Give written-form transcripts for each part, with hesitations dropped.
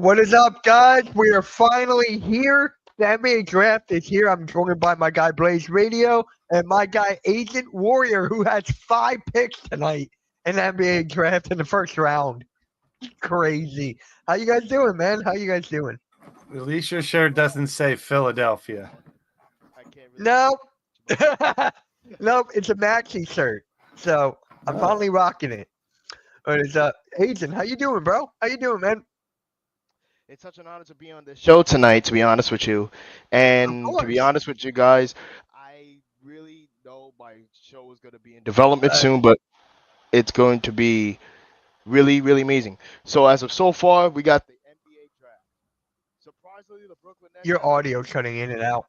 What is up, guys? We are finally here. The NBA draft is here. I'm joined by my guy Blaze Radio and my guy Agent Warrior, who has 5 picks tonight in the NBA draft in the first round. Crazy. How you guys doing, man? How you guys doing? At least your shirt doesn't say Philadelphia. I can't really. No, nope. It's a Maxi shirt, so I'm finally rocking it. But it's Agent. How you doing, bro? How you doing, man? It's such an honor to be on this show tonight. To be honest with you, Of and to be course. honest with you guys, I really know my show is going to be in development soon, but it's going to be really, really amazing. So as of so far, we got the NBA draft. Surprisingly, the Brooklyn Nets Your have the audio cutting in and out.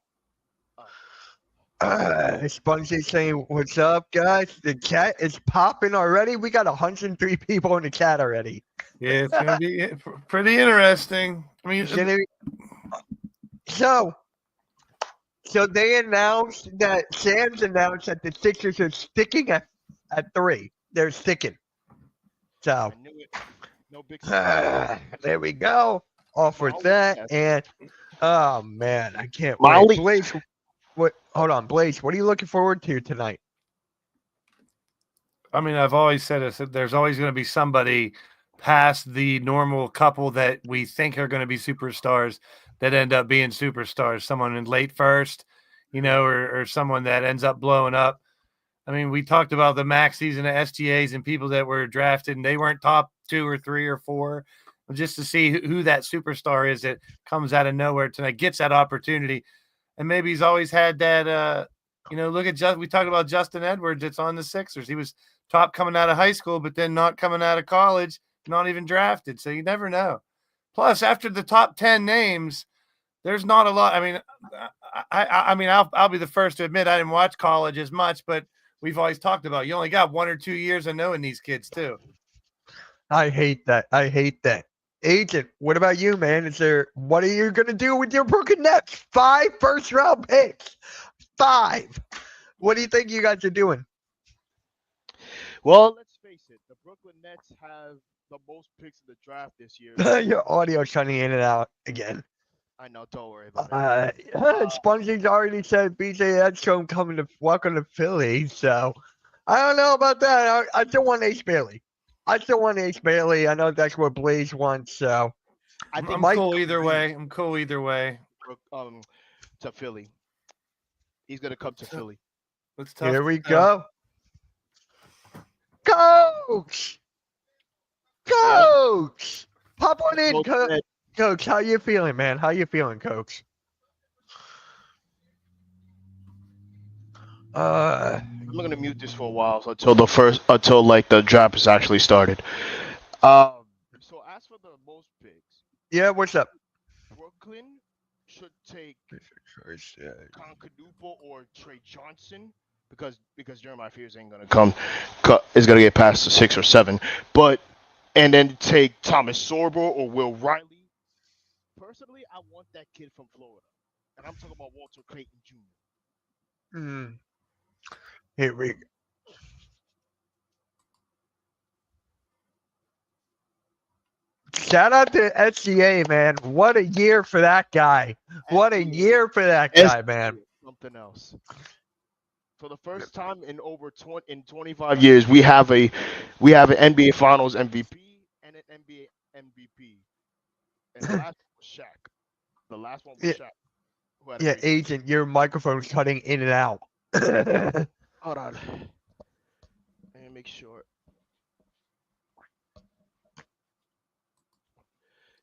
uh, Spongy saying, "What's up, guys? The chat is popping already. We got 103 people in the chat already. Yeah, it's gonna be pretty interesting. I mean, It's gonna be- So, so they announced that Sam's announced that the Sixers are sticking at 3. They're sticking. So I knew it. No big surprise. there we go. Off with Molly, that, yes. and oh man, I can't Molly. wait. Blaze, what? Hold on, Blaze. What are you looking forward to tonight? I mean, I've always said this. There's always going to be somebody past the normal couple that we think are going to be superstars that end up being superstars. Someone in late first, or someone that ends up blowing up. I mean, we talked about the Maxis and the SGAs and people that were drafted and they weren't top 2 or 3 or 4. Just to see who that superstar is that comes out of nowhere tonight, gets that opportunity. And maybe he's always had that, look at we talked about Justin Edwards. It's on the Sixers. He was top coming out of high school, but then not coming out of college, not even drafted. So you never know. Plus, after the top 10 names, there's not a lot. I mean, I'll be the first to admit I didn't watch college as much, but we've always talked about you only got 1 or 2 years of knowing these kids too. I hate that. I hate that. Agent, what about you, man? What are you gonna do with your Brooklyn Nets? 5 first-round picks. 5. What do you think you guys are doing? Well, let's face it. The Brooklyn Nets have the most picks in the draft this year. Your audio cutting in and out again. I know. Don't worry about it. Spongy's already said BJ Edstrom welcome to Philly, so I don't know about that. I still want Ace Bailey. I know that's what Blaze wants, so I think I'm cool either way. To Philly. He's gonna come to Philly. It's tough. here we go. Coach! Pop on in, Coach. How you feeling, man? How you feeling, Coach? I'm gonna mute this for a while until the draft is actually started. So as for the most picks, Yeah, what's up? Brooklyn should take Concadupo or Trey Johnson because Jeremiah Fears ain't gonna is gonna get past the 6 or 7, and then take Thomas Sorbo or Will Riley. Personally, I want that kid from Florida, and I'm talking about Walter Clayton Jr. Here we go. Shout out to SGA, man. What a year for that guy. What a year for that guy, man. Something else. For the first time in 25 years, we have an NBA Finals MVP and an NBA MVP. And the last one was Shaq. The last one was Shaq. Yeah, Agent, your microphone's cutting in and out. Hold on. Let me make sure.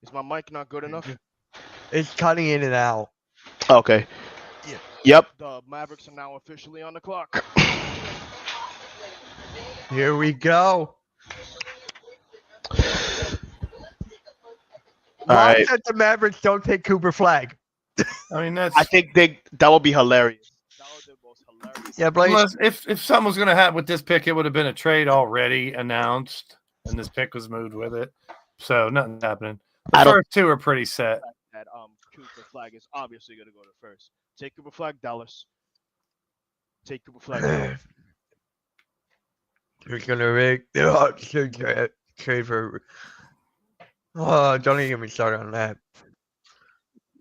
Is my mic not good enough? It's cutting in and out. Okay. Yeah. Yep. The Mavericks are now officially on the clock. Here we go. Why that the Mavericks don't take Cooper Flag? I mean, I think that would be hilarious. That would be the most hilarious. Yeah, Blaze. Plus, if something was going to happen with this pick, it would have been a trade already announced, and this pick was moved with it. So nothing's happening. The first 2 are pretty set. That Cooper Flag is obviously going to go to first. Take Cooper Flag, Dallas. Take Cooper Flag. You're gonna make the trade for. Oh, don't even get me started on that.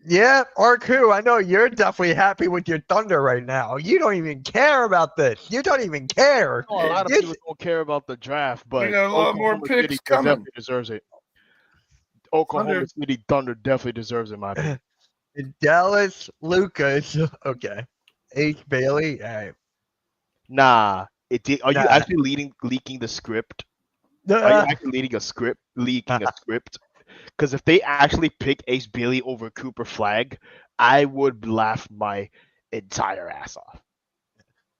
Yeah, Arku, I know you're definitely happy with your Thunder right now. You don't even care about this. You don't even care. A lot of You- people don't care about the draft, but got a lot more Oklahoma picks City coming. definitely deserves it. Oklahoma Thunder. City Thunder definitely deserves it, in my opinion. Dallas, Lucas. Okay. H. Bailey. All right. Nah, are you Nah. actually leaking the script? Are you actually leaking a script? Because if they actually pick Ace Bailey over Cooper Flag, I would laugh my entire ass off.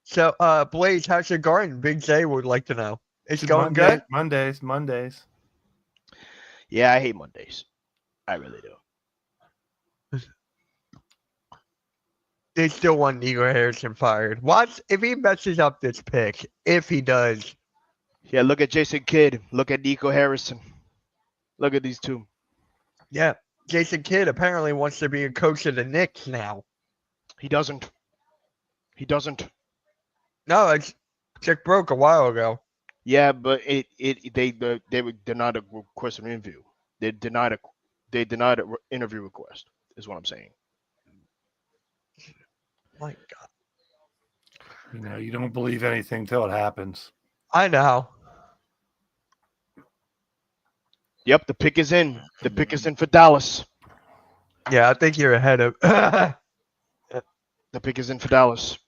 So, Blaze, how's your garden? Big J would like to know. It's going Monday- good? Mondays. Yeah, I hate Mondays. I really do. They still want Nico Harrison fired. Watch if he messes up this pick. If he does. Yeah, look at Jason Kidd. Look at Nico Harrison. Look at these two. Yeah. Jason Kidd apparently wants to be a coach of the Knicks now. He doesn't. He doesn't. No, it's chick broke a while ago. Yeah, but they denied a request an interview. They denied an interview request. Is what I'm saying. My God. You know, you don't believe anything till it happens. I know. Yep, the pick is in. The pick is in for Dallas. Yeah, I think you're ahead of. The pick is in for Dallas.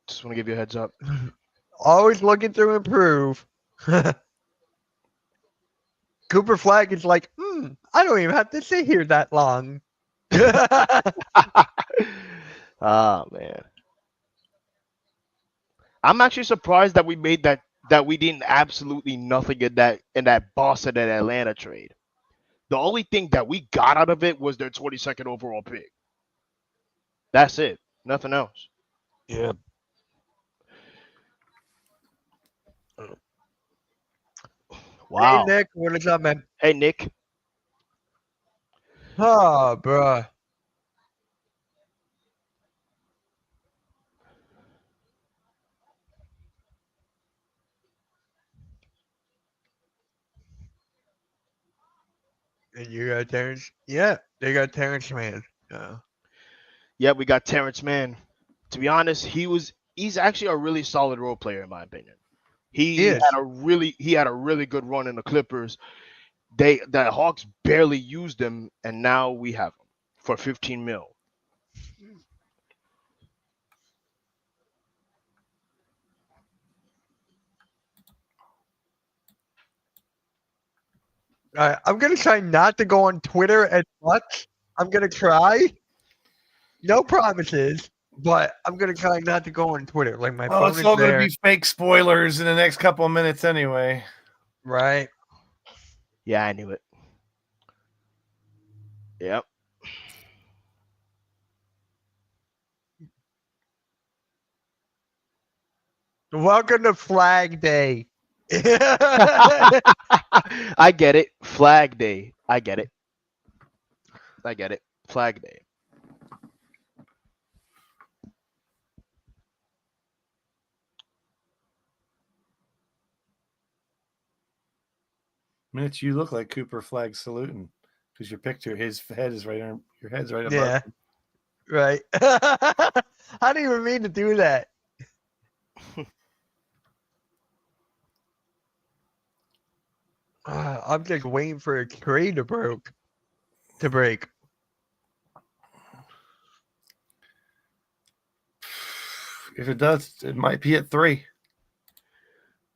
Just want to give you a heads up. Always looking to improve. Cooper Flag is like, I don't even have to sit here that long. Ah, man. I'm actually surprised that we made that we didn't absolutely nothing in that Boston and Atlanta trade. The only thing that we got out of it was their 22nd overall pick. That's it. Nothing else. Yeah. Wow. Hey, Nick, what is up, man? Hey, Nick. Oh, bruh. And you got Terrence? Yeah, they got Terrence Mann. Yeah. Yeah, we got Terrence Mann. To be honest, he's actually a really solid role player in my opinion. He is. had a really good run in the Clippers. The Hawks barely used him, and now we have him for 15 mil. All right, I'm gonna try not to go on Twitter as much. I'm gonna try. No promises, but I'm gonna try not to go on Twitter. Like my Oh, phone it's is all going to there, be fake spoilers in the next couple of minutes anyway. right? Yeah, I knew it. Yep. Welcome to Flag Day. I get it. Flag Day. I get it. Flag Day. Mitch, you look like Cooper Flag saluting because your picture, his head is right on your head's right above. Yeah. him. Right. I didn't even mean to do that. I'm just waiting for a trade to break. If it does, it might be at 3.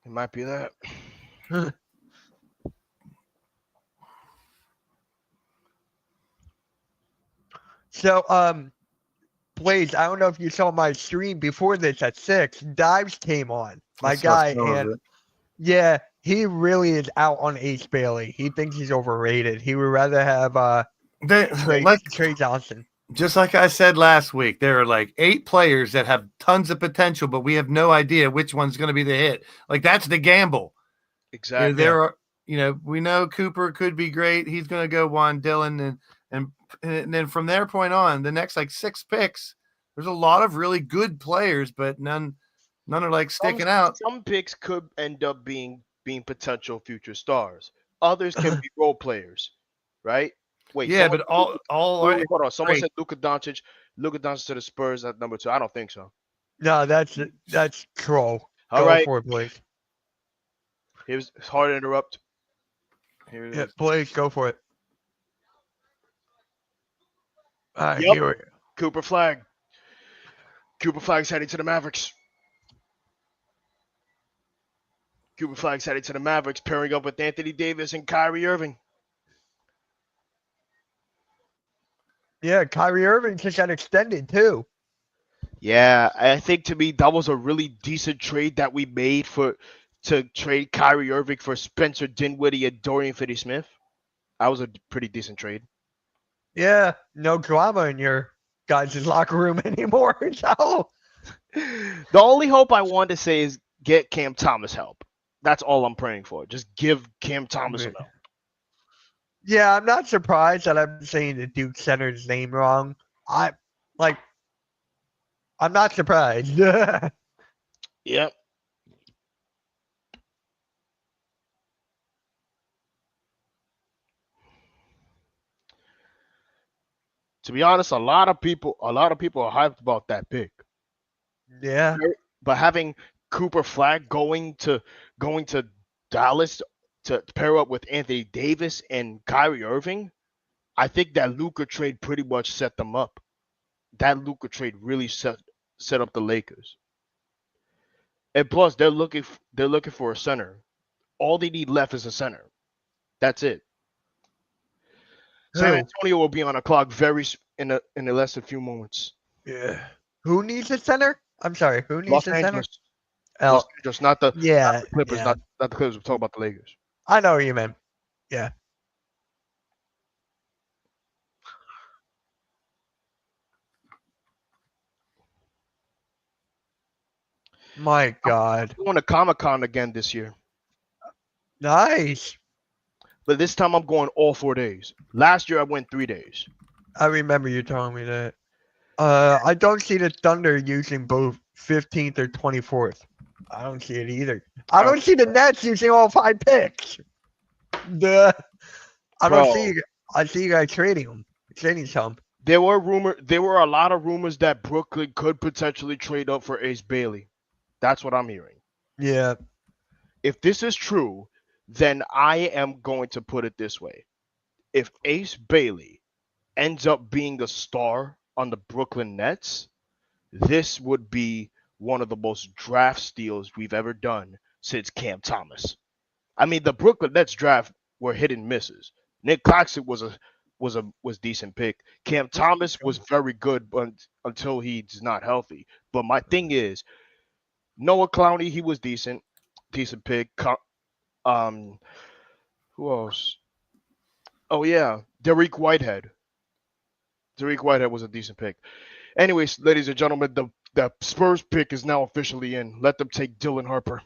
It might be that. So, Blaze, I don't know if you saw my stream before this at 6. Dives came on. My I saw guy, some of and it. yeah, he really is out on Ace Bailey. He thinks he's overrated. He would rather have Trey Johnson. Just like I said last week, there are like 8 players that have tons of potential, but we have no idea which one's going to be the hit. Like that's the gamble. Exactly. There are, we know Cooper could be great. He's going to go Juan Dillon, and then from their point on, the next like 6 picks, there's a lot of really good players, but none are like sticking out. Some picks could end up being potential future stars. Others can be role players. right? Wait, Yeah, someone, but all wait, hold on. Someone great. said Luka Doncic. Luka Doncic to the Spurs at number 2. I don't think so. No, that's troll. All Go right, for it, Blaze. it's hard to interrupt. Here it Yeah, is. Blaze, go for it. All right, Yep, here we go. Cooper Flag. Cooper Flag's heading to the Mavericks. Cooper Flag's heading to the Mavericks, pairing up with Anthony Davis and Kyrie Irving. Yeah, Kyrie Irving just got extended too. Yeah, I think to me that was a really decent trade that we made to trade Kyrie Irving for Spencer Dinwiddie and Dorian Finney-Smith. That was a pretty decent trade. Yeah, no drama in your guys' locker room anymore. So The only hope I want to say is get Cam Thomas help. That's all I'm praying for. Just give Cam Thomas some help. yeah, I'm not surprised that I'm saying the Duke center's name wrong. I'm not surprised. Yep. To be honest, a lot of people are hyped about that pick. Yeah. But having Cooper Flag going to Dallas to pair up with Anthony Davis and Kyrie Irving, I think that Luka trade pretty much set them up. That Luka trade really set up the Lakers. And plus, they're looking for a center. All they need left is a center. That's it. San Who? Antonio will be on a clock in a less than a few moments. Yeah. Who needs a center? I'm sorry. Who needs Los a center? Angeles, Los Angeles, not the Yeah. Clippers, Yeah. not the Clippers. We're talking about the Lakers. I know what you meant. Yeah. My God. I'm going to Comic-Con again this year. Nice. But this time I'm going all 4 days. Last year I went 3 days. I remember you telling me that. I don't see the Thunder using both 15th or 24th. I don't see it either. I don't see the Nets using all 5 picks. Duh. I see you guys trading some. There were a lot of rumors that Brooklyn could potentially trade up for Ace Bailey. That's what I'm hearing. Yeah. If this is true, then I am going to put it this way. If Ace Bailey ends up being a star on the Brooklyn Nets, this would be one of the most draft steals we've ever done since Cam Thomas. I mean, the Brooklyn Nets draft were hit and misses. Nick Claxton was decent pick. Cam Thomas was very good, but until he's not healthy. But my thing is, Noah Clowney, he was decent pick. Who else? Oh yeah, Derek Whitehead. Derek Whitehead was a decent pick. Anyways, ladies and gentlemen, the Spurs pick is now officially in. Let them take Dylan Harper.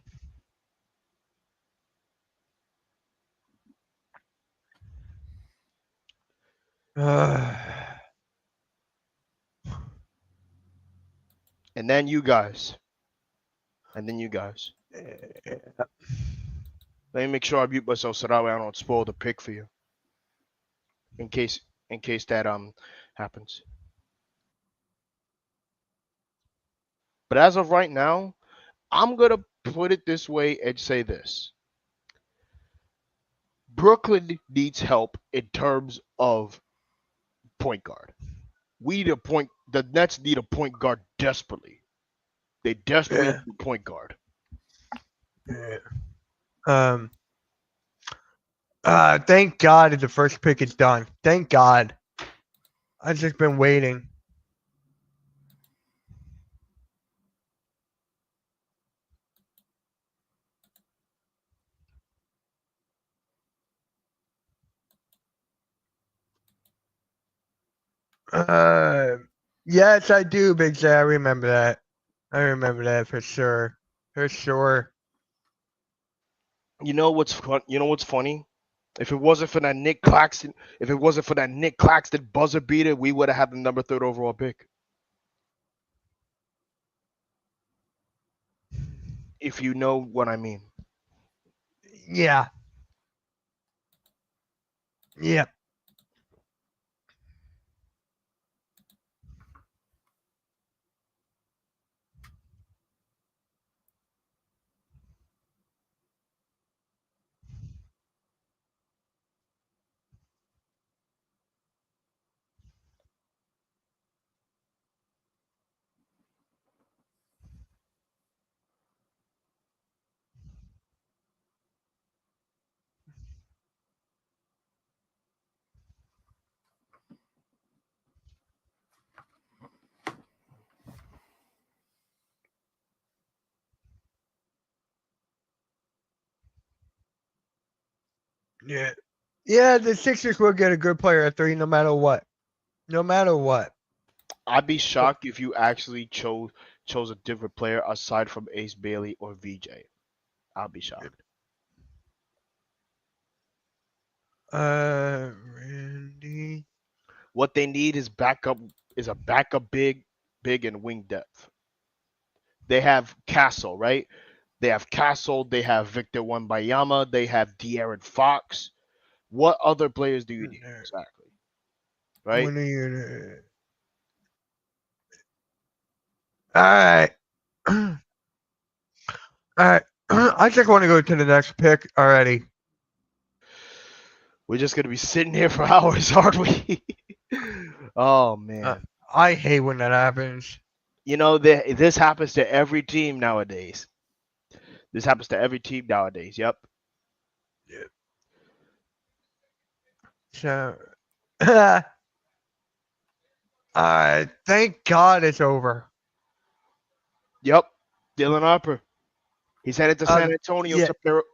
And then you guys. Let me make sure I mute myself so that way I don't spoil the pick for you. In case that happens. But as of right now, I'm gonna put it this way and say this. Brooklyn needs help in terms of point guard. The Nets need a point guard desperately. They desperately need a point guard. Yeah. Thank God the first pick is done. Thank God. I've just been waiting. Yes, I do, Big J. I remember that. I remember that for sure. For sure. You know what's funny? If it wasn't for that Nick Claxton buzzer beater, we would have had the number 3 overall pick. If you know what I mean. Yeah. Yeah. Yeah. Yeah, the Sixers will get a good player at 3 no matter what. No matter what. I'd be shocked if you actually chose a different player aside from Ace Bailey or VJ. I'll be shocked. Randy. What they need is a backup big and wing depth. They have Castle, right? They have Castle, they have Victor Wembanyama, they have De'Aaron Fox. What other players do you need exactly? Right? When are you? All right. All right. I just want to go to the next pick already. We're just gonna be sitting here for hours, aren't we? Oh man. I hate when that happens. You know, this happens to every team nowadays. This happens to every team nowadays. Yep. So, thank God it's over. Yep. Dylan Harper. He's headed to San Antonio yeah. to pair up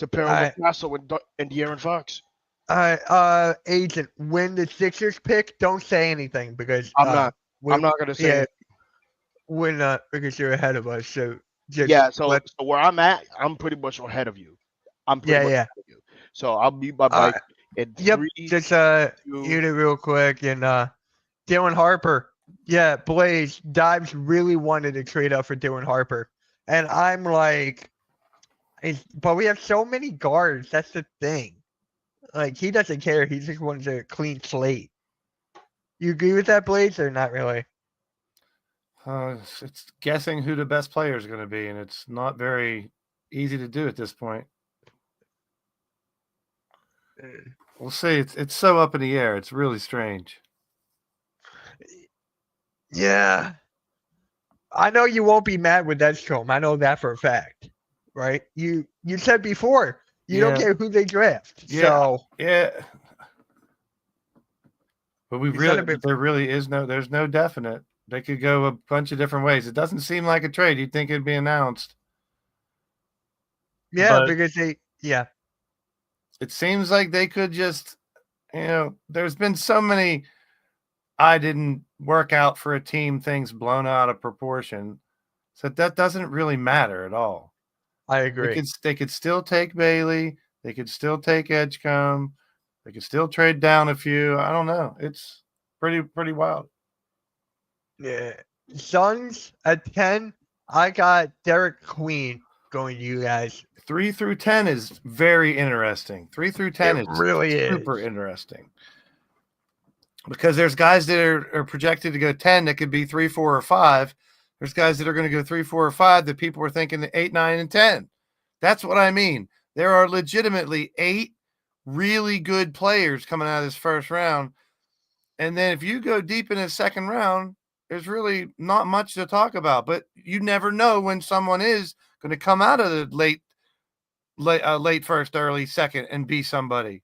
with Castle and De'Aaron Fox. Agent, when the Sixers pick, don't say anything because I'm not gonna say anything. We're not, because you're ahead of us. So so where I'm at, I'm pretty much ahead of you. I'm pretty much ahead of you. So I'll be my bike in 3, just hit it real quick and Dylan Harper. Yeah, Blaze Dives really wanted to trade up for Dylan Harper. And I'm like, but we have so many guards. That's the thing. Like, he doesn't care. He just wants a clean slate. You agree with that, Blaze, or not really? It's guessing who the best player is going to be, and it's not very easy to do at this point. We'll see. It's so up in the air. It's really strange. Yeah. I know you won't be mad with Edstrom. I know that for a fact. Right? You said before you don't care who they draft. Yeah. So yeah. But there really is there's no definite. They could go a bunch of different ways. It doesn't seem like a trade. You'd think it'd be announced. Yeah, because it seems like they could just, there's been so many I didn't work out for a team things blown out of proportion. So that doesn't really matter at all. I agree. They could still take Bailey. They could still take Edgecombe. They could still trade down a few. I don't know. It's pretty wild. Yeah. Suns at 10. I got Derek Queen going to you guys. 3 through 10 is very interesting. 3 through 10 is really super interesting. Because there's guys that are projected to go 10 that could be 3, 4, or 5. There's guys that are going to go 3, 4, or 5 that people are thinking 8, 9, and 10. That's what I mean. There are legitimately 8 really good players coming out of this first round. And then if you go deep in the second round, there's really not much to talk about. But you never know when someone is going to come out of the late first, early second and be somebody.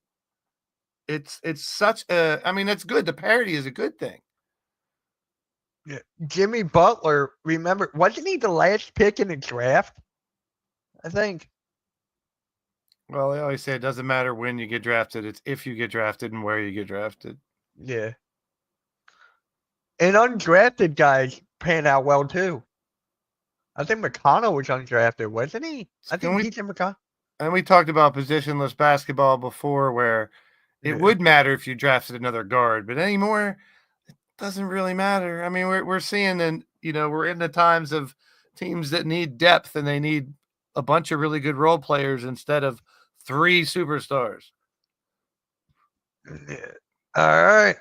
It's such a, I mean, it's good. The parity is a good thing. Yeah. Jimmy Butler, remember, wasn't he the last pick in the draft? I think. Well, they always say it doesn't matter when you get drafted. It's if you get drafted and where you get drafted. Yeah. And undrafted guys pan out well, too. I think McConnell was undrafted, wasn't he? I think he's in McConnell. And we talked about positionless basketball before where it would matter if you drafted another guard, but anymore, it doesn't really matter. I mean, we're seeing, and we're in the times of teams that need depth and they need a bunch of really good role players instead of 3 superstars. Yeah. All right.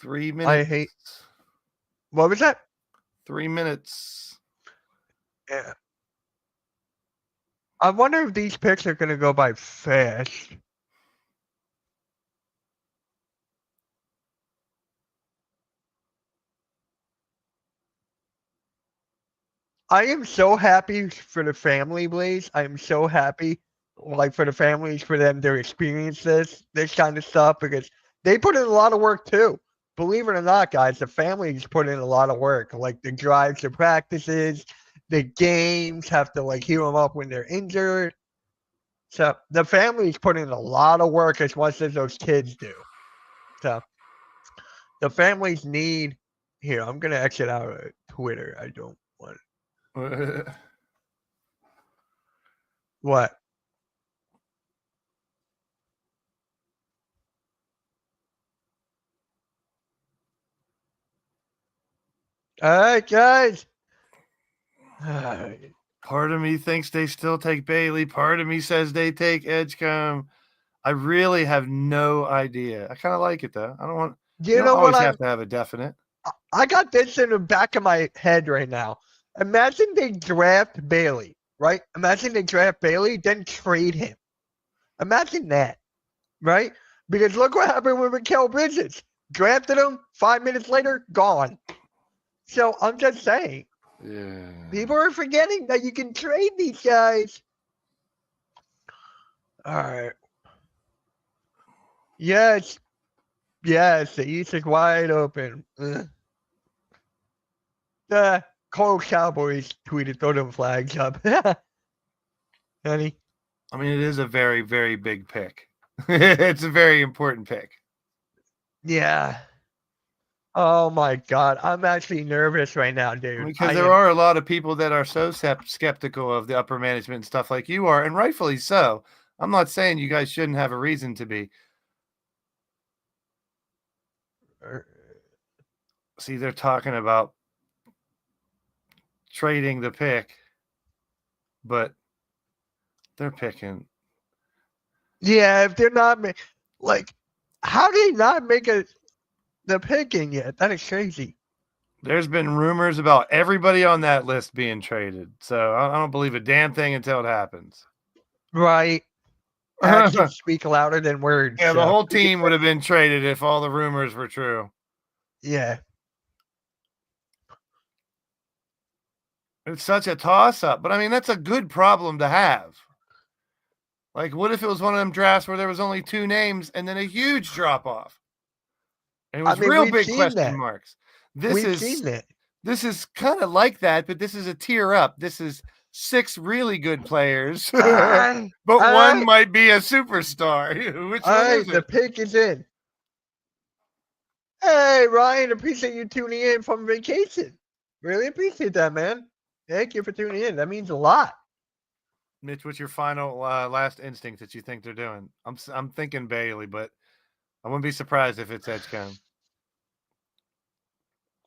3 minutes. I hate. What was that? 3 minutes. Yeah. I wonder if these picks are going to go by fast. I am so happy for the family, Blaze. I am so happy, for the families, for them to experience this kind of stuff, because they put in a lot of work too. Believe it or not, guys, the families put in a lot of work, like the drives to practices, the games, have to like heal them up when they're injured. So the family's putting in a lot of work as much as those kids do. So the families need. Here, I'm gonna exit out of Twitter. I don't want what. All right, guys. Part of me thinks they still take Bailey. Part of me says they take Edgecombe. I really have no idea. I kind of like it though. I don't want. You don't know what always have to have a definite. I got this in the back of my head right now. Imagine they draft Bailey, right? Imagine they draft Bailey, then trade him. Imagine that, right? Because look what happened with Mikal Bridges. Drafted him, 5 minutes later, gone. So I'm just saying, Yeah. people are forgetting that you can trade these guys. All right. Yes. Yes, the East is wide open. The Cold Cowboys tweeted, throw them flags up. Honey. I mean, it is a very, very big pick. It's a very important pick. Yeah. Oh my God. I'm actually nervous right now, dude. Because there are a lot of people that are so skeptical of the upper management and stuff like you are, and rightfully so. I'm not saying you guys shouldn't have a reason to be. See, they're talking about trading the pick, but they're picking. Yeah, if they're not like, how did they not make the picking yet? That is crazy. There's been rumors about everybody on that list being traded, so I don't believe a damn thing until it happens. Right. Actions speak louder than words. Yeah, so. the whole team would have been traded if all the rumors were true. Yeah. It's such a toss-up, but I mean, that's a good problem to have. Like, what if it was one of them drafts where there was only 2 names and then a huge drop-off? And it was real big question marks. This is kind of like that, but this is a tier up. This is 6 really good players, but one might be a superstar. Which one is it? The pick is in. Hey, Ryan, appreciate you tuning in from vacation. Really appreciate that, man. Thank you for tuning in. That means a lot. Mitch, what's your final last instinct that you think they're doing? I'm thinking Bailey, but I wouldn't be surprised if it's Edgecombe.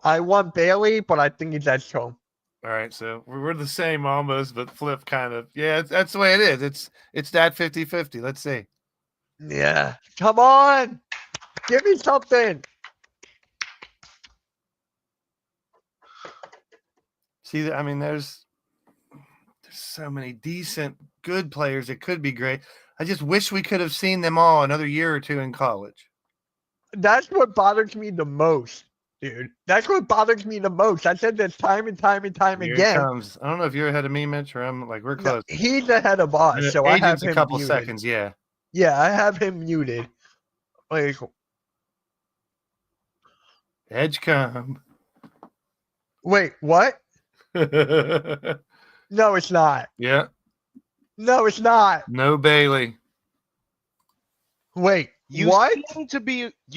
I want Bailey, but I think it's Edgecombe. All right, so we're the same almost, but flip kind of. Yeah, that's the way it is. It's that 50-50. Let's see. Yeah. Come on. Give me something. See, I mean, there's so many decent, good players. It could be great. I just wish we could have seen them all another year or 2 in college. That's what bothers me the most, dude. That's what bothers me the most. I said this time and time and time Here again. It comes. I don't know if you're ahead of me, Mitch, or I'm like, we're close. No, he's ahead of us, so I have him a couple muted. seconds, yeah. Yeah, I have him muted. Like, Edgecombe. wait, what? No, it's not. Yeah. No, it's not. No Bailey. Wait, You what?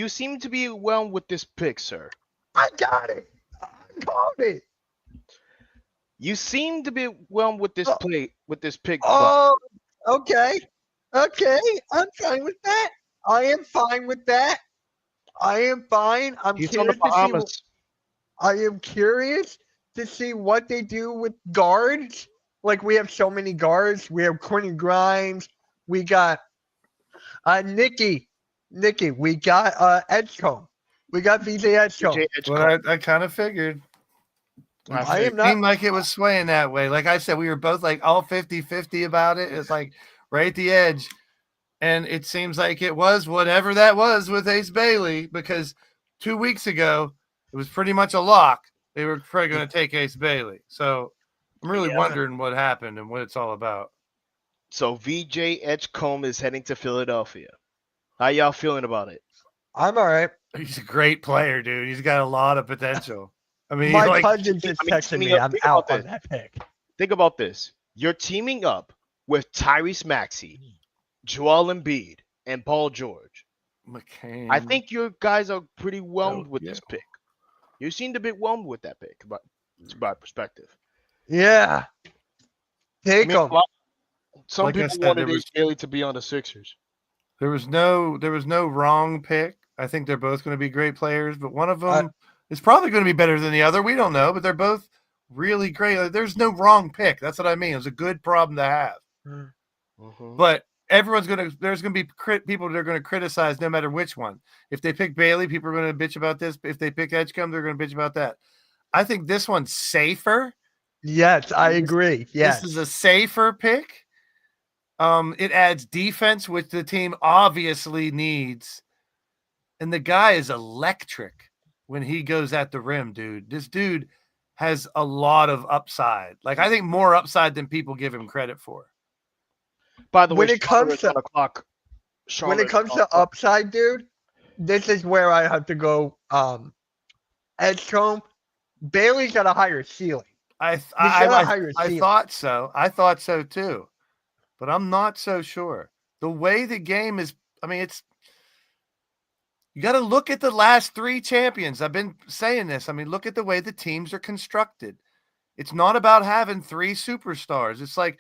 seem to be well with this pick, sir. I got it. I got it. You seem to be well with this pick. Oh, okay. Okay, I'm fine with that. I am fine with that. I am fine. He's on the Bahamas. I am curious to see what they do with guards. Like, we have so many guards. We have Quentin Grimes. We got Nikki. We got Edgecombe. We got VJ Edgecombe. Well, I kind of figured. It seemed like it was swaying that way. Like I said, we were both like all 50-50 about it. It's like right at the edge. And it seems like it was whatever that was with Ace Bailey, because 2 weeks ago, it was pretty much a lock. They were probably going to take Ace Bailey. So I'm really wondering what happened and what it's all about. So VJ Edgecombe is heading to Philadelphia. How y'all feeling about it? I'm all right. He's a great player, dude. He's got a lot of potential. I mean, My like, cousin just texted teaming me. up- I'm think about out on this. that pick. Think about this. You're teaming up with Tyrese Maxey, Joel Embiid, and Paul George. McCain. I think you guys are pretty whelmed with yeah. this pick. You seemed a bit whelmed with that pick, but it's my perspective. Yeah. I Take mean, him. some Like I people said, wanted there Ace Bailey to be on the Sixers. there was no wrong pick. I think they're both going to be great players, but one of them is probably going to be better than the other. We don't know, but they're both really great. Like, there's no wrong pick. That's what I mean. It's a good problem to have. Mhm. But there's going to be people that are going to criticize no matter which one. If they pick Bailey, people are going to bitch about this. If they pick Edgecombe, they're going to bitch about that. I think this one's safer. Yes, I agree. Yes. This is a safer pick. It adds defense, which the team obviously needs. And the guy is electric when he goes at the rim, dude. This dude has a lot of upside. Like, I think more upside than people give him credit for. By the way, When it comes Charlotte to- on the clock. When it Charlotte comes on to the clock. upside, dude, this is where I have to go. Edgecombe, Bailey's got a higher ceiling. I got a higher ceiling. thought so. I thought so too, but I'm not so sure. The way the game is, I mean, you got to look at the last three champions. I've been saying this. I mean, look at the way the teams are constructed. It's not about having three superstars. It's like,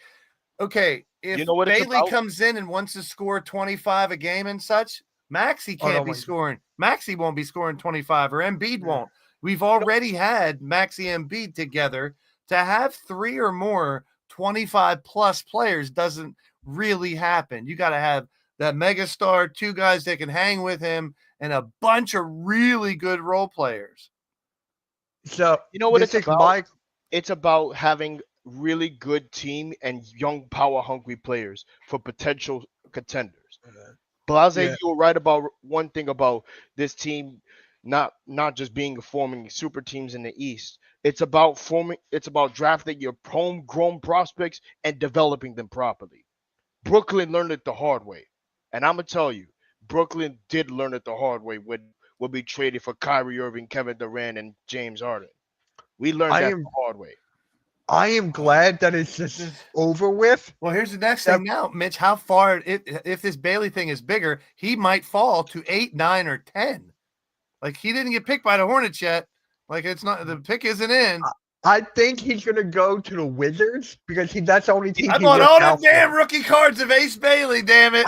okay, if You know what it's Bailey about? comes in and wants to score 25 a game and such, Maxey Oh, can't no, be my- scoring. Maxey won't be scoring 25, or Embiid Yeah. won't. We've already had Maxey and Embiid together. To have three or more 25 plus players doesn't really happen. You got to have that megastar, two guys that can hang with him, and a bunch of really good role players. So You know what this it's is about? It's about having really good team and young, power-hungry players for potential contenders. Blase, Yeah. you were right about one thing about this team not just being forming super teams in the East. It's about drafting your homegrown prospects and developing them properly. Brooklyn learned it the hard way. And I'm gonna tell you, Brooklyn did learn it the hard way when we traded for Kyrie Irving, Kevin Durant, and James Harden. We learned I that am- the hard way. I am glad that it's just over with. Well, here's the next thing now, Mitch. How far, if this Bailey thing is bigger, he might fall to 8, 9, or 10. Like, he didn't get picked by the Hornets yet. Like, it's not, the pick isn't in. I think he's gonna go to the Wizards because that's the only team. I he bought worked all the out damn for. rookie cards of Ace Bailey, damn it.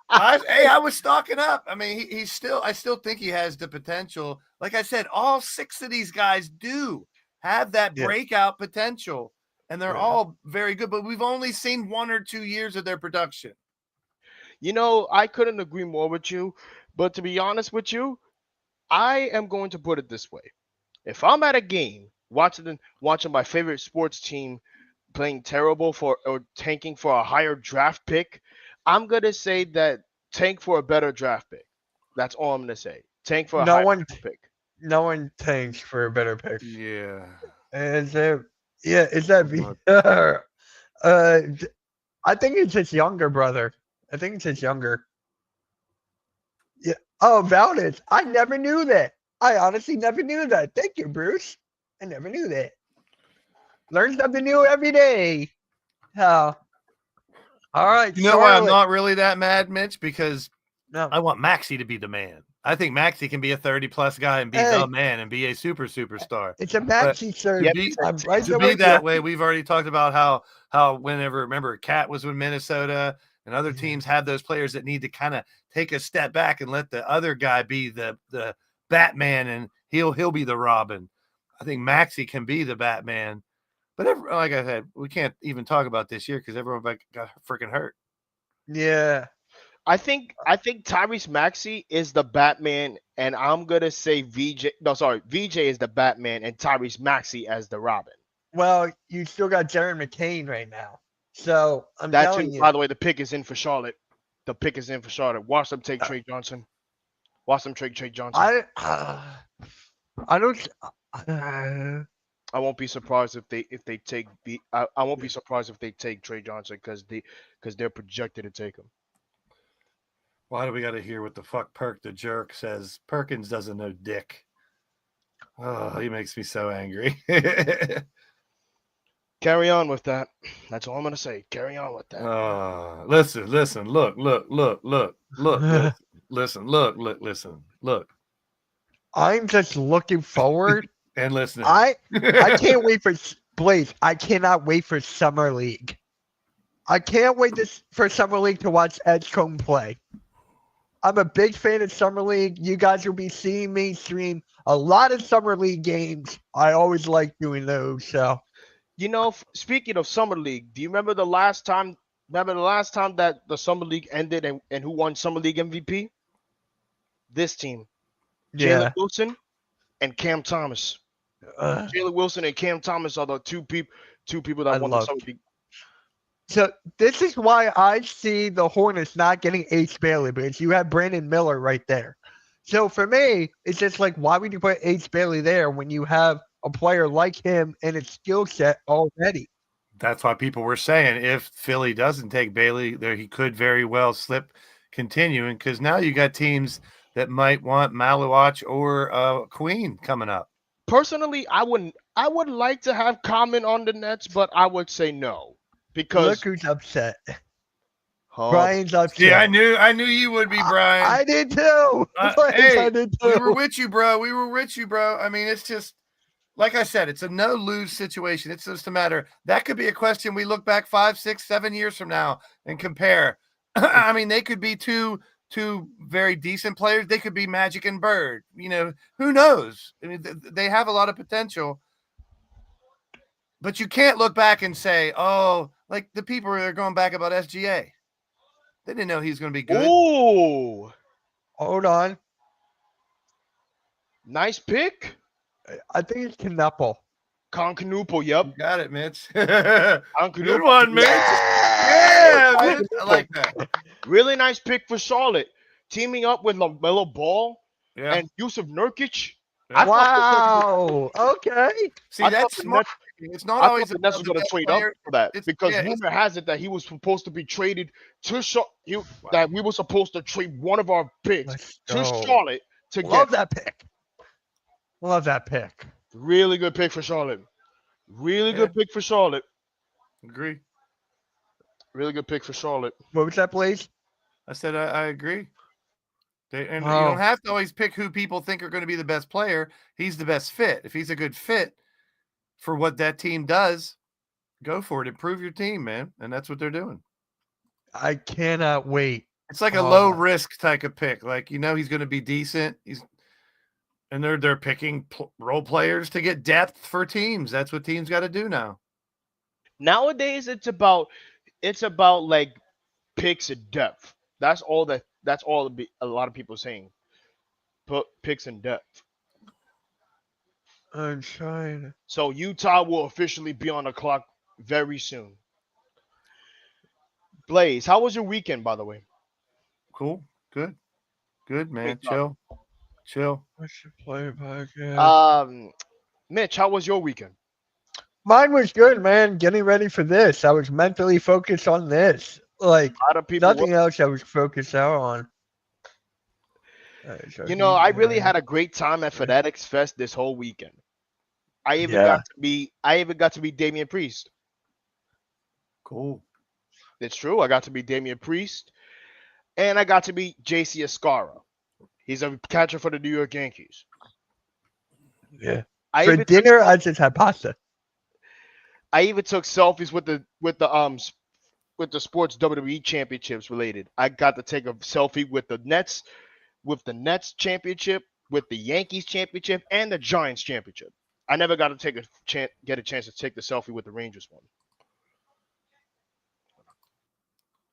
I was stocking up. I mean, I still think he has the potential. Like I said, all 6 of these guys do have that Yeah. breakout potential, and they're Yeah. all very good, but we've only seen 1 or 2 years of their production. You know, I couldn't agree more with you, but to be honest with you, I am going to put it this way. If I'm at a game watching my favorite sports team playing terrible or tanking for a higher draft pick, I'm gonna say that tank for a better draft pick. That's all I'm gonna say. Tank for a higher draft pick. No one tanks for a better pick. Yeah. Is that I think it's his younger brother. I think it's his younger. Yeah. Oh, Valdez. I never knew that. I honestly never knew that. Thank you, Bruce. I never knew that. Learn something new every day. Oh. All right. You know why I'm Charlotte. not really that mad, Mitch? Because No. I want Maxey to be the man. I think Maxey can be a 30-plus guy and be Hey. the man and be a superstar. It's a maxi surgery. Yeah, be- I'm right To there be with that you. way, we've already talked about how whenever, remember, Cat was with Minnesota and other Yeah. teams have those players that need to kind of take a step back and let the other guy be the Batman, and he'll be the Robin. I think Maxey can be the Batman. But like I said, we can't even talk about this year because everyone got freaking hurt. Yeah. I think Tyrese Maxey is the Batman, and I'm gonna say VJ is the Batman and Tyrese Maxey as the Robin. Well, you still got Jaron McCain right now. So I'm That's telling who, you. by the way, the pick is in for Charlotte. The pick is in for Charlotte. Watch them take Trey Johnson. Watch them take Trey Johnson. I don't. I won't be surprised if they take I won't be surprised if they take Trey Johnson because they're projected to take him. Why do we got to hear what the fuck Perk the jerk says? Perkins doesn't know dick. Oh, he makes me so angry. Carry on with that. That's all I'm gonna say. Carry on with that. Listen, look, listen. I'm just looking forward. And listening. I can't wait for Blaze. I cannot wait for Summer League. I can't wait for Summer League to watch Edgecombe play. I'm a big fan of Summer League. You guys will be seeing me stream a lot of Summer League games. I always like doing those. So, You know, speaking of Summer League, do you remember the last time? Remember the last time that the Summer League ended and who won Summer League MVP? This team, yeah. Jalen Wilson and Cam Thomas. Jalen Wilson and Cam Thomas are the two people that won the Summer League. So this is why I see the Hornets not getting Ace Bailey, because you have Brandon Miller right there. So for me, it's just like, why would you put Ace Bailey there when you have a player like him and his skill set already? That's why people were saying if Philly doesn't take Bailey, there he could very well slip continuing, because now you got teams that might want Maluach or Queen coming up. Personally, I would like to have Common on the Nets, but I would say no. Because look who's upset. Brian's upset. Yeah, I knew you would be, Brian. I did too. Hey, I did too. We were with you, bro. I mean, it's just like I said, it's a no-lose situation. It's just a matter. That could be a question we look back 5, 6, 7 years from now and compare. I mean, they could be two very decent players. They could be Magic and Bird. You know, who knows? I mean, they have a lot of potential. But you can't look back and say, oh, like the people are going back about SGA. They didn't know he was going to be good. Ooh. Hold on. Nice pick. I think it's Knuppel. Concanupo, yep. You got it, Mitch. Good one, Mitch. Yeah, Mitch. I like that. Really nice pick for Charlotte. Teaming up with LaMelo Ball and Yusuf Nurkic. Yeah. Wow. Okay. See, that's smart. It's not always the Nets was going to trade up for that because rumor has it that he was supposed to be traded to that we were supposed to trade one of our picks to Charlotte to Love that pick. Love that pick. Really good pick for Charlotte. Really good pick for Charlotte. Agree. Really good pick for Charlotte. What was that, Blaze? I said I agree. You don't have to always pick who people think are going to be the best player. He's the best fit. If he's a good fit for what that team does, go for it. Improve your team, man. And that's what they're doing. I cannot wait. It's like a low risk type of pick. Like, he's going to be decent. And they're picking role players to get depth for teams. That's what teams got to do now. Nowadays, it's about like picks and depth. That's all a lot of people are saying. Put picks and depth. I'm trying. So Utah will officially be on the clock very soon. Blaze, how was your weekend, by the way? Cool. Good, man. Chill. What's your play podcast? Mitch, how was your weekend? Mine was good, man. Getting ready for this. I was mentally focused on this. Like, a lot of people nothing else I was focused out on. I really had a great time at Fanatics Fest this whole weekend. I even got to meet Damian Priest. Cool. It's true. I got to meet Damian Priest, and I got to meet JC Escara. He's a catcher for the New York Yankees. Yeah. For dinner, I just had pasta. I even took selfies with the sports WWE championships related. I got to take a selfie with the Nets championship, with the Yankees championship, and the Giants championship. I never got to get a chance to take the selfie with the Rangers one.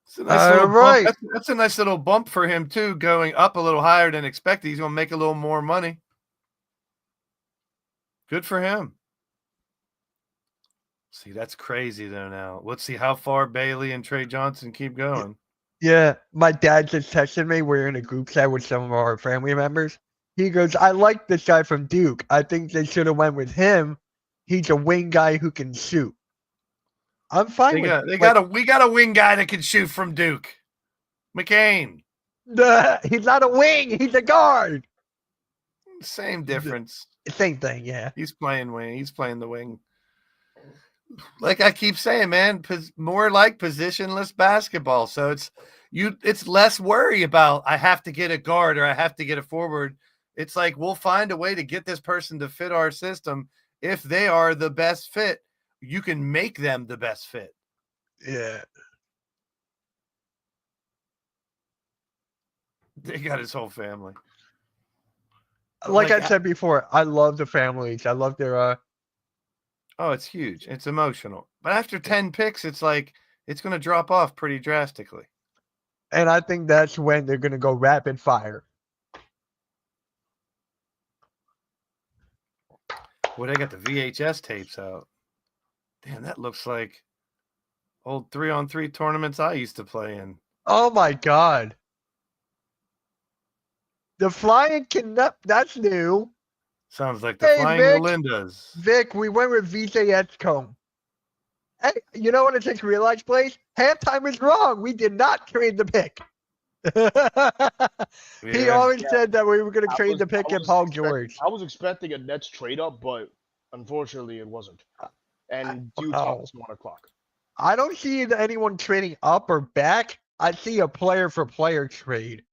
It's a nice that's a nice little bump for him too, going up a little higher than expected. He's going to make a little more money. Good for him. See, that's crazy though. Now let's see how far Bailey and Trey Johnson keep going. Yeah, my dad just texted me. We're in a group chat with some of our family members. He goes, "I like this guy from Duke. I think they should have went with him. He's a wing guy who can shoot." I'm fine we with it. got a wing guy that can shoot from Duke. McCain. He's not a wing. He's a guard. Same difference. Same thing, yeah. He's playing wing. He's playing the wing. Like I keep saying, man, more like positionless basketball. So it's less worry about I have to get a guard or I have to get a forward. It's like we'll find a way to get this person to fit our system. If they are the best fit, you can make them the best fit. Yeah. They got his whole family. Like I said before, I love the families. I love their Oh, it's huge. It's emotional. But after 10 picks, it's like it's going to drop off pretty drastically. and I think that's when they're gonna go rapid fire. Well, they got the VHS tapes out. Damn, that looks like old 3-on-3 tournaments I used to play in. Oh my god. The flying that's new. Sounds like the Hey, Flying Vic. Melindas. Vic, we went with VJ Edgecombe. Hey, you know what I just realized, Blaze? Halftime is wrong. We did not trade the pick. He Yeah. always said that we were going to trade the pick and Paul George. I was expecting a Nets trade up, but unfortunately it wasn't. And due time is 1 o'clock. I don't see anyone trading up or back. I see a player for player trade.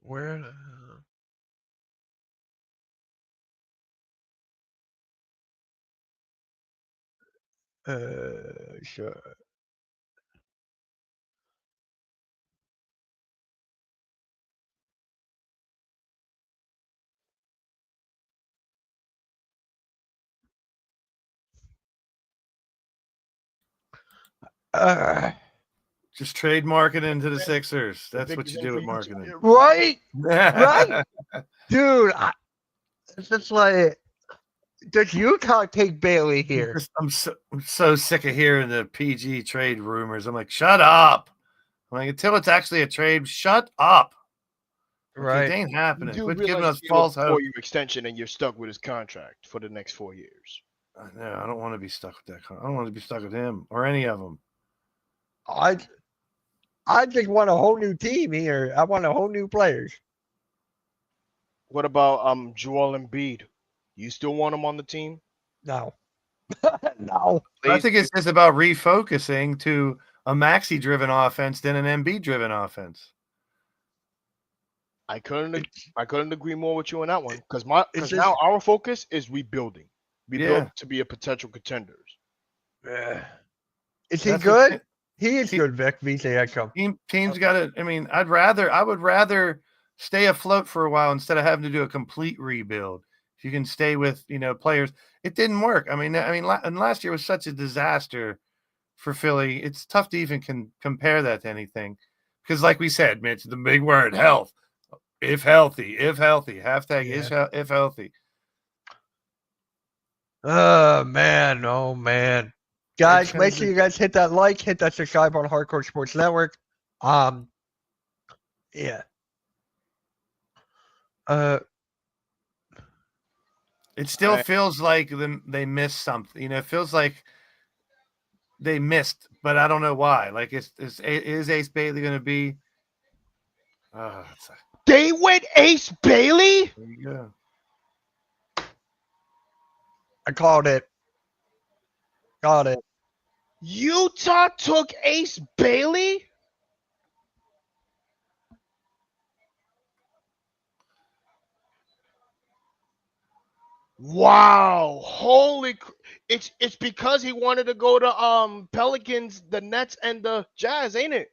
Where? Sure. Just trade market into the Sixers. That's what you do with marketing. Right? Right? Dude, it's just like, does Utah take Bailey here? I'm so sick of hearing the PG trade rumors. I'm like, shut up. I'm like, until it's actually a trade, shut up. Right. It ain't happening. You Quit realize giving us you have a false hope. 4-year extension and you're stuck with his contract for the next 4 years. No, I don't want to be stuck with that. I don't want to be stuck with him or any of them. I just want a whole new team here. I want a whole new players. What about Joel Embiid? You still want him on the team? No. No. I think it's just about refocusing to a Maxey-driven offense than an Embiid-driven offense. I couldn't agree more with you on that one because now our focus is rebuilding. Rebuild to be a potential contenders. Is he good? He is good, Vic. VJ Edgecombe. Teams got to. I mean, I would rather stay afloat for a while instead of having to do a complete rebuild. If you can stay with players, it didn't work. I mean, and last year was such a disaster for Philly. It's tough to even compare that to anything because, like we said, Mitch, the big word, health. If healthy, hashtag if healthy. Oh man. Guys, make sure you guys hit that like, hit that subscribe on Hardcore Sports Network. Yeah. It still feels like they missed something. It feels like they missed, but I don't know why. Like, is Ace Bailey going to be? They went Ace Bailey? There you go. I called it. Got it. Utah took Ace Bailey? Wow. Holy it's because he wanted to go to Pelicans, the Nets, and the Jazz, ain't it?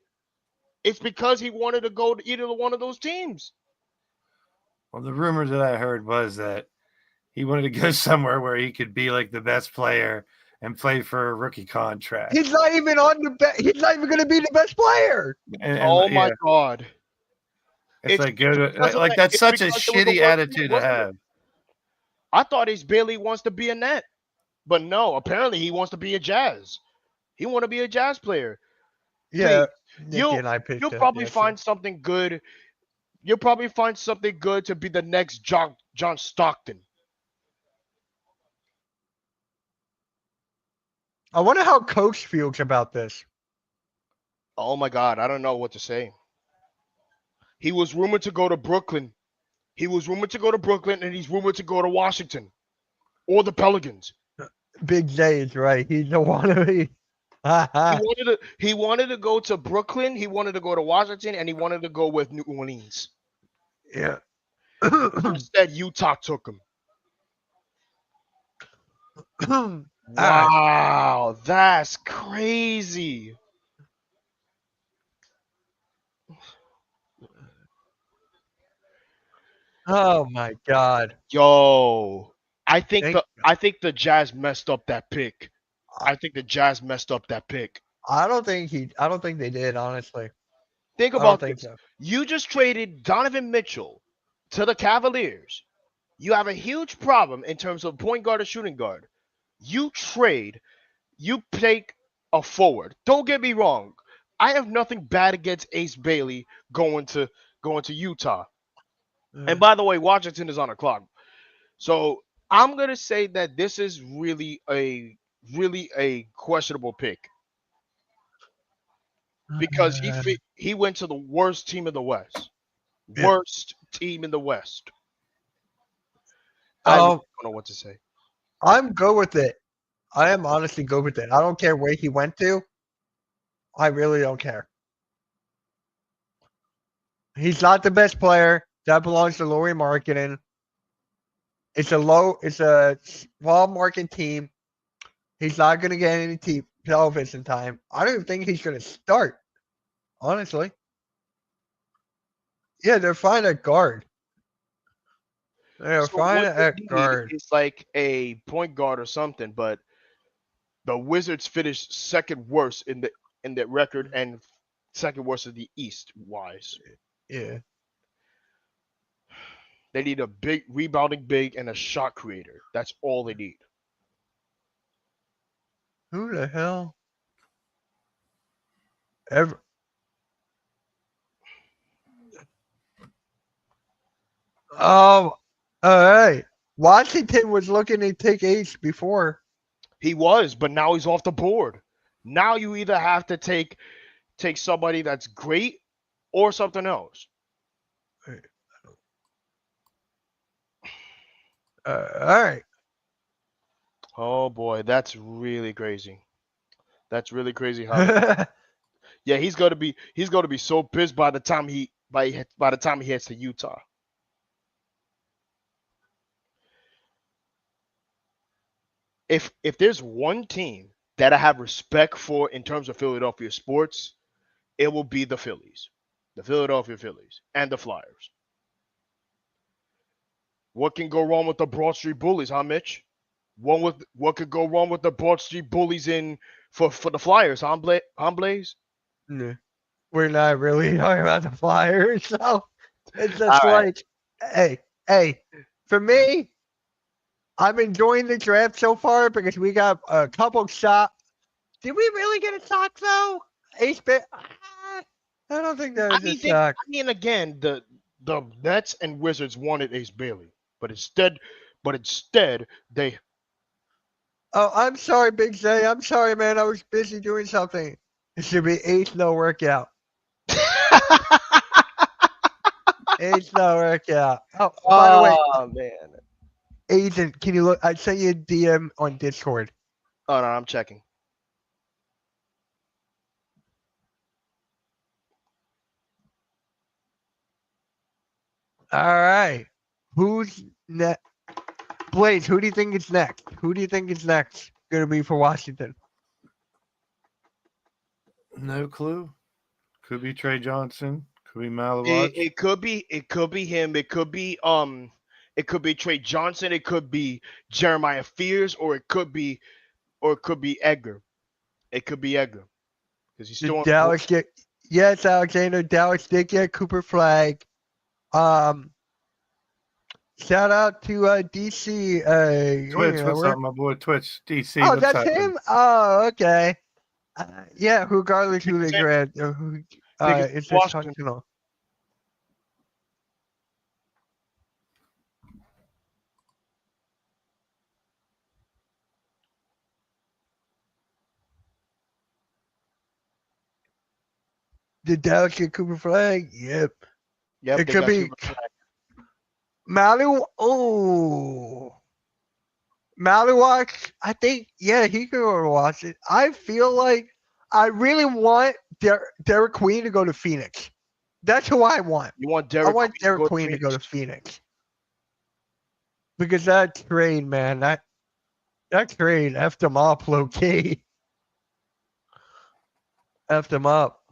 It's because he wanted to go to either one of those teams. Well, the rumors that I heard was that he wanted to go somewhere where he could be like the best player and play for a rookie contract. He's not even on the he's not even going to be the best player. Oh my God. It's like go to like that's such a shitty attitude to have. I thought Ace Bailey wants to be a Net, but no, apparently he wants to be a Jazz. He want to be a Jazz player. Yeah. You'll probably find something good. You'll probably find something good to be the next John Stockton. I wonder how Coach feels about this. Oh my God, I don't know what to say. He was rumored to go to Brooklyn. And he's rumored to go to Washington or the Pelicans. Big J is right. He's the one who He wanted to go to Brooklyn. He wanted to go to Washington, and he wanted to go with New Orleans. Yeah. Instead, Utah took him. All right. Wow, that's crazy. Oh my God. Yo, Thank, I think the Jazz messed up that pick. I think the Jazz messed up that pick. I don't think they did, honestly. Think I don't about think this. so. You just traded Donovan Mitchell to the Cavaliers. You have a huge problem in terms of point guard or shooting guard. You take a forward. Don't get me wrong. I have nothing bad against Ace Bailey going to Utah. And by the way, Washington is on a clock. So I'm gonna say that this is really a questionable pick because he went to the worst team in the West. Yeah. Worst team in the West. I really don't know what to say. I'm good with it. I am honestly good with it. I don't care where he went to. I really don't care. He's not the best player. That belongs to Laurie Marketing. It's a small market team. He's not going to get any television time. I don't even think he's going to start, honestly. Yeah, they're fine at guard. They're So fine what at they need guard. is like a point guard or something, but the Wizards finished second worst in the record and second worst in the East wise. Yeah. They need a big rebounding big and a shot creator. That's all they need. Who the hell ever? All right. Washington was looking to take Ace before. He was, but now he's off the board. Now you either have to take somebody that's great or something else. All right. Oh boy, that's really crazy. That's really crazy how yeah, he's gonna be so pissed by the time by the time he heads to Utah. If there's one team that I have respect for in terms of Philadelphia sports, it will be the Phillies. The Philadelphia Phillies and the Flyers. What can go wrong with the Broad Street Bullies, huh, Mitch? What could go wrong with the Broad Street Bullies in for the Flyers, huh, Blaze? Yeah. We're not really talking about the Flyers, so it's All just right. like, hey, for me, I'm enjoying the draft so far because we got a couple shots. Did we really get a shock though? Ace bit. I don't think that was a shock. I mean, again, the Nets and Wizards wanted Ace Bailey, but instead they. Oh, I'm sorry, Big J. I'm sorry, man. I was busy doing something. It should be Ace no workout. Ace no workout. Oh, by the way, Oh man. Agent, can you look? I sent you a DM on Discord. Oh no, I'm checking. All right. Who's next? Blaze, who do you think is next? Who do you think is next going to be for Washington? No clue. Could be Trey Johnson. Could be Malavich. It could be him. It could be Trey Johnson. It could be Jeremiah Fears, or it could be Edgar. It could be Edgar because he's Did still on. Dallas get? Yes, Alexander. Dallas did get Cooper Flag. Shout out to DC. Twitch, what's up, my boy? Twitch, DC. Oh, what's that's happening? him. Oh, okay. Yeah, regardless who they grab, it's just Washington. functional. The Dallas get Cooper Flag. Yep. Yep, It they could got be Cooper Flag. Malu. Oh. Maluak, I think, yeah, he could go to Washington. I feel like I really want Derek Queen to go to Phoenix. That's who I want. You want I Derek want Queen Derek Queen to go to Phoenix. Because that trade, man, that trade effed him up low key. Effed him up.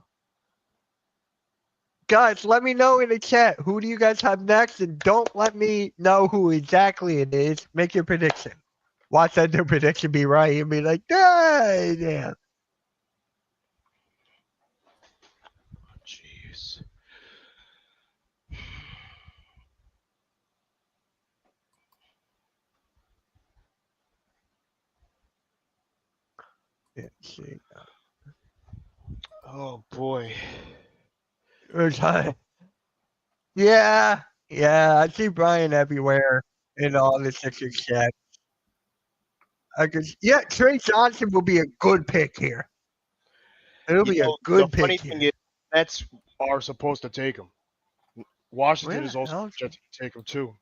Guys, let me know in the chat who do you guys have next, and don't let me know who exactly it is. Make your prediction. Watch that their prediction be right and be like, hey, damn. Jeez. Yeah, see. Oh boy. Yeah, I see Brian everywhere in all the Sixers chat. Yeah, Trey Johnson will be a good pick here. It'll You be a know, the good funny pick thing here. is, Nets are supposed to take him. Washington Where is the also hell is projected to take him too.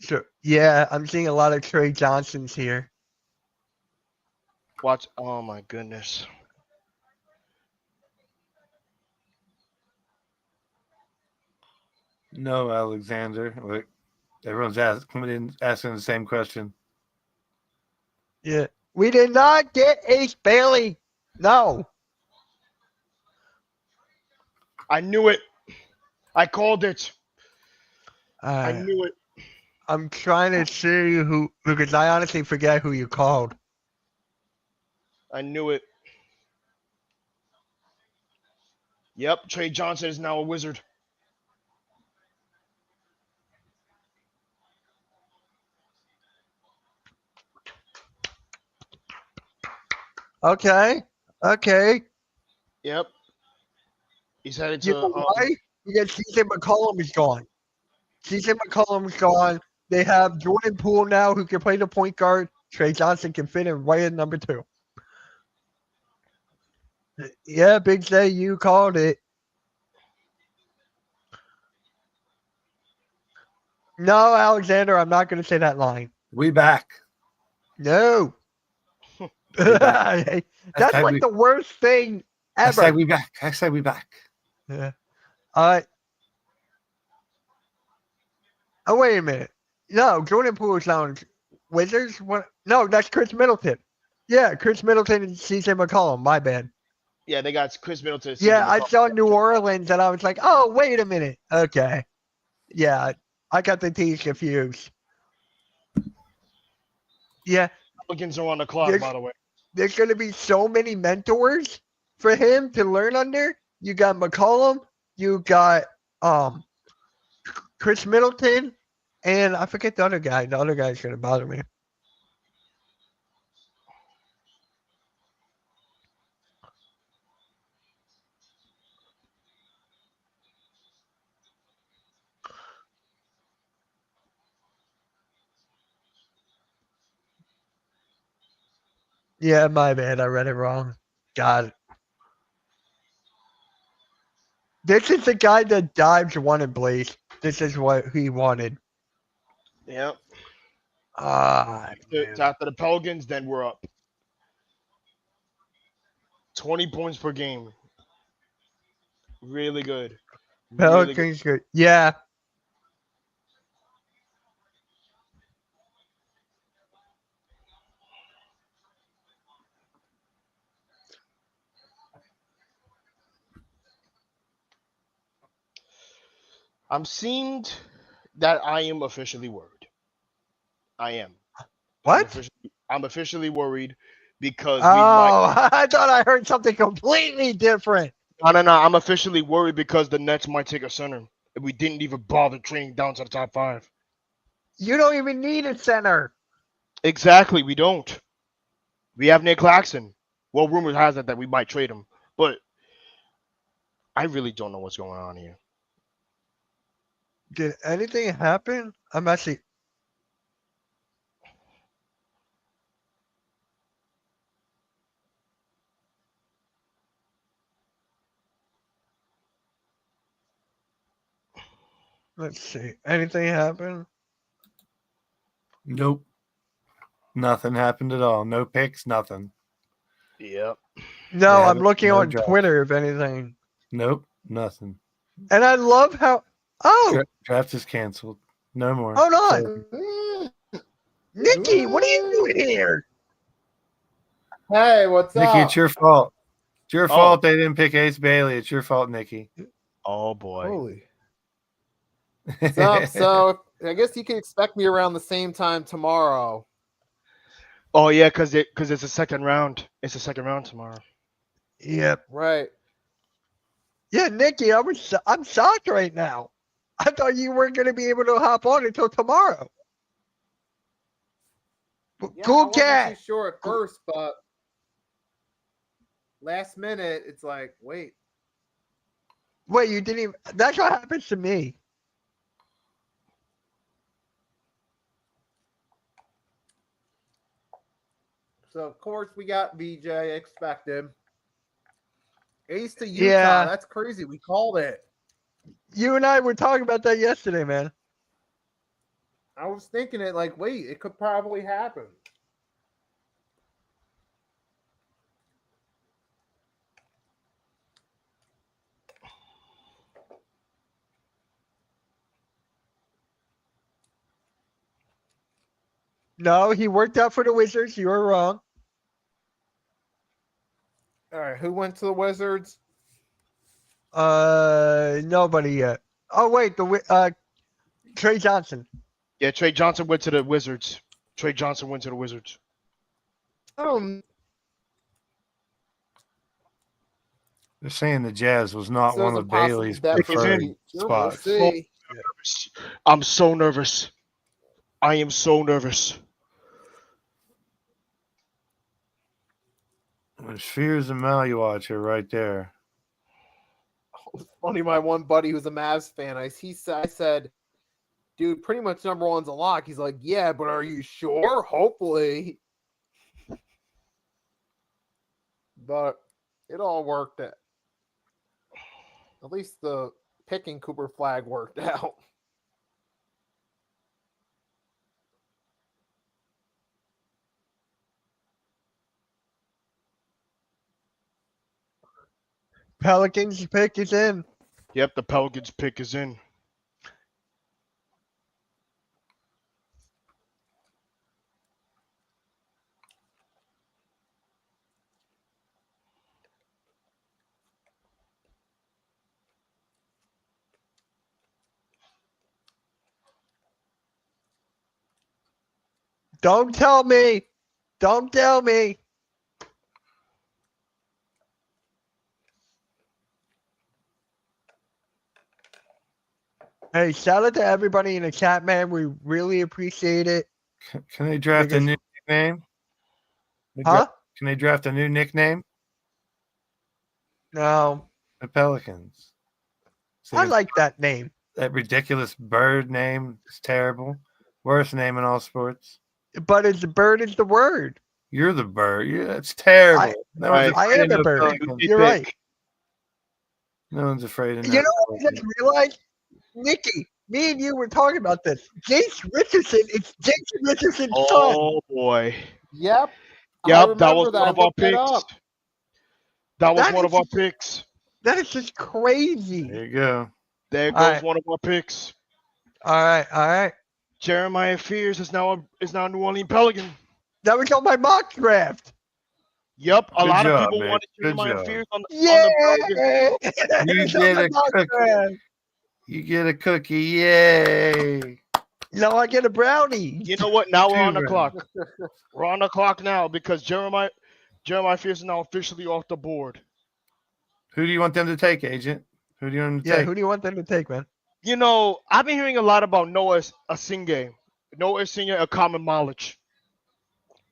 So yeah, I'm seeing a lot of Trey Johnsons here. Watch. Oh my goodness. No, Alexander. Like, everyone's coming in asking the same question. Yeah, we did not get Ace Bailey. No. I knew it. I called it. I knew it. I'm trying to see who, because I honestly forget who you called. I knew it. Yep, Trey Johnson is now a Wizard. Okay. Yep. He's headed You to know why? Because CJ McCollum is gone. CJ McCollum's gone. They have Jordan Poole now who can play the point guard. Trey Johnson can fit in right at number 2. Yeah, Big J, you called it. No, Alexander, I'm not going to say that line. We back. No. We back. That's like the worst thing ever. I say we back. I say we back. Yeah. All right. Oh, wait a minute. No, Jordan Poole sounds Wizards. What? No, that's Chris Middleton. Yeah, Chris Middleton and CJ McCollum. My bad. Yeah, they got Chris Middleton. Yeah, I saw New Orleans and I was like, oh, wait a minute. Okay. Yeah, I got the T's confused. Yeah. Pelicans are on the clock, by the way. There's going to be so many mentors for him to learn under. You got McCollum. You got Chris Middleton. And I forget the other guy. The other guy's going to bother me. Yeah, my bad. I read it wrong. God. This is the guy that Dives wanted, Blaze. This is what he wanted. Yep. Man. After the Pelicans, then we're up. 20 points per game. Really good. Pelicans good. Yeah. I'm seeing that I am officially worried. I am. What? I'm officially worried because I thought I heard something completely different. No. I'm officially worried because the Nets might take a center. And we didn't even bother trading down to the top 5. You don't even need a center. Exactly, we don't. We have Nick Claxton. Well, rumors has it that we might trade him, but I really don't know what's going on here. Did anything happen? I'm actually. Let's see. Anything happen? Nope. Nothing happened at all. No picks, nothing. Yep. No, Yeah, I'm looking no on draft. Twitter if anything. Nope, nothing. And I love how. Oh, Draft is canceled. No more. hold on. So, Nikki, what are you doing here? Hey, what's Nikki, up? it's your fault. It's your Oh. fault they didn't pick Ace Bailey. It's your fault, Nikki. Oh boy. Holy. What's up? So I guess you can expect me around the same time tomorrow. Oh yeah, because it's a second round. It's a second round tomorrow. Yep. Right. Yeah, Nikki, I'm shocked right now. I thought you weren't going to be able to hop on until tomorrow. Yeah, I Cool wasn't cat. too sure at first, but last minute, it's like, wait. Wait, you didn't even. That's what happens to me. So of course we got VJ expected. Ace to Utah. Yeah. That's crazy. We called it. You and I were talking about that yesterday, man. I was thinking it like, wait, it could probably happen. No, he worked out for the Wizards. You were wrong. All right, who went to the Wizards? Nobody yet. Oh wait, Trey Johnson. Yeah, Trey Johnson went to the Wizards. Trey Johnson went to the Wizards. Oh, They're saying the Jazz was not so one it's a of possible Bailey's bet for preferred me. We'll spots. see. I'm so nervous. I am so nervous. There's Fears and Maluach right there. It's funny, my one buddy who's a Mavs fan, I said, dude, pretty much number one's a lock. He's like, yeah, but are you sure? Hopefully. But it all worked out. At least the picking Cooper Flag worked out. Pelicans pick is in. Yep, the Pelicans pick is in. Don't tell me. Don't tell me. Hey, shout out to everybody in the chat, man. We really appreciate it. Can they draft a Because- new nickname? Huh? Can they draft a new nickname? No. The Pelicans. So I like that name. that ridiculous bird name. It's terrible. Worst name in all sports. But it's bird is the word. You're the bird. Yeah, it's terrible. No one's Right. I afraid am of the no bird. Pelicans. You're right. No one's afraid of no You know what I Pelicans. just realized? Nikki, me and you were talking about this. Jace Richardson, it's Jason Richardson's son. Oh boy. Yep. I Yep, that was remember one I of our looked it up. picks. That was That one is- of our picks. That is just crazy. There you go. There goes Alright. one of our picks. All right. Jeremiah Fears is now a New Orleans Pelican. That was on my mock draft. Yep, a Good lot job, of people man. wanted Good Jeremiah job. Fears on the Yeah. Pelican. You It's on did my a mock cookie. draft. You get a cookie. Yay. Now I get a brownie. You know what? Now we're on the Two clock. We're on the clock now because Jeremiah Fears is now officially off the board. Who do you want them to take, Agent? Who do you want them to Yeah, take? who do you want them to take, man? You know, I've been hearing a lot about Noah Asinge. Noah Asinge, a common knowledge.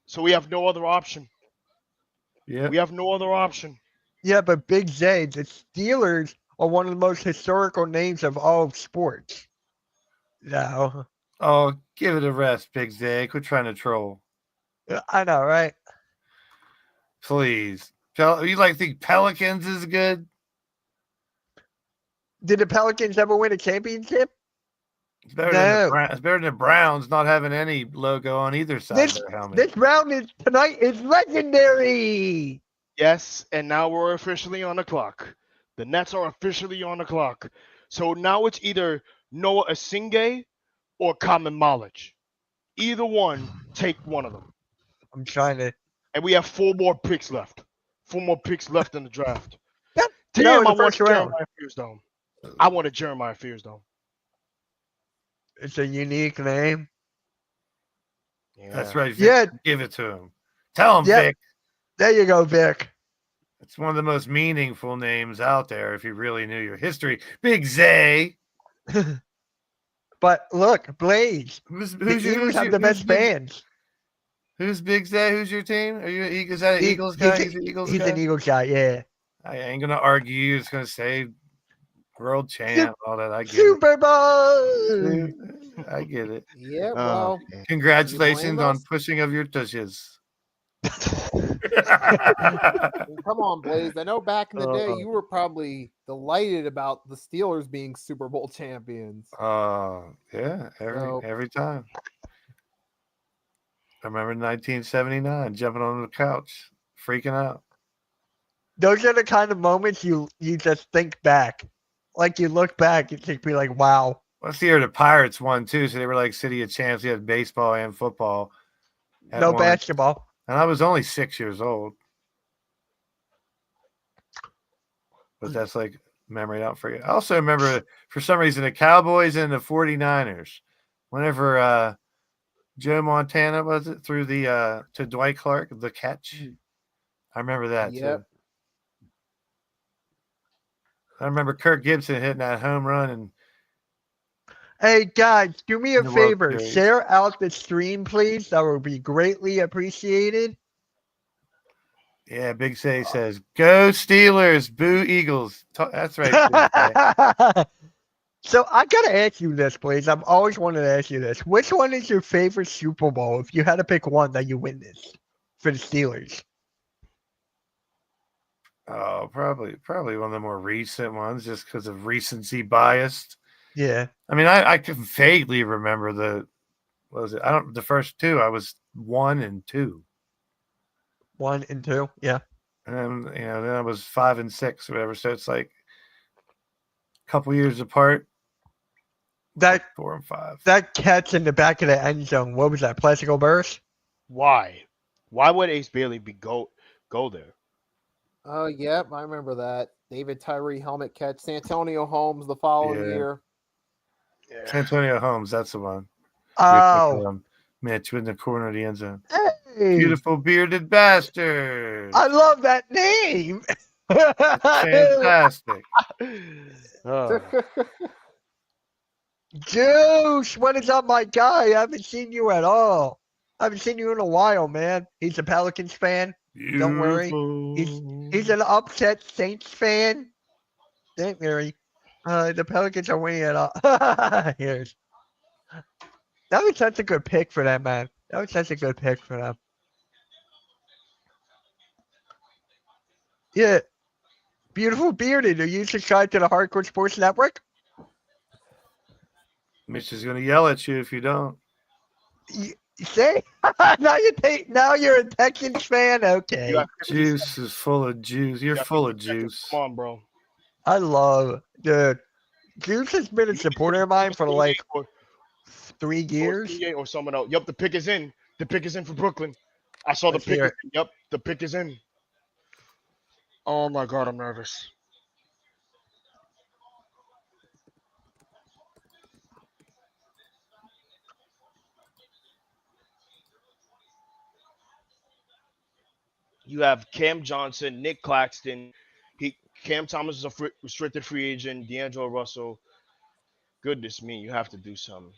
So we have no other option. Yeah. We have no other option. Yeah, but Big J, the Steelers are one of the most historical names of all of sports. No, Oh, give it a rest, Big Zay. Quit trying to troll. I know, right? Please. You think Pelicans is good? Did the Pelicans ever win a championship? It's better No. it's better than the Browns not having any logo on either side This of their helmet. this round is tonight is legendary. Yes, and now we're officially on the clock. The Nets are officially on the clock. So now it's either Noah Asingay or Common Knowledge. Either one, take one of them. I'm trying to. And we have 4 more picks left. 4 more picks left in the draft. That, Damn, no, I in the want first round. Jeremiah Fearsdome. I wanted Jeremiah Fearsdome. It's a unique name. Yeah. That's right, Vic. Yeah. Give it to him. Tell him, Yeah. Vic. There you go, Vic. It's one of the most meaningful names out there if you really knew your history. Big Zay. But look, Blaze. Who's The Eagles have the best fans. Who's Big Zay? Who's your team? Are you is that an Eagles He's guy? a- He's an Eagles He's guy. an Eagles guy, yeah. I ain't gonna argue. You're just gonna say world champ, all that. I get Super Bowl. it. I get it. Yeah, Oh, well, man. Congratulations on us? pushing of your tushes. come on, Blaze. I know back in the day you were probably delighted about the Steelers being Super Bowl champions. Yeah, So- every time. I remember 1979 jumping on the couch, freaking out. Those are the kind of moments you just think back. Like you look back, you just be like, wow. Last year the Pirates won too, so they were like City of Champs. They had baseball and football. at No once. basketball. And I was only 6 years old. But that's like memory I don't forget. I also remember for some reason the Cowboys and the 49ers. Whenever Joe Montana was it through the to Dwight Clark, the catch. I remember that Yep. too. I remember Kirk Gibson hitting that home run and Hey guys, do me a In the World favor. Series. Share out the stream, please. That would be greatly appreciated. yeah, Big Say says, "Go Steelers, boo Eagles." That's right. Big Say. So I gotta ask you this, please. I've always wanted to ask you this. Which one is your favorite Super Bowl if you had to pick one that you witnessed for the Steelers? Oh, probably one of the more recent ones, just because of recency bias. Yeah. I mean, I can vaguely remember the first two. I was 1 and 2, 1 and 2. Yeah. and then I was 5 and 6, or whatever. So it's like a couple years apart. That 4 and 5. that catch in the back of the end zone. What was that? Plaxico Burress? Why? Why would Ace Bailey go there? Oh, yep, I remember that. David Tyree helmet catch. Santonio Holmes the following Yeah. year. Antonio Holmes, that's the one. Oh. Mitch in the corner of the end zone. Hey. Beautiful bearded bastard. I love that name. Fantastic. Oh. Juice, what is up, my guy? I haven't seen you at all. I haven't seen you in a while, man. He's a Pelicans fan. Don't worry. He's an upset Saints fan. Don't worry. The Pelicans are winning it all. Here's. That was such a good pick for them, man. That was such a good pick for them. Yeah. Beautiful bearded. Are you subscribed to the Hardcore Sports Network? Mitch is going to yell at you if you don't. You say now you're a Texans fan. Okay. You got 50 Juice is full of juice. You're got full of 50 seconds. juice. Come on, bro. I love the Juice has been a supporter of mine for like Or 3 years. or someone else. Yep, the pick is in. The pick is in for Brooklyn. I saw Let's the pick. hear Is in. Yep, the pick is in. Oh my god, I'm nervous. You have Cam Johnson, Nick Claxton. Cam Thomas is a restricted free agent. D'Angelo Russell. Goodness me, you have to do something.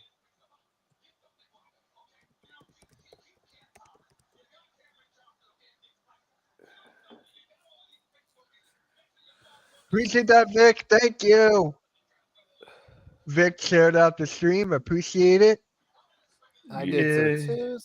Appreciate that, Vic. Thank you. Vic shared out the stream. Appreciate it. I did so Yeah. too.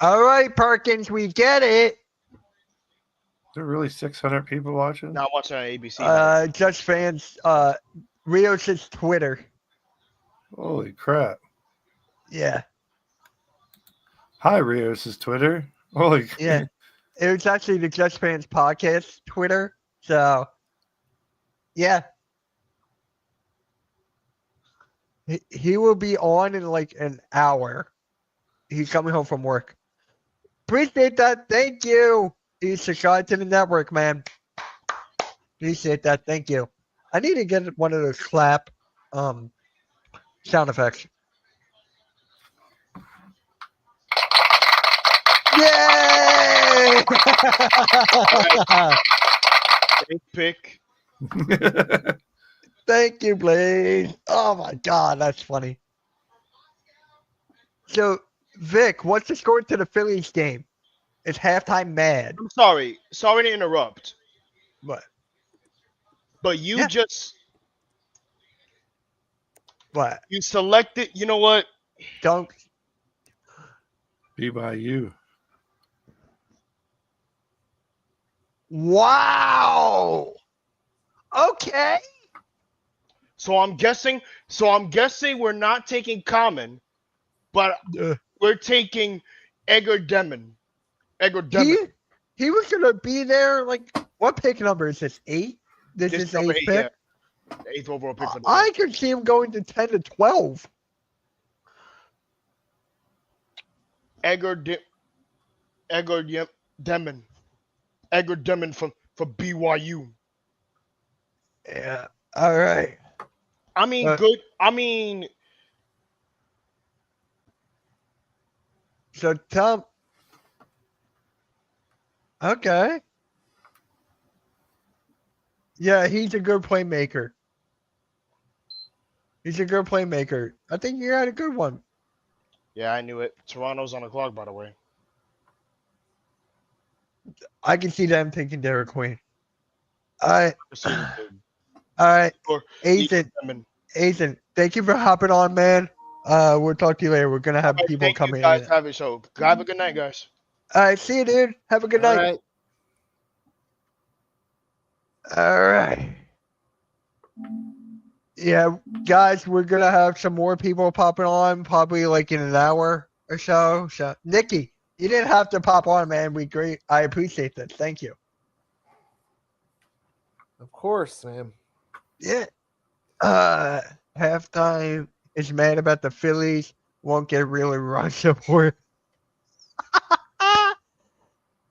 All right, Perkins, we get it. There really 600 people watching? Now I'm watching on ABC. man. Just fans. Rios' Twitter. Holy crap. Yeah, Hi, Rios' Twitter. Holy yeah. It was actually the Just Fans podcast Twitter. So, yeah. He will be on in like an hour. He's coming home from work. Appreciate that. Thank you. He's subscribed to the network, man. Appreciate that. Thank you. I need to get one of those clap sound effects. Yay! Safe pick. Thank you, Blaze. Oh my God, that's funny. So, Vic, what's the score to the Phillies game? It's halftime mad. I'm sorry. Sorry to interrupt. What? But you Yeah. just What? you selected. You know what? Don't. BYU. Wow. Okay. So I'm guessing. We're not taking Common, but Uh, we're taking Edgar Demon. Edgar Demon. he was gonna be there. Like, what pick number is this? 8. This is number 8 8, pick. yeah. 8th overall pick. For the I could see him going to 10 to 12. Edgar Demon. Edgar Demon for BYU. Yeah. All right. I mean, good. I mean, So tell. Okay. Yeah, he's a good playmaker. He's a good playmaker. I think you had a good one. yeah, I knew it. Toronto's on the clock, by the way. I can see them taking Derek Queen. All right. So you did. All right. Or Ethan, Demon. Ethan, thank you for hopping on, man. We'll talk to you later. We're going to have All right, people thank coming you guys. in. Have a show. Have a good night, guys. All right. See you, dude. Have a good All night. right. All right. Yeah, guys, we're gonna have some more people popping on, probably like in an hour or so. So, Nikki, you didn't have to pop on, man. I appreciate that. Thank you. Of course, man. Yeah. Halftime is mad about the Phillies. Won't get really run support.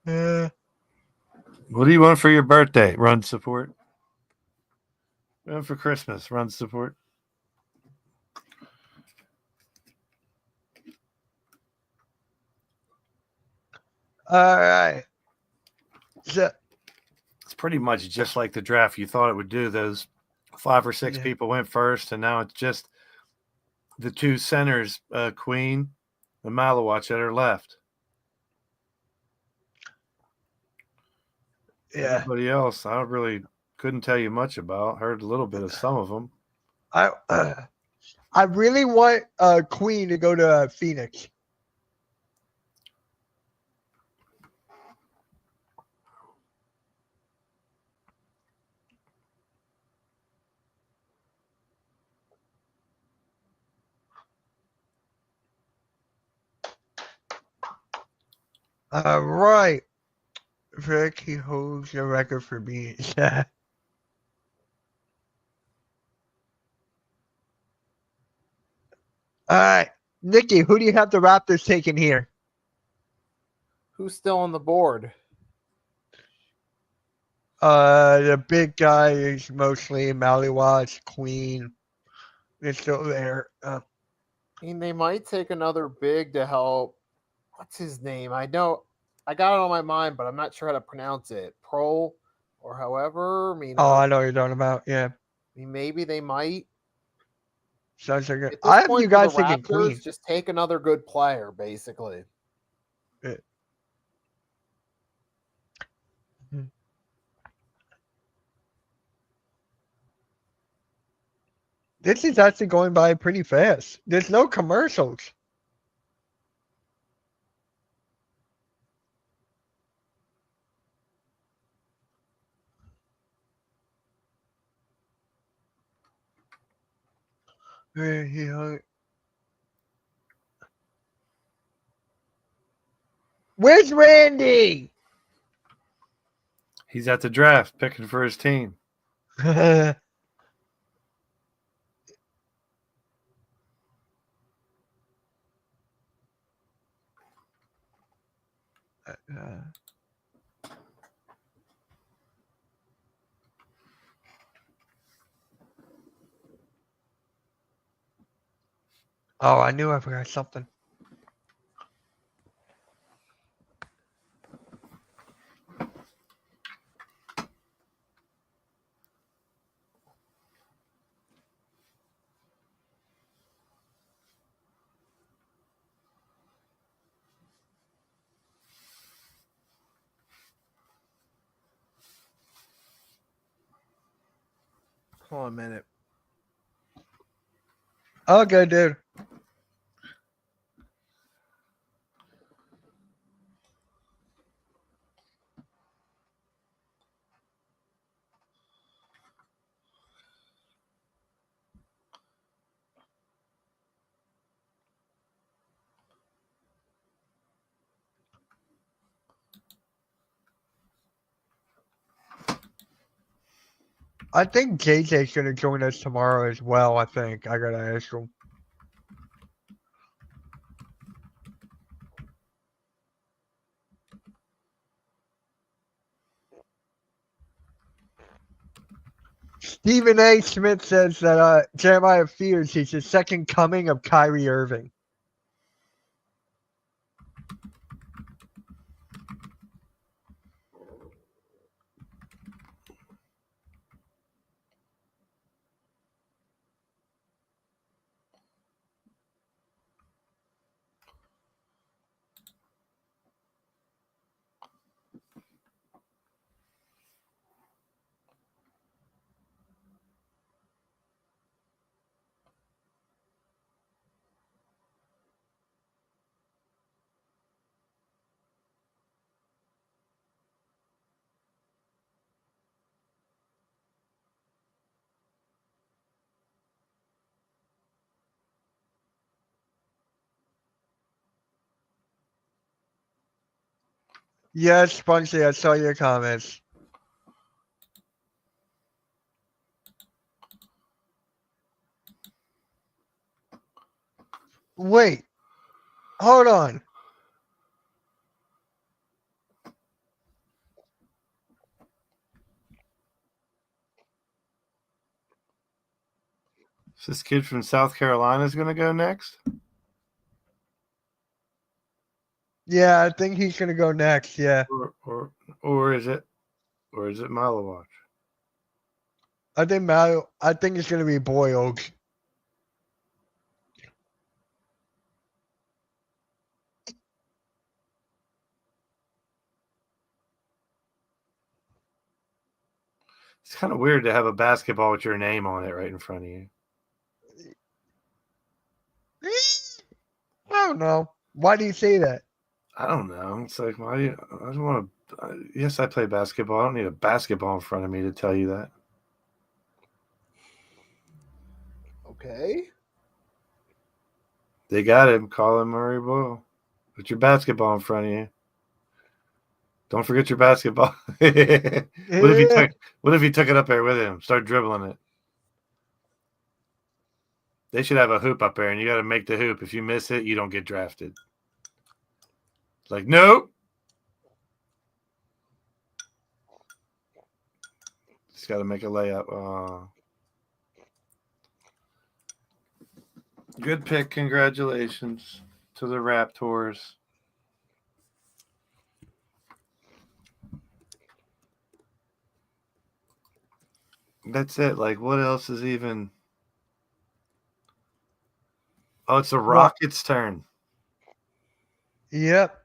Yeah. What do you want for your birthday? Run support. And for Christmas, run support. All right. So, It's pretty much just like the draft you thought it would do. Those 5 or 6 Yeah. people went first, and now it's just the 2 centers, Queen and Malawatch, that are left. yeah, Everybody else, I really couldn't tell you much about. Heard a little bit of some of them. I really want Queen to go to Phoenix. All right. Vic, he holds the record for being sad. All right. Nikki, who do you have the Raptors taking here? Who's still on the board? The big guy is mostly Malawatch, Queen. They're still there. I mean, they might take another big to help. What's his name? I know I got it on my mind, but I'm not sure how to pronounce it. Pro or however. I mean, I know what you're talking about. Yeah. maybe they might. Sounds like At it. this I have point you for the guys thinking Raptors, Queen. just take another good player, basically. This is actually going by pretty fast. There's no commercials. Where he hung- Where's Randy? He's at the draft picking for his team. Oh, I knew I forgot something. Hold on a minute. Okay, dude. I think JJ's gonna join us tomorrow as well. I think I gotta ask him. Stephen A. Smith says that Jeremiah fears he's the second coming of Kyrie Irving. Yes, Spongy, I saw your comments. Wait, hold on. Is this kid from South Carolina is going to go next? Yeah, I think he's gonna go next. Yeah, Or is it Malawatch? I think it's gonna be Boyles. It's kind of weird to have a basketball with your name on it right in front of you. I don't know. Why do you say that? I don't know. It's like, why do you, I don't want to. Yes, I play basketball. I don't need a basketball in front of me to tell you that. Okay. They got him. Colin Murray Boyle. Put your basketball in front of you. Don't forget your basketball. What if he took it up there with him? Start dribbling it. They should have a hoop up there, and you got to make the hoop. If you miss it, you don't get drafted. Like, nope. Just got to make a layup. Good pick. Congratulations to the Raptors. That's it. Like, what else is even? Oh, it's the Rockets' turn. Yep.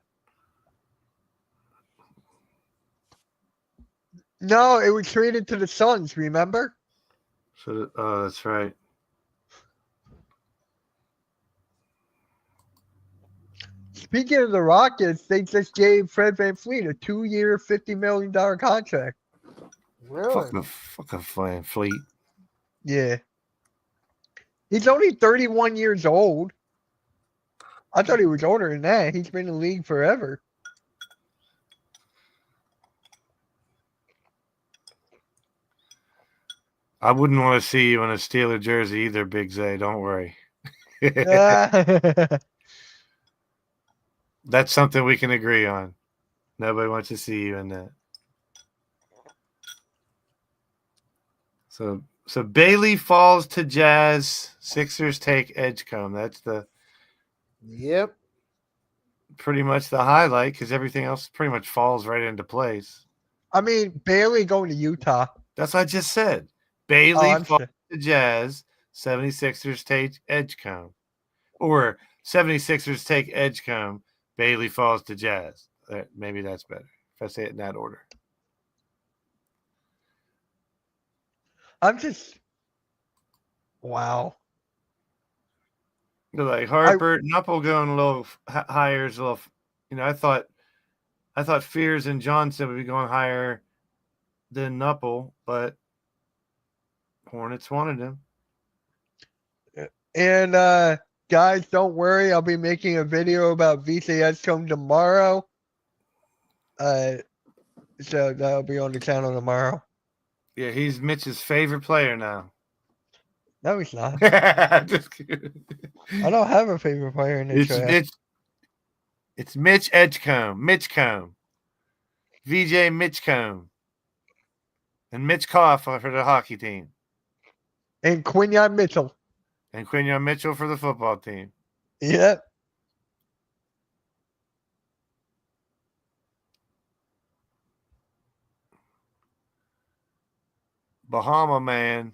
No, it was traded to the Suns. Remember? So, that's right. Speaking of the Rockets, they just gave Fred VanVleet a 2-year, $50 million contract. Really? Fucking Fleet. Yeah. He's only 31 years old. I thought he was older than that. He's been in the league forever. I wouldn't want to see you in a Steeler jersey either, Big Zay. Don't worry. Ah. That's something we can agree on. Nobody wants to see you in that. So Bailey falls to Jazz. Sixers take Edgecombe. That's the Yep. pretty much the highlight because everything else pretty much falls right into place. I mean, Bailey going to Utah. That's what I just said. Oh, Bailey I'm falls sure. to Jazz. 76ers take Edgecombe. Or 76ers take Edgecombe. Bailey falls to Jazz. Maybe that's better if I say it in that order. I'm just. Wow. They're like Harper, Knuppel going a little higher is a little. I thought Fears and Johnson would be going higher than Knuppel, but Hornets wanted him. And guys, don't worry. I'll be making a video about VC Edgecombe tomorrow. So that'll be on the channel tomorrow. Yeah, he's Mitch's favorite player now. No, he's not. Just kidding. I don't have a favorite player in the draft. It's Mitch Edgecombe, Mitchcombe, VJ Mitchcombe, and Mitch Koff for the hockey team, And Quinyon Mitchell. and Quinyon Mitchell for the football team. Yep. Bahama man.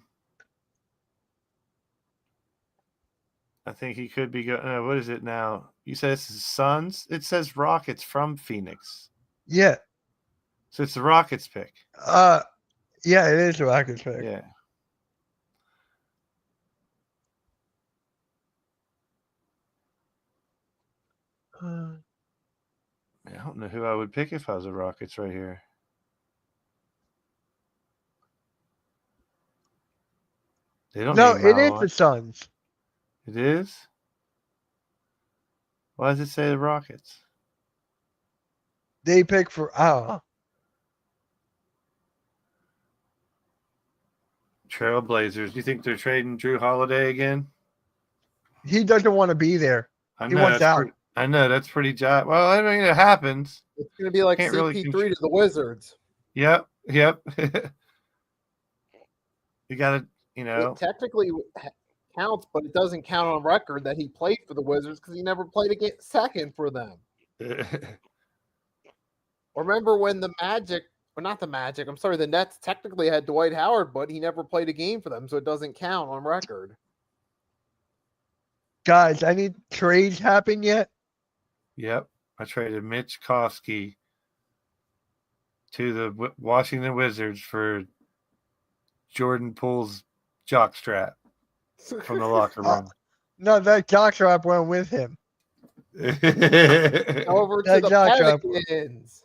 I think he could be going. What is it now? You said it's Suns? It says Rockets from Phoenix. Yeah. So it's the Rockets pick. Yeah, it is the Rockets pick. Yeah. I don't know who I would pick if I was the Rockets right here. They don't No, need it is Malone. the Suns. It is? Why does it say the Rockets? They pick for I don't know. Trailblazers. Do you think they're trading Drew Holiday again? He doesn't want to be there. I He know wants that's out. I know that's pretty job. Well, I mean, it happens. It's going to be like Can't CP3 really to the Wizards. Yep. You got to, It technically counts, but it doesn't count on record that he played for the Wizards because he never played against second for them. Remember when the Magic, or not the Magic, I'm sorry, the Nets technically had Dwight Howard, but he never played a game for them, so it doesn't count on record. Guys, any trades happen yet? Yep. I traded Mitch Kofsky to the Washington Wizards for Jordan Poole's jockstrap from the locker room. No, that jockstrap went with him. Over to That the jockstrap. Pelicans.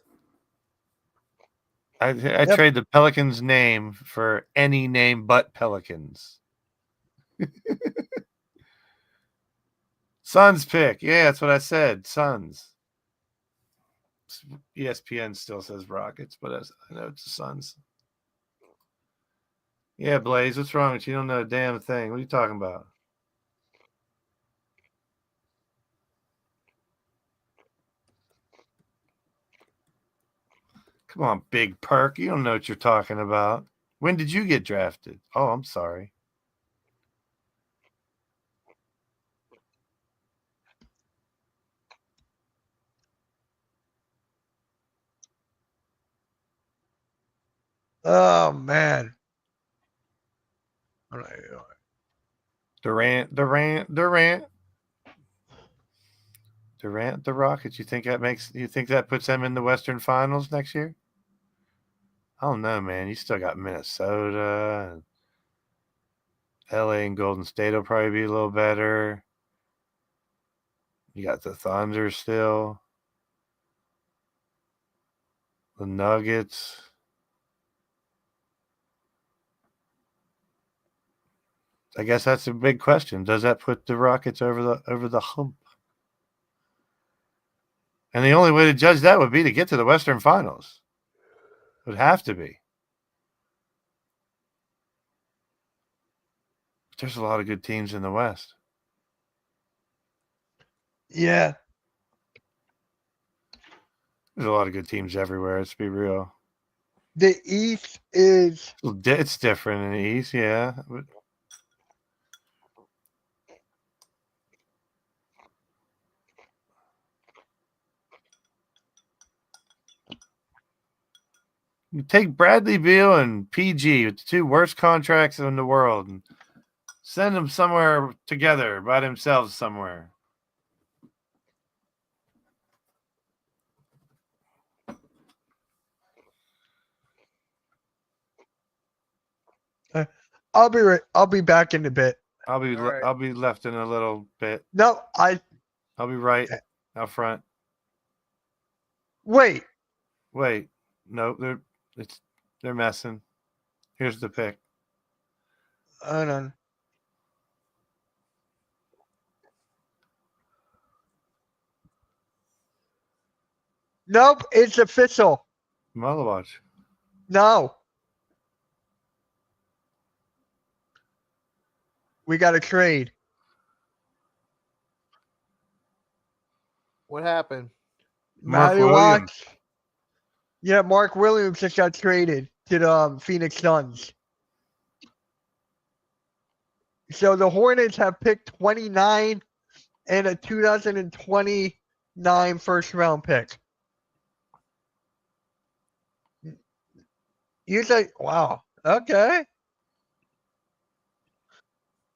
I trade the Pelicans name for any name but Pelicans. Suns pick. Yeah, that's what I said. Suns. ESPN still says Rockets, but I know it's the Suns. Yeah, Blaze, what's wrong with you? You don't know a damn thing. What are you talking about? Come on, Big Perk. You don't know what you're talking about. When did you get drafted? Oh, I'm sorry. Oh man. Durant, the Rockets. You think that puts them in the Western Finals next year? I don't know, man. You still got Minnesota, and LA and Golden State will probably be a little better. You got the Thunder still, the Nuggets. I guess that's a big question. Does that put the Rockets over the hump? And the only way to judge that would be to get to the Western Finals. It would have to be. There's a lot of good teams in the West. Yeah. There's a lot of good teams everywhere. Let's be real. The East is It's different in the East, yeah. You take Bradley Beal and PG with the two worst contracts in the world and send them somewhere together by themselves somewhere. I'll be back in a bit. I'll be All right. I'll be left in a little bit. No, I'll be right out front. wait. Wait, no, they're messing. Here's the pick. Hold on. Nope, it's official. Malawatch. No. We got a trade. What happened? Mark Matty Williams. Watts. Yeah, Mark Williams just got traded to the Phoenix Suns. So the Hornets have picked 29 and a 2029 first round pick. You say, wow, okay.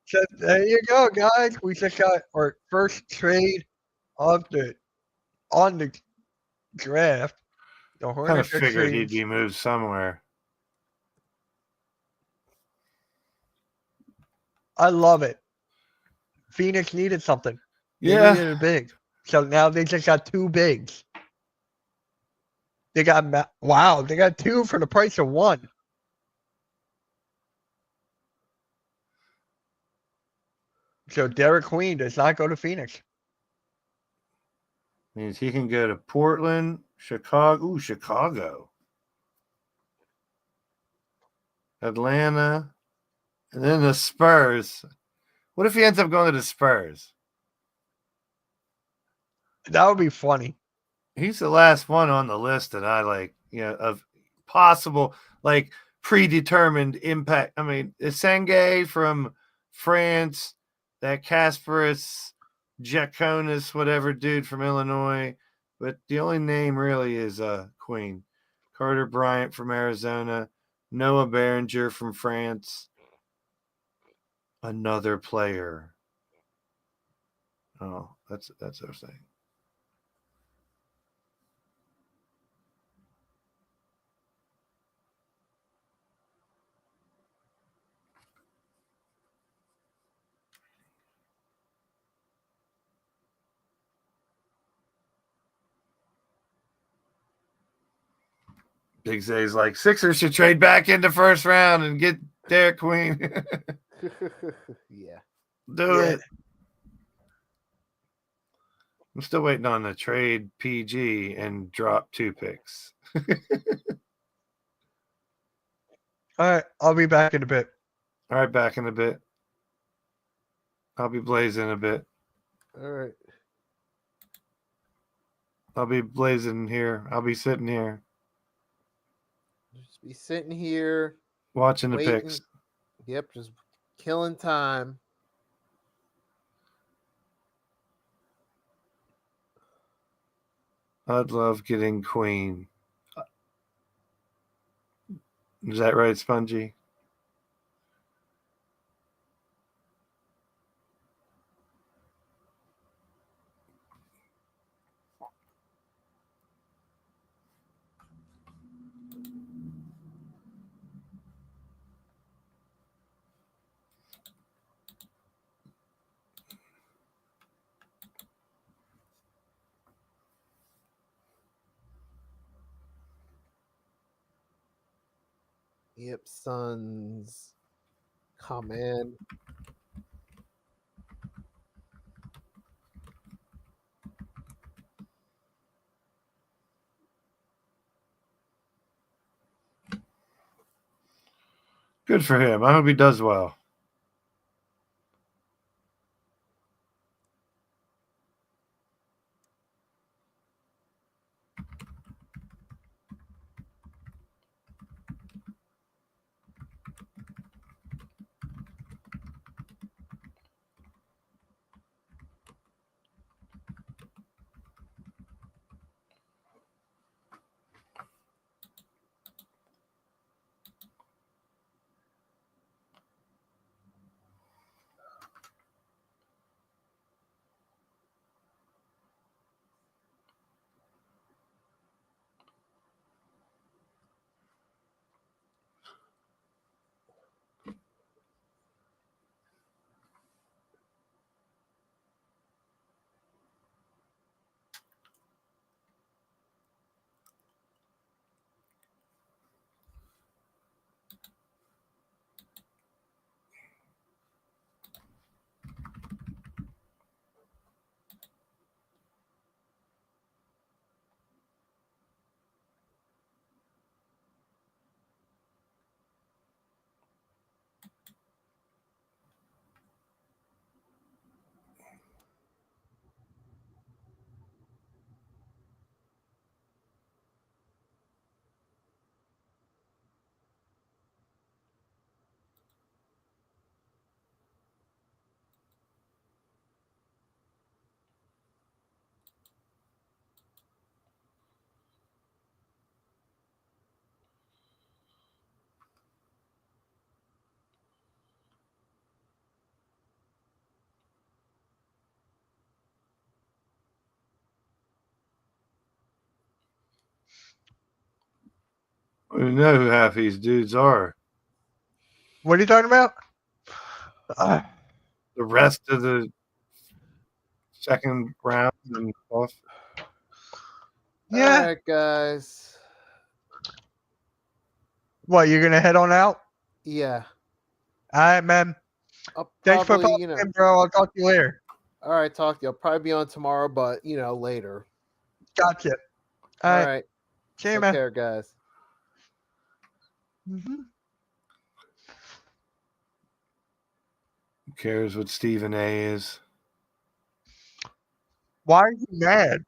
So there you go, guys. We just got our first trade on the draft. The Kind of Hornets are figured he'd trading. be moved somewhere. I love it. Phoenix needed something. They Yeah. needed a big. So now they just got two bigs. They got they got two for the price of one. So Derek Queen does not go to Phoenix. Means he can go to Portland, Chicago. Ooh, Chicago. Atlanta. And then the Spurs. What if he ends up going to the Spurs? That would be funny. He's the last one on the list that I like, of possible, like, predetermined impact. I mean, Senge from France, that Kasparis, Jaconis, whatever dude from Illinois. But the only name really is Queen. Carter Bryant from Arizona, Noah Berenger from France. Another player. Oh, that's our thing. Big Zay's like, Sixers should trade back into first round and get Derek Queen. Yeah. Do it. I'm still waiting on the trade PG and drop 2 picks. All right, I'll be back in a bit. All right, back in a bit. I'll be blazing a bit. All right. I'll be blazing here. I'll be sitting here Just be sitting here watching the waiting. picks. Yep, just killing time. I'd love getting Queen. Is that right, Spongy? Yep, Suns, Oh man. Good for him. I hope he does well. We know who half these dudes are. What are you talking about? The rest of the second round and off. Yeah. All right, guys. What, you're gonna head on out? Yeah. All right, man. I'll Thanks for probably, popping in, bro. I'll talk to you later. All right, talk to you. I'll probably be on tomorrow, but later. Gotcha. All All right. right. See you, Take man. care, guys. Mhm. Who cares what Stephen A is? Why are you mad?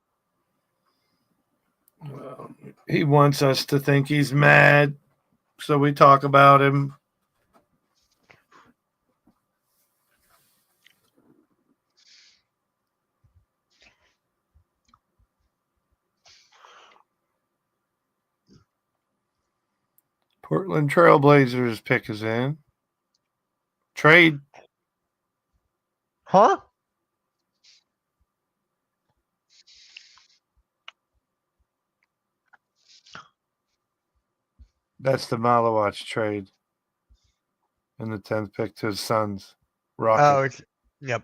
Well, he wants us to think he's mad, so we talk about him. Portland Trailblazers pick is in. Trade. Huh? That's the Malawatch trade. And the 10th pick to his Suns. Oh, Rockets. yep.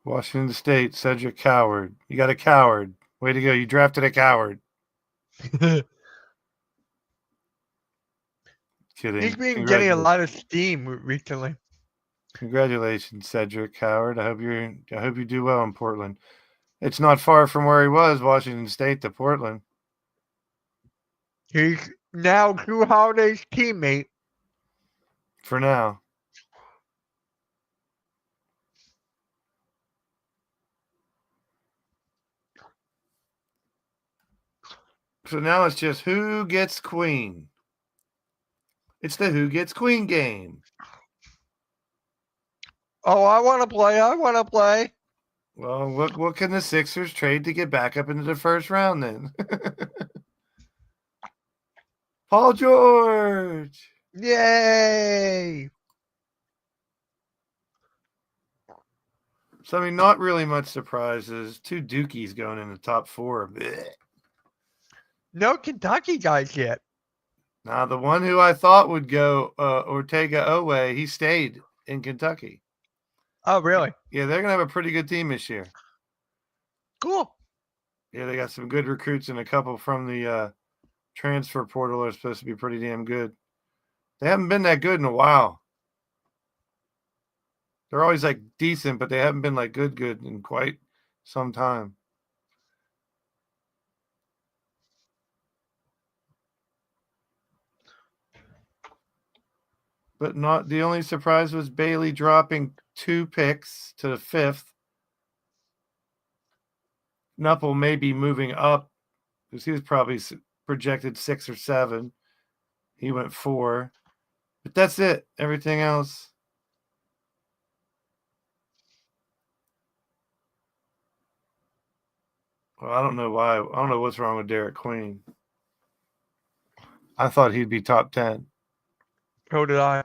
Washington State, Cedric Coward. You got a coward. Way to go. You drafted a coward. Kidding. He's been getting a lot of steam recently. Congratulations, Cedric Coward. I hope you do well in Portland. It's not far from where he was, Washington State to Portland. He's now Drew Holiday's teammate. For now. So now it's just who gets queen. It's the who gets queen game. Oh, I want to play. I want to play. Well, what can the Sixers trade to get back up into the first round then? Paul George. Yay. So, I mean, not really much surprises. 2 Dookies going in the top 4. Blech. No Kentucky guys yet. Now, the one who I thought would go, Ortega Owe, he stayed in Kentucky. Oh, really? Yeah, they're going to have a pretty good team this year. Cool. Yeah, they got some good recruits and a couple from the transfer portal are supposed to be pretty damn good. They haven't been that good in a while. They're always like decent, but they haven't been like good in quite some time. But not the only surprise was Bailey dropping 2 picks to the 5th. Knuppel may be moving up because he was probably projected 6 or 7. He went 4. But that's it. Everything else. Well, I don't know why. I don't know what's wrong with Derek Queen. I thought he'd be top 10. So did I.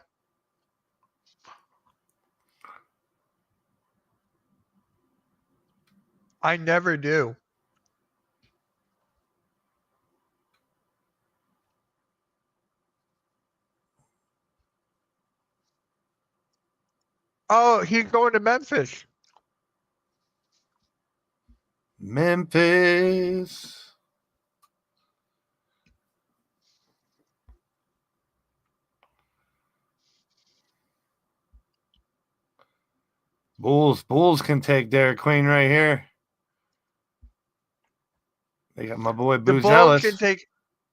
I never do. Oh, he's going to Memphis. Memphis. Bulls can take Derek Queen right here. They got my boy The Booz Bulls Ellis. can take.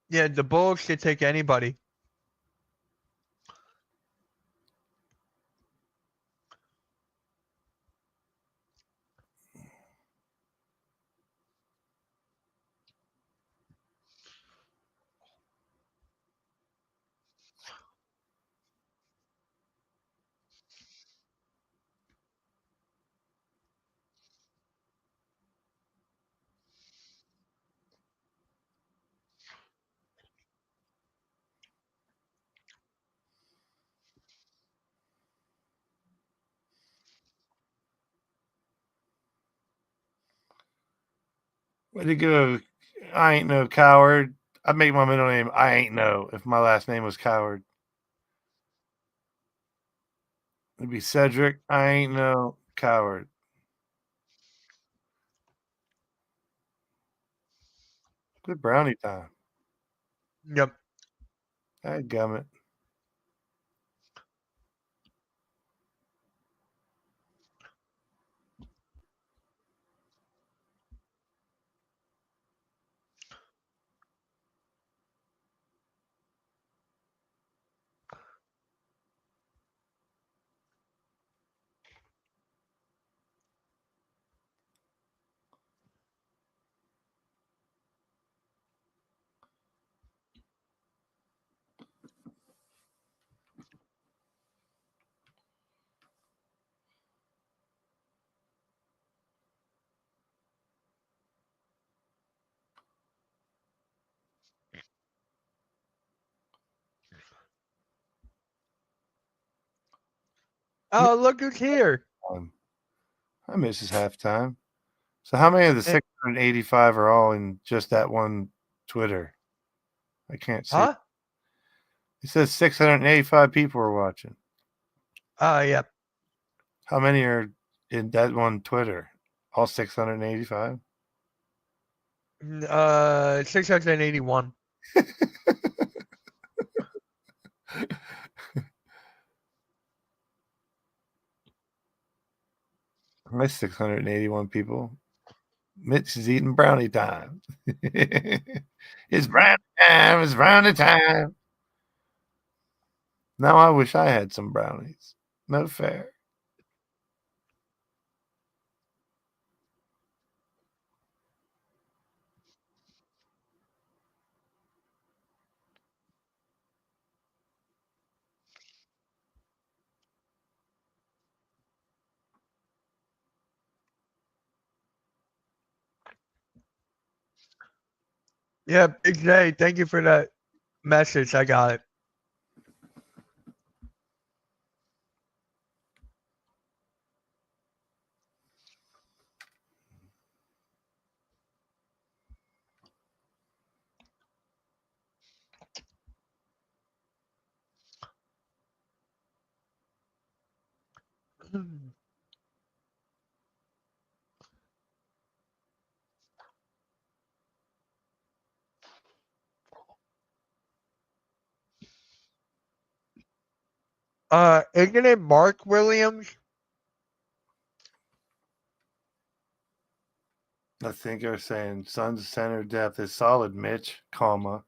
Yeah, the Bulls can take anybody. Way to go. I ain't no coward. I'd make my middle name I ain't no if my last name was Coward. It'd be Cedric. I ain't no coward. Good brownie time. Yep. Dadgummit. Oh, look who's here. I miss his halftime. So how many of the Eh. 685 are all in just that one Twitter? I can't see. Huh? It says 685 people are watching. Yeah. How many are in that one Twitter? All 685? 681. I miss 681 people. Mitch is eating brownie time. It's brownie time. It's brownie time. Now I wish I had some brownies. No fair. Yeah, Big J, thank you for that message. I got it. Isn't it Mark Williams? I think they're saying Suns center depth is solid, Mitch, comma,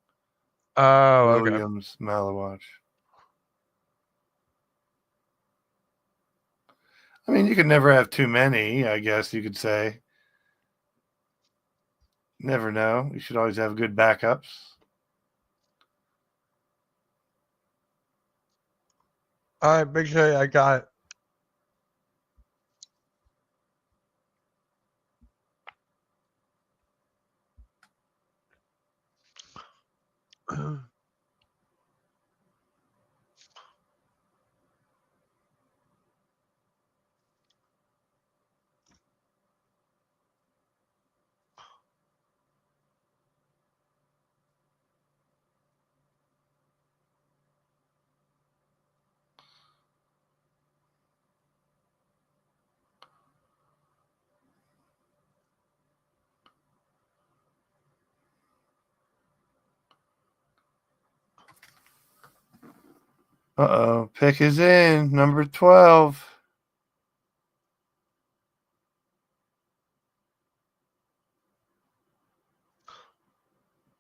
Oh, okay. Williams, Malawach. I mean, you could never have too many, I guess you could say. Never know. You should always have good backups. All right, Big J, I got it. Uh-oh. Pick is in. Number 12.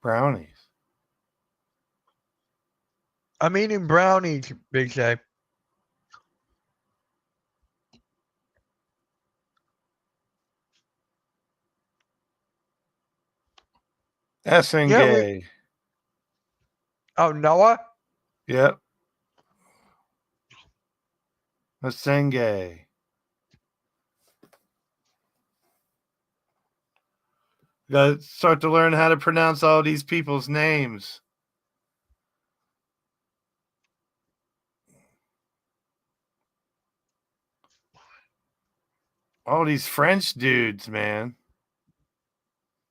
Brownies. I'm eating brownies, Big J. Essengay. Oh, Noah? Yep. Essengay. You gotta start to learn how to pronounce all these people's names. All these French dudes, man.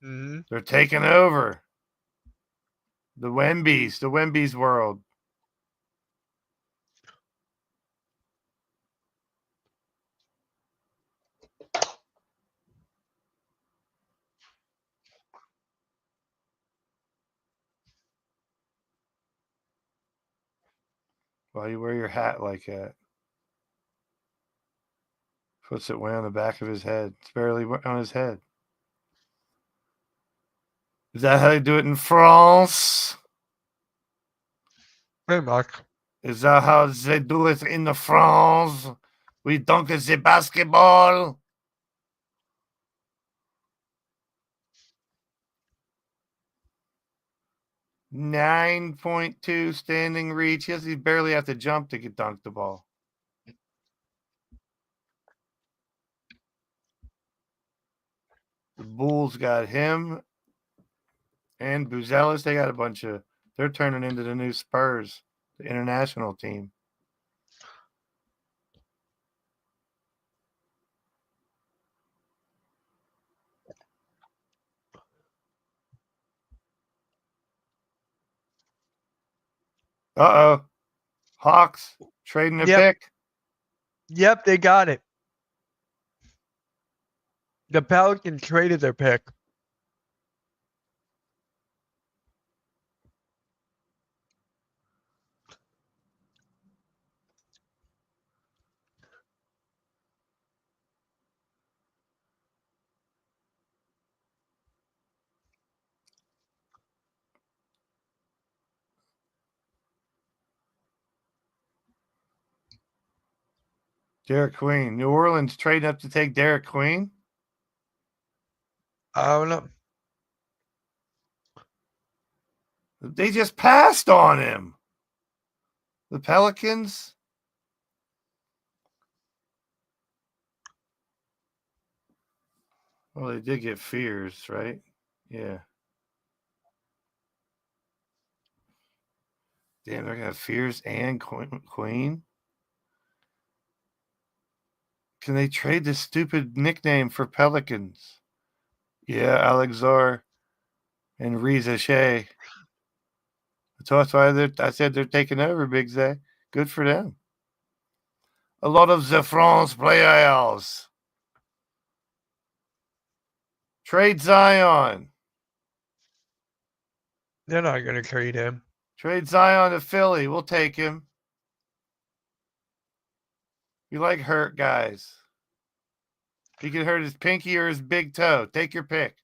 Mm-hmm. They're taking over. The Wemby's world. Why you wear your hat like that? Puts it way on the back of his head. It's barely on his head. Is that how they do it in France? Pretty much. Is that how they do it in the France? We dunk the basketball. .92 standing reach. He barely have to jump to get dunk the ball. The Bulls got him and Buzelis. They got a bunch of. They're turning into the new Spurs, the international team. Uh-oh. Hawks trading a pick. Yep, they got it. The Pelicans traded their pick. Derek Queen. New Orleans trading up to take Derek Queen. I don't know. They just passed on him. The Pelicans. Well, they did get Fears, right? Yeah. Damn, they're going to have Fears and Queen. Can they trade this stupid nickname for Pelicans? Yeah, Alexar and Riza Shea. That's why I said they're taking over, Big Zay. Good for them. A lot of the France players. Trade Zion. They're not going to trade him. Trade Zion to Philly. We'll take him. You like hurt guys. He could hurt his pinky or his big toe. Take your pick.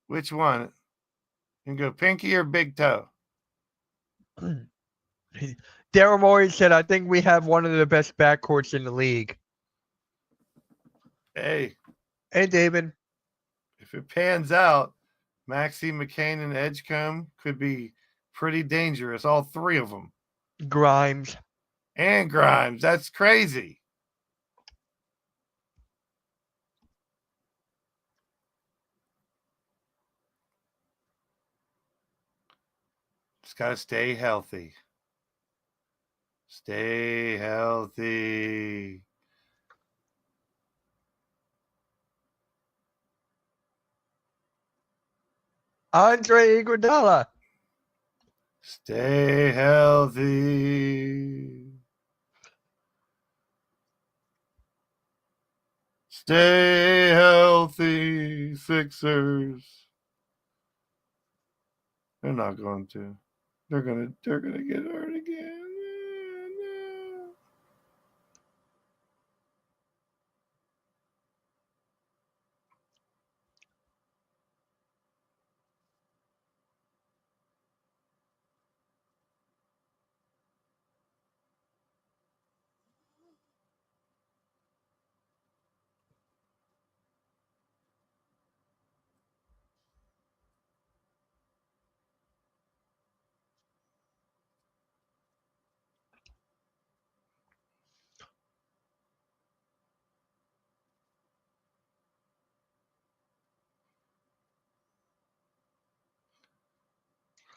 Which one? You can go pinky or big toe. Daryl Morey said, I think we have one of the best backcourts in the league. Hey, David. if it pans out, Maxey, McCain, and Edgecombe could be pretty dangerous. All three of them. Grimes. And Grimes. That's crazy. Just got to stay healthy. Stay healthy. Andre Iguodala. Stay healthy. Stay healthy, Sixers. They're not going to. They're gonna get hurt again.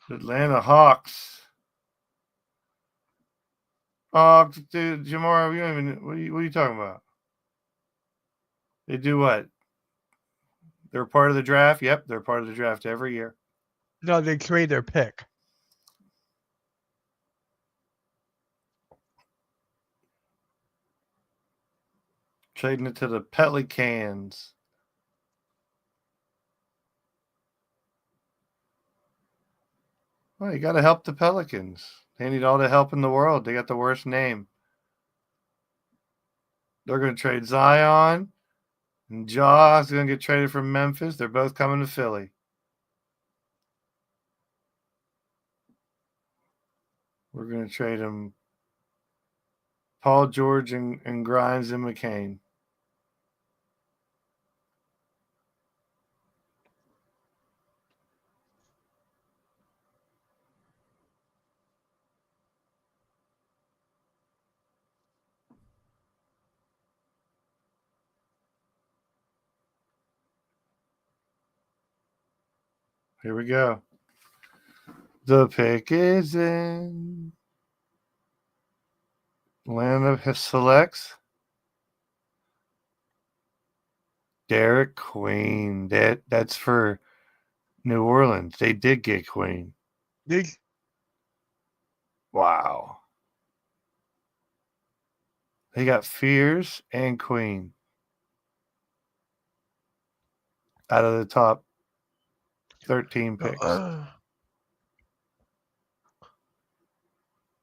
Atlanta Hawks. Hawks, dude, Jamar, we don't even. What are you talking about? They do what? They're part of the draft. Yep, they're part of the draft every year. No, they trade their pick. Trading it to the Pelicans. Well, you got to help the Pelicans. They need all the help in the world. They got the worst name. They're going to trade Zion, and Jaw's going to get traded from Memphis. They're both coming to Philly. We're going to trade them Paul George and Grimes and McCain. Here we go. The pick is in. Atlanta selects Derek Queen. That's for New Orleans. They did get Queen. Wow. They got Fears and Queen out of the top 13 picks.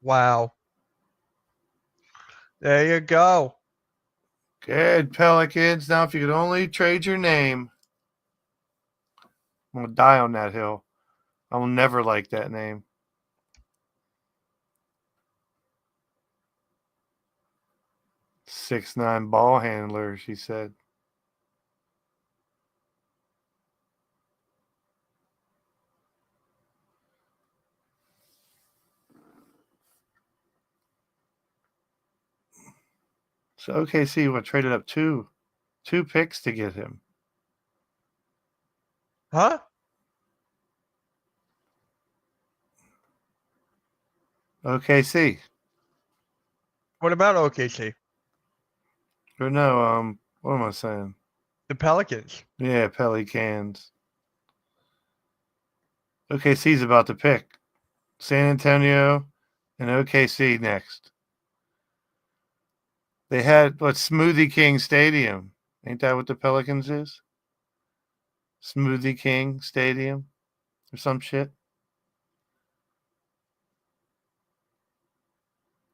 Wow. There you go. Good, Pelicans. Now, if you could only trade your name, I'm going to die on that hill. I will never like that name. 6'9" ball handler, she said. So OKC would traded up two picks to get him. Huh? OKC. What about OKC? Or no, what am I saying? The Pelicans. Yeah, Pelicans. OKC's about to pick San Antonio and OKC next. They had Smoothie King Stadium. Ain't that what the Pelicans is? Smoothie King Stadium or some shit.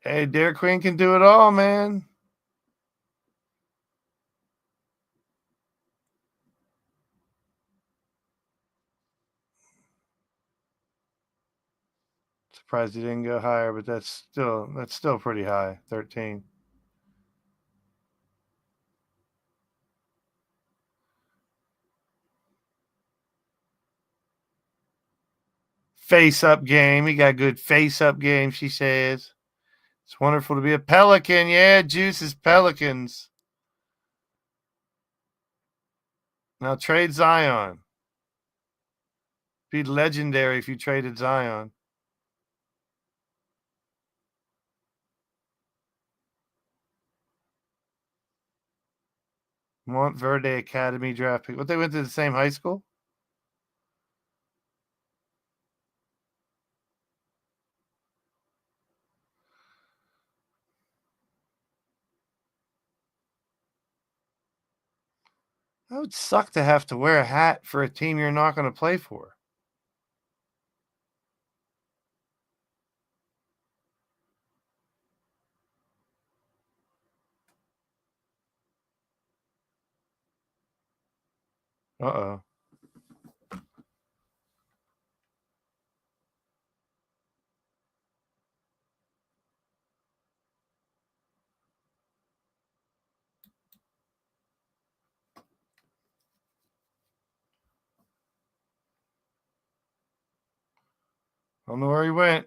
Hey, Derek Queen can do it all, man. surprised he didn't go higher, but that's still pretty high. 13. Face up game. He got good face up game, she says. It's wonderful to be a Pelican. Yeah, Juice is Pelicans. Now trade Zion. Be legendary if you traded Zion. Montverde Academy draft pick. What, they went to the same high school? That would suck to have to wear a hat for a team you're not going to play for. Uh-oh. I don't know where he went.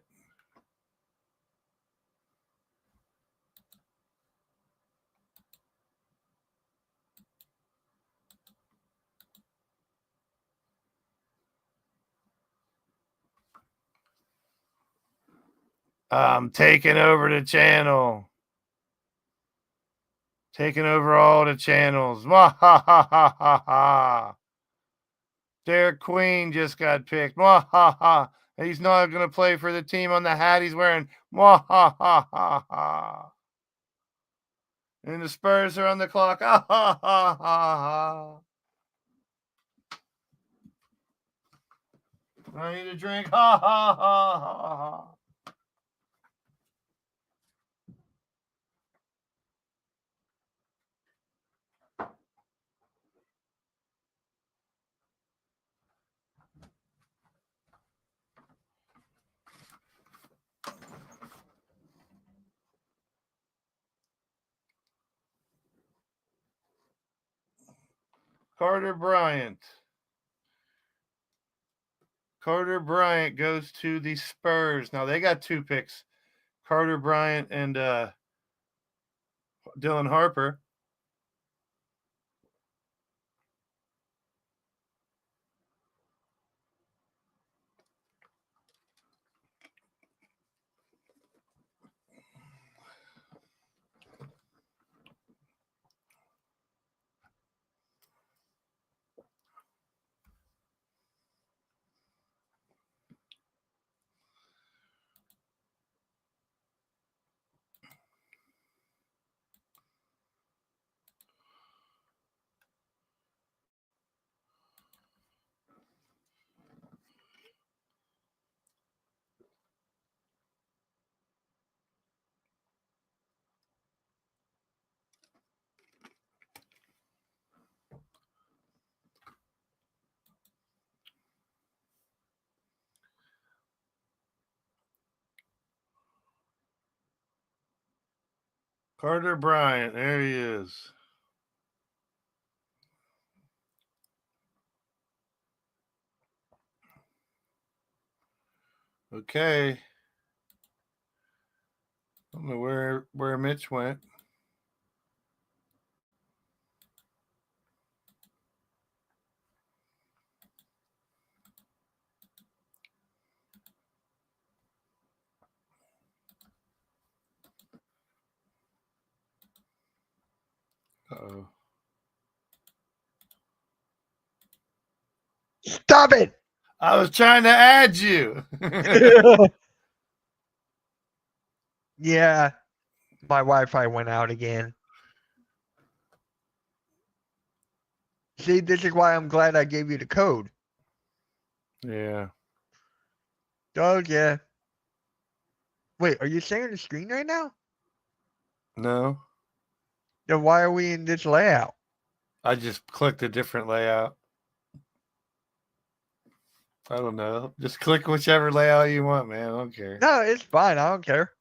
I'm taking over the channel. Taking over all the channels. Wah ha ha ha ha ha. Derek Queen just got picked. Wah ha ha. He's not going to play for the team on the hat he's wearing. Wah ha ha ha ha. And the Spurs are on the clock. Ah ha ha ha ha. I need a drink. Ha ha ha ha ha. Carter Bryant. Carter Bryant goes to the Spurs. Now they got 2 picks. Carter Bryant and Dylan Harper. Carter Bryant, there he is. Okay. I don't know where Mitch went. Uh-oh. Stop it. I was trying to add you. Yeah. My Wi-Fi went out again. See, this is why I'm glad I gave you the code. Yeah. Oh, yeah. Wait, are you sharing the screen right now? No. Then why are we in this layout? I just clicked a different layout. I don't know. Just click whichever layout you want, man. I don't care. No, it's fine. I don't care.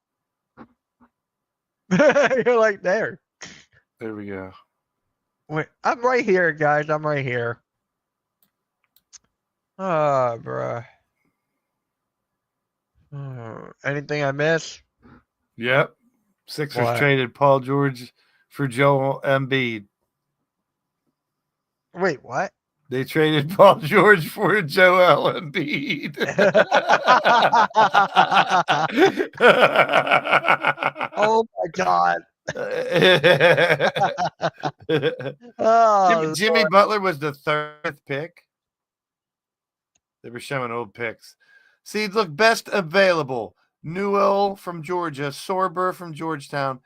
You're like there. There we go. Wait, I'm right here, guys. I'm right here. Oh, bruh. Anything I miss? Yep. Sixers What? traded Paul George for Joel Embiid. Wait, what? They traded Paul George for Joel Embiid. Oh my God. Oh, Jimmy Butler was the 3rd pick. They were showing old picks. See, look, best available. Newell from Georgia, Sorber from Georgetown,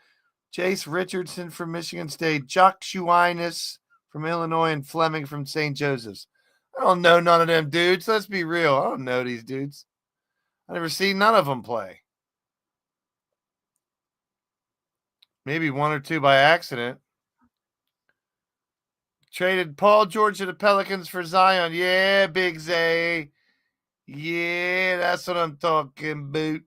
Chase Richardson from Michigan State, Jock Shuinis from Illinois, and Fleming from St. Joseph's. I don't know none of them dudes. Let's be real. I don't know these dudes. I never seen none of them play. Maybe one or two by accident. Traded Paul George to the Pelicans for Zion. Yeah, Big Zay. Yeah, that's what I'm talking about.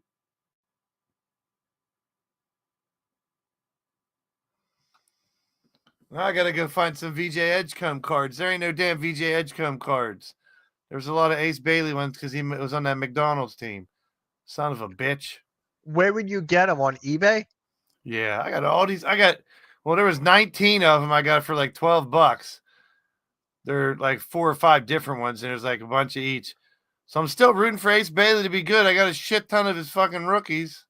I gotta go find some VJ Edgecombe cards. There ain't no damn VJ Edgecombe cards. There's a lot of Ace Bailey ones because he was on that McDonald's team. Son of a bitch. where would you get them on eBay? Yeah, I got all these. Well, there was 19 of them I got for like $12. They're like 4 or 5 different ones, and there's like a bunch of each. So I'm still rooting for Ace Bailey to be good. I got a shit ton of his fucking rookies.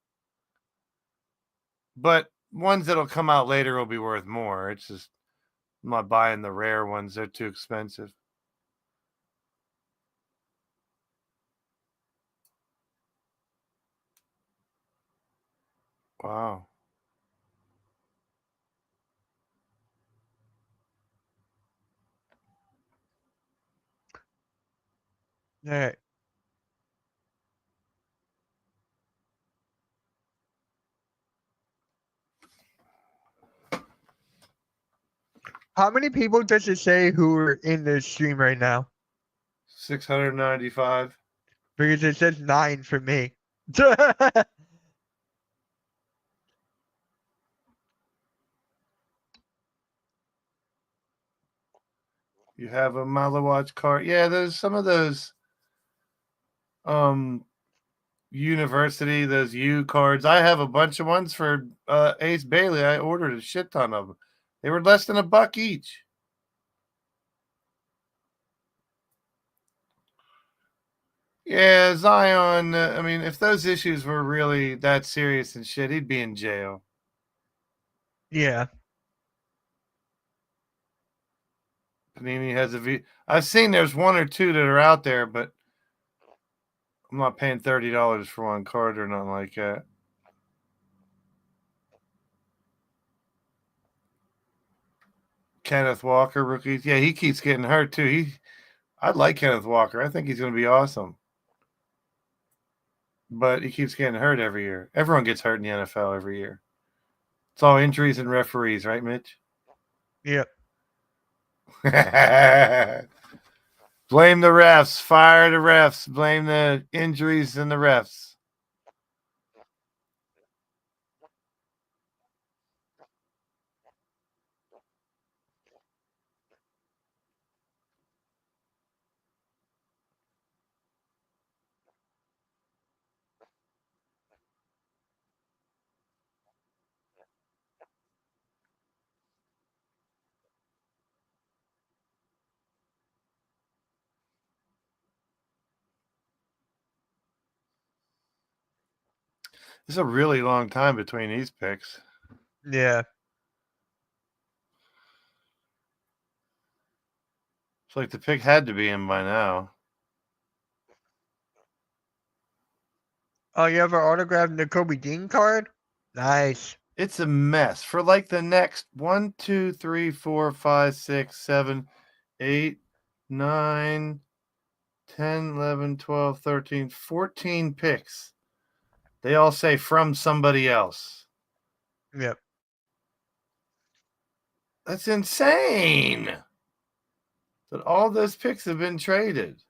But ones that'll come out later will be worth more. It's just, I'm not buying the rare ones. They're too expensive. Wow. Yeah. How many people does it say who are in the stream right now? 695. Because it says 9 for me. You have a Malawatch card. Yeah, there's some of those university, those U cards. I have a bunch of ones for Ace Bailey. I ordered a shit ton of them. They were less than $1 each. Yeah, Zion. I mean, if those issues were really that serious and shit, he'd be in jail. Yeah. Panini has a V. I've seen there's 1 or 2 that are out there, but I'm not paying $30 for one card or nothing like that. Kenneth Walker rookies. Yeah, he keeps getting hurt too. I like Kenneth Walker. I think he's going to be awesome. But he keeps getting hurt every year. Everyone gets hurt in the NFL every year. It's all injuries and referees, right, Mitch? Yep. Blame the refs. Fire the refs. Blame the injuries and the refs. It's a really long time between these picks. Yeah. It's like the pick had to be in by now. Oh, you have an autographed Nakobe Dean card? Nice. It's a mess for like the next 1, 2, 3, 4, 5, 6, 7, 8, 9, 10, 11, 12, 13, 14 picks. They all say from somebody else. Yep. That's insane that all those picks have been traded.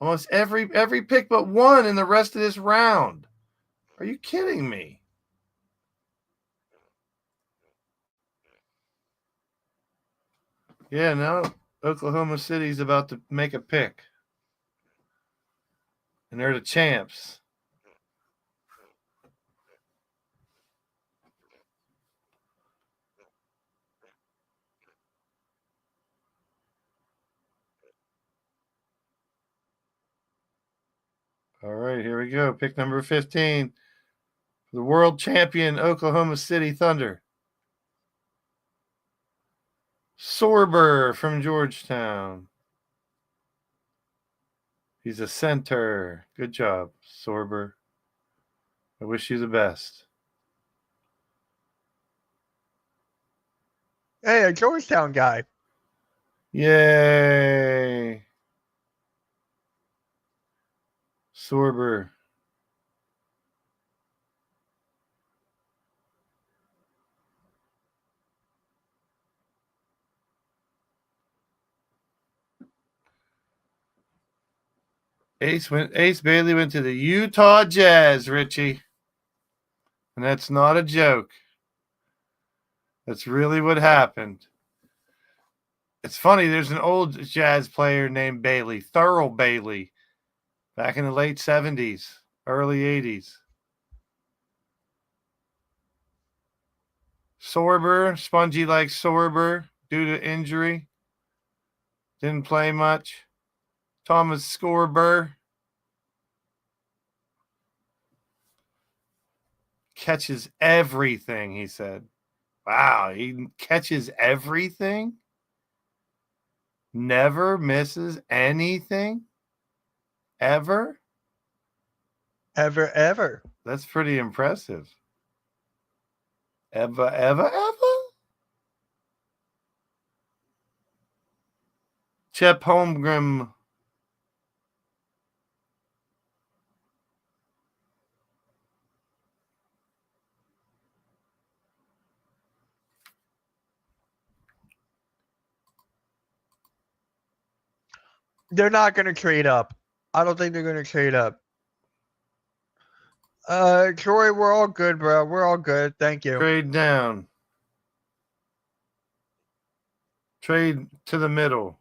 Almost every pick but one in the rest of this round. Are you kidding me? Yeah, now Oklahoma City's about to make a pick. And they're the champs. All right, here we go. Pick number 15. The world champion Oklahoma City Thunder. Sorber from Georgetown. He's a center. Good job, Sorber. I wish you the best. Hey, a Georgetown guy. Yay. Sorber. Ace Bailey went to the Utah Jazz, Richie. And that's not a joke. That's really what happened. It's funny, there's an old Jazz player named Bailey, Thurl Bailey, back in the late 70s, early 80s. Sorber, spongy like Sorber due to injury. Didn't play much. Thomas Scorber catches everything, he said. Wow, he catches everything? Never misses anything? Ever? Ever. That's pretty impressive. Ever? Chet Holmgren. They're not going to trade up. I don't think they're going to trade up. Troy, we're all good, bro. We're all good. Thank you. Trade down. Trade to the middle.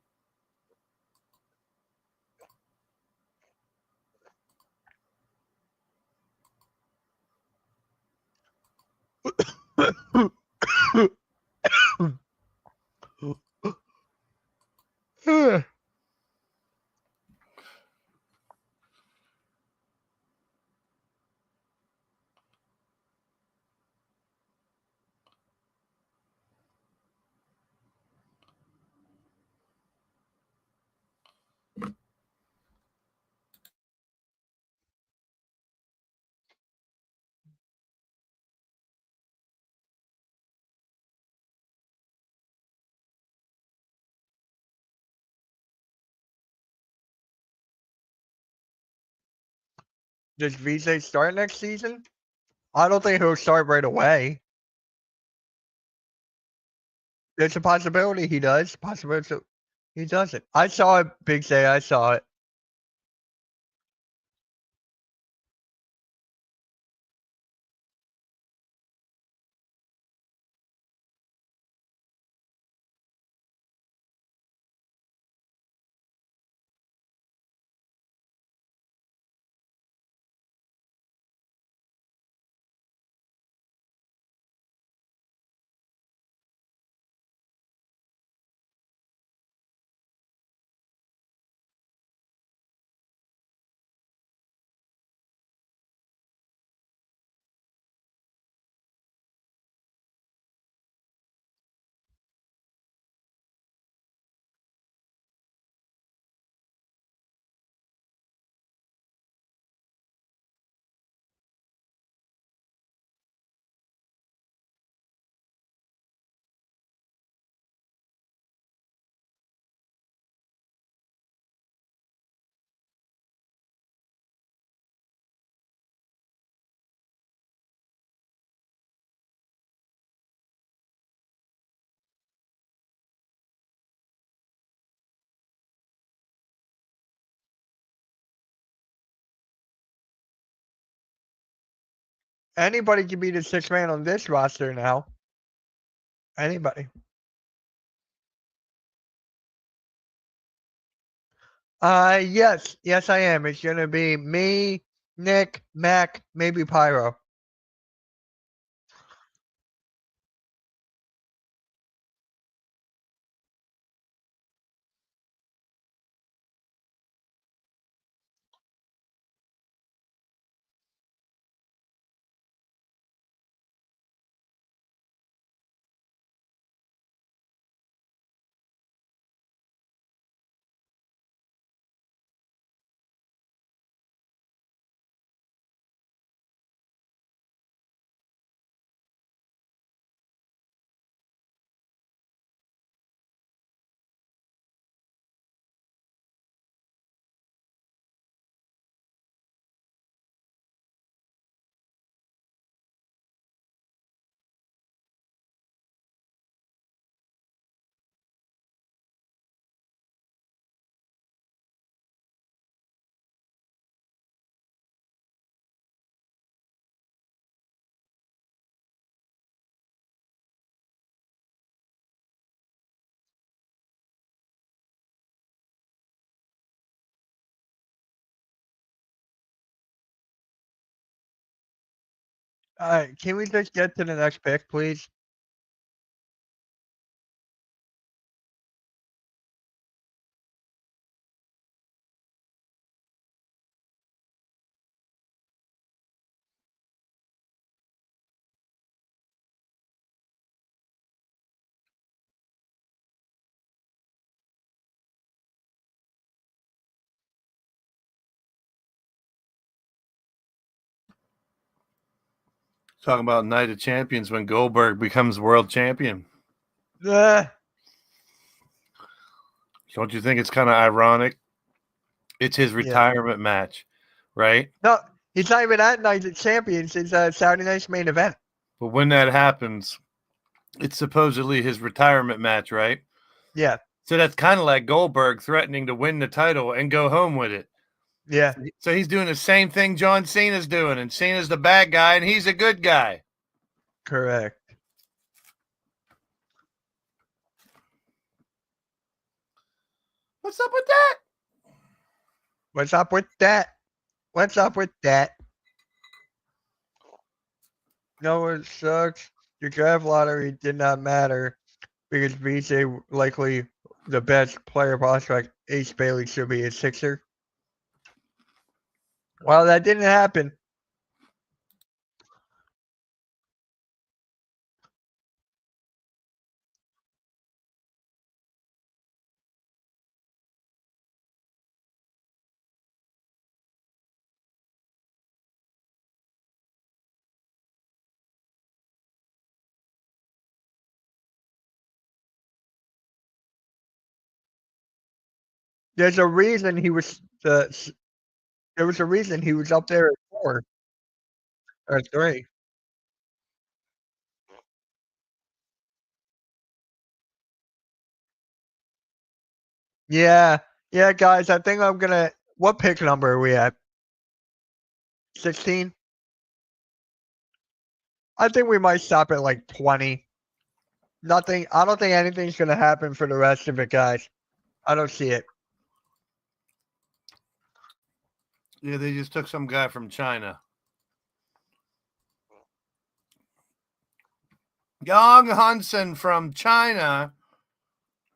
Does VJ start next season? I don't think he'll start right away. There's a possibility he does. Possibility he doesn't. I saw it, Big J. I saw it. Anybody can be the sixth man on this roster now. Anybody. Yes, I am. It's gonna be me, Nick, Mac, maybe Pyro. Alright, can we just get to the next pick, please? Talking about Night of Champions when Goldberg becomes world champion. Uh, Don't you think it's kind of ironic? It's his retirement match, right? no, he's not even at Night of Champions. It's Saturday night's main event. But when that happens, it's supposedly his retirement match, right? Yeah, So that's kind of like Goldberg threatening to win the title and go home with it. yeah. So he's doing the same thing John Cena's doing, and Cena's the bad guy, and he's a good guy. Correct. What's up with that? What's up with that? What's up with that? No, it sucks. Your draft lottery did not matter because VJ likely the best player prospect. Ace Bailey should be a Sixer. Well, that didn't happen. There's a reason he was there was a reason he was up there at 4 or 3. Yeah. Yeah, guys, I think I'm gonna what pick number are we at? 16? I think we might stop at like 20. I don't think anything's gonna happen for the rest of it, guys. I don't see it. Yeah, they just took some guy from China. Young Hansen from China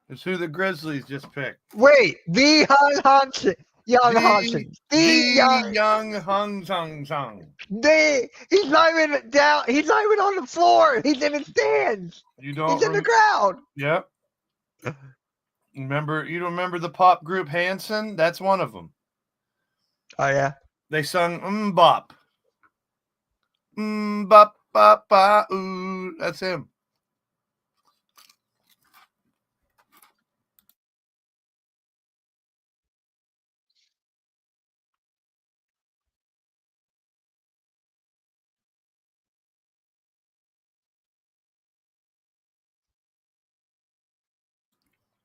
is who the Grizzlies just picked. Wait, the Hansen. Young Hansen. Young Hung Sung Sung. He's not even down. He's not even on the floor. He's in the stands. You don't He's in the crowd. Yep. You don't remember the pop group Hanson? That's one of them. Oh yeah. They sung Bop. Bop bop ba ooh. That's him.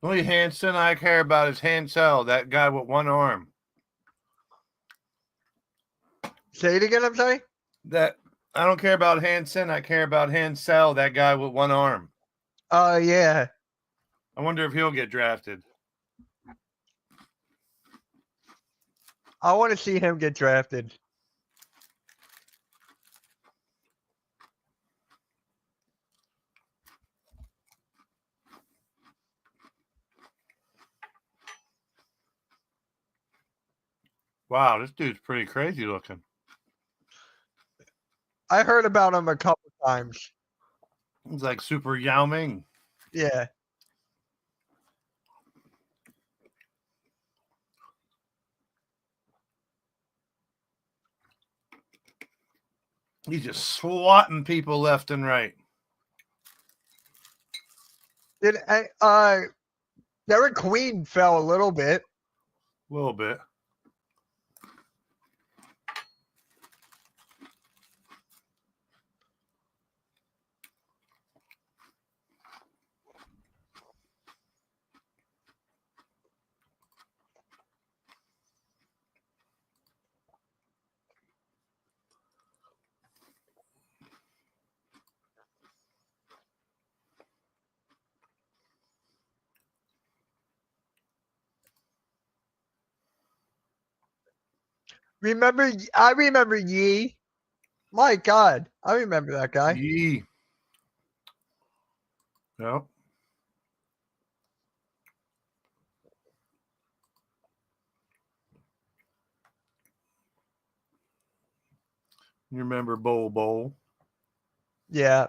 Only Hanson I care about is Hansel, that guy with one arm. Say it again, I'm sorry? That I don't care about Hansen. I care about Hansel, that guy with one arm. Oh, yeah. I wonder if he'll get drafted. I want to see him get drafted. Wow, this dude's pretty crazy looking. I heard about him a couple times. He's like Super Yao Ming. Yeah. He's just swatting people left and right. Did Derek Queen fell a little bit. A little bit. I remember Yee. My God, I remember that guy. Yee. Yep. You remember Bowl? Yeah.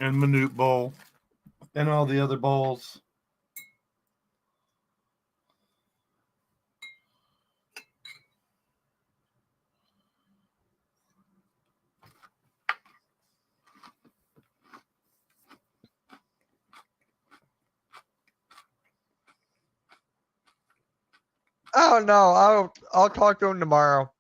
And Manute Bowl. And all the other bowls. Oh no, I'll talk to him tomorrow.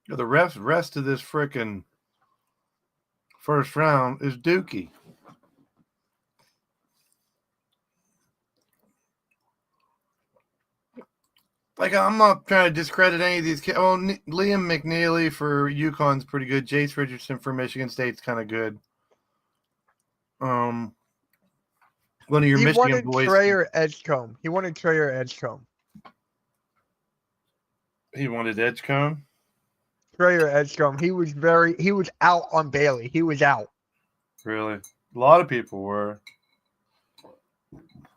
The rest of this frickin' first round is Dookie. Like, I'm not trying to discredit any of these kids. Well, Liam McNeely for UConn's pretty good. Jace Richardson for Michigan State's kind of good. One of your Michigan boys. Trayer Edgecombe. He wanted Trayer Edgecombe. He wanted Edgecombe? Trayer Edgecombe. He was out on Bailey. He was out. Really? A lot of people were.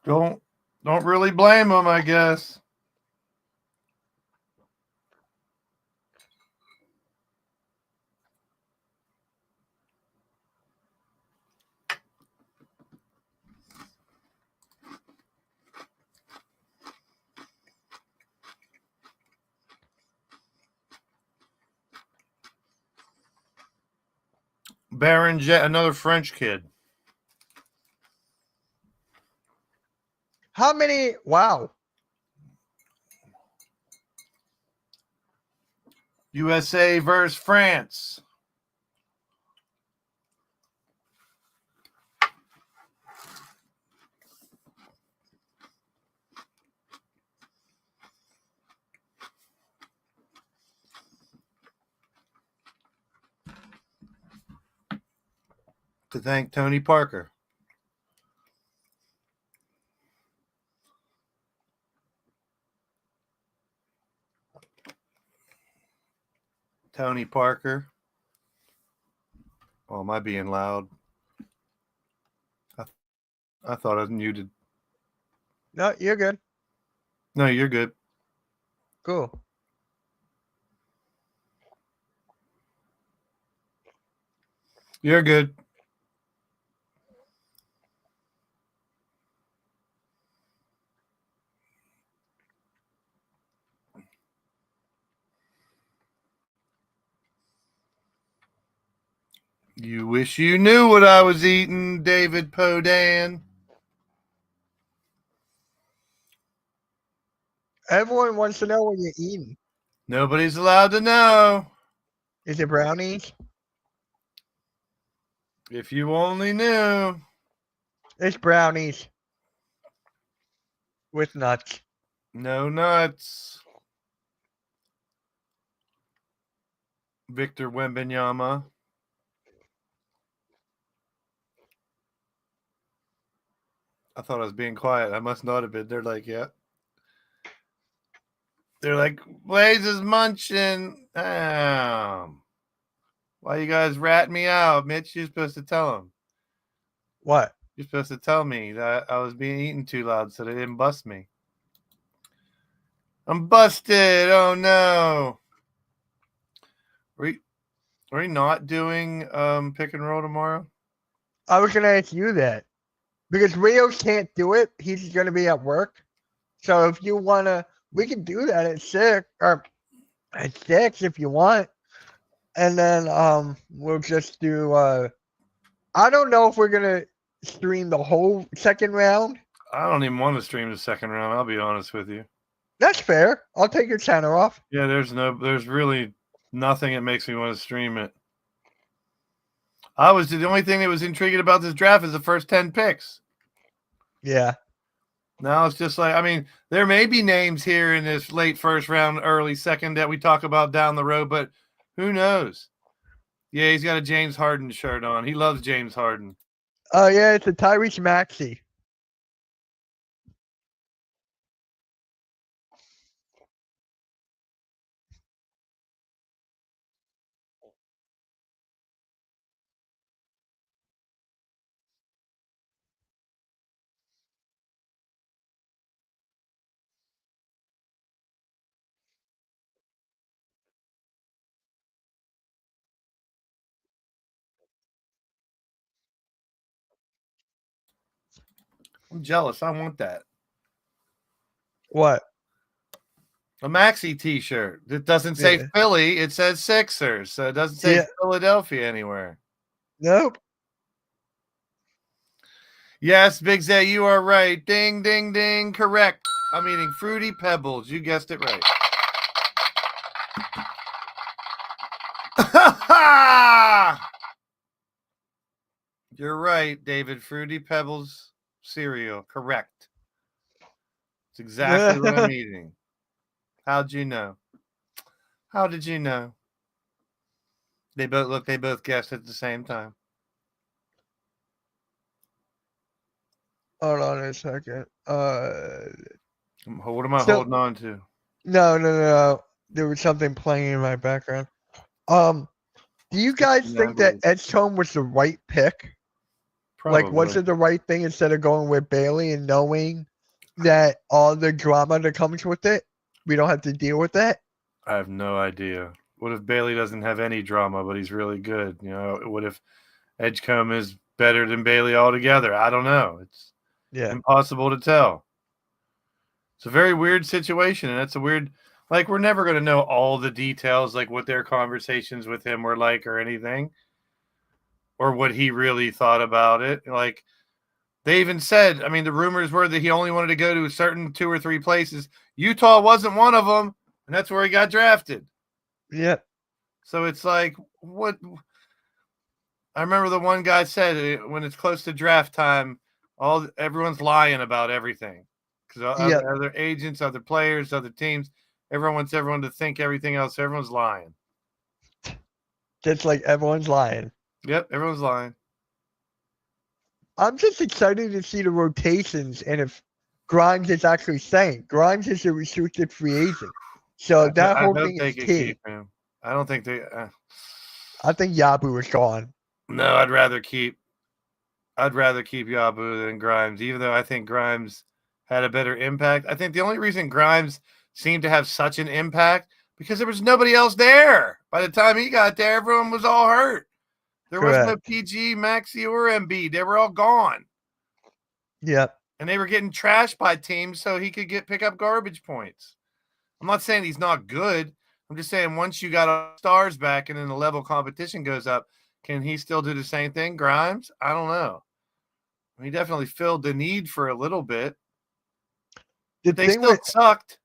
Don't really blame him, I guess. Baron Jet, another French kid. How many? Wow. USA versus France. To thank Tony Parker. Tony Parker. Oh, am I being loud? I thought I was muted. No, you're good. No, you're good. Cool. You're good. You wish you knew what I was eating, David Podan. Everyone wants to know what you're eating. Nobody's allowed to know. Is it brownies? If you only knew. It's brownies with nuts. No nuts. Victor Wembanyama. I thought I was being quiet. I must not have been. They're like, yeah. They're like, Blaze is munching. Why you guys rat me out? Mitch, you're supposed to tell them. What? You're supposed to tell me that I was being eaten too loud so they didn't bust me. I'm busted. Oh, no. Are we not doing pick and roll tomorrow? I was going to ask you that. Because Rios can't do it. He's going to be at work. So if you want to, we can do that at 6 or at 6 if you want. And then we'll just do I don't know if we're going to stream the whole second round. I don't even want to stream the second round. I'll be honest with you. That's fair. I'll take your center off. Yeah, there's really nothing that makes me want to stream it. The only thing that was intriguing about this draft is the first 10 picks. Yeah. Now it's just like, I mean, there may be names here in this late first round, early second that we talk about down the road, but who knows? Yeah, he's got a James Harden shirt on. He loves James Harden. Oh, yeah, it's a Tyrese Maxey. I'm jealous. I want that. What? A Maxi t-shirt. It doesn't say Philly. It says Sixers. So it doesn't say Philadelphia anywhere. Nope. Yes, Big Zay, you are right. Ding, ding, ding. Correct. I'm eating Fruity Pebbles. You guessed it right. You're right, David. Fruity Pebbles cereal. Correct. It's exactly what I'm eating. How'd you know? How did you know? They both guessed at the same time. Hold on a second. What am I holding on to? No. There was something playing in my background. Do you guys think that Edgecombe was the right pick? Probably. Like, was it the right thing instead of going with Bailey and knowing that all the drama that comes with it, we don't have to deal with that? I have no idea. What if Bailey doesn't have any drama, but he's really good? You know, what if Edgecombe is better than Bailey altogether? I don't know. It's impossible to tell. It's a very weird situation, and it's a weird. Like, we're never going to know all the details, like what their conversations with him were like or anything, or what he really thought about it. Like, they even said, I mean, the rumors were that he only wanted to go to a certain 2 or 3 places. Utah wasn't one of them, and that's where he got drafted. Yeah. So it's like, what? I remember the one guy said when it's close to draft time, everyone's lying about everything. Because other agents, other players, other teams, everyone wants everyone to think everything else. Everyone's lying. Just like everyone's lying. Yep, everyone's lying. I'm just excited to see the rotations and if Grimes is actually staying. Grimes is a restricted free agent. So that whole thing is key. I don't think they. I think Yabu is gone. No, I'd rather keep Yabu than Grimes, even though I think Grimes had a better impact. I think the only reason Grimes seemed to have such an impact because there was nobody else there. By the time he got there, everyone was all hurt. There wasn't a PG, Maxi, or Embiid. They were all gone. Yep. And they were getting trashed by teams so he could pick up garbage points. I'm not saying he's not good. I'm just saying once you got stars back and then the level of competition goes up, can he still do the same thing, Grimes? I don't know. He definitely filled the need for a little bit. They still sucked.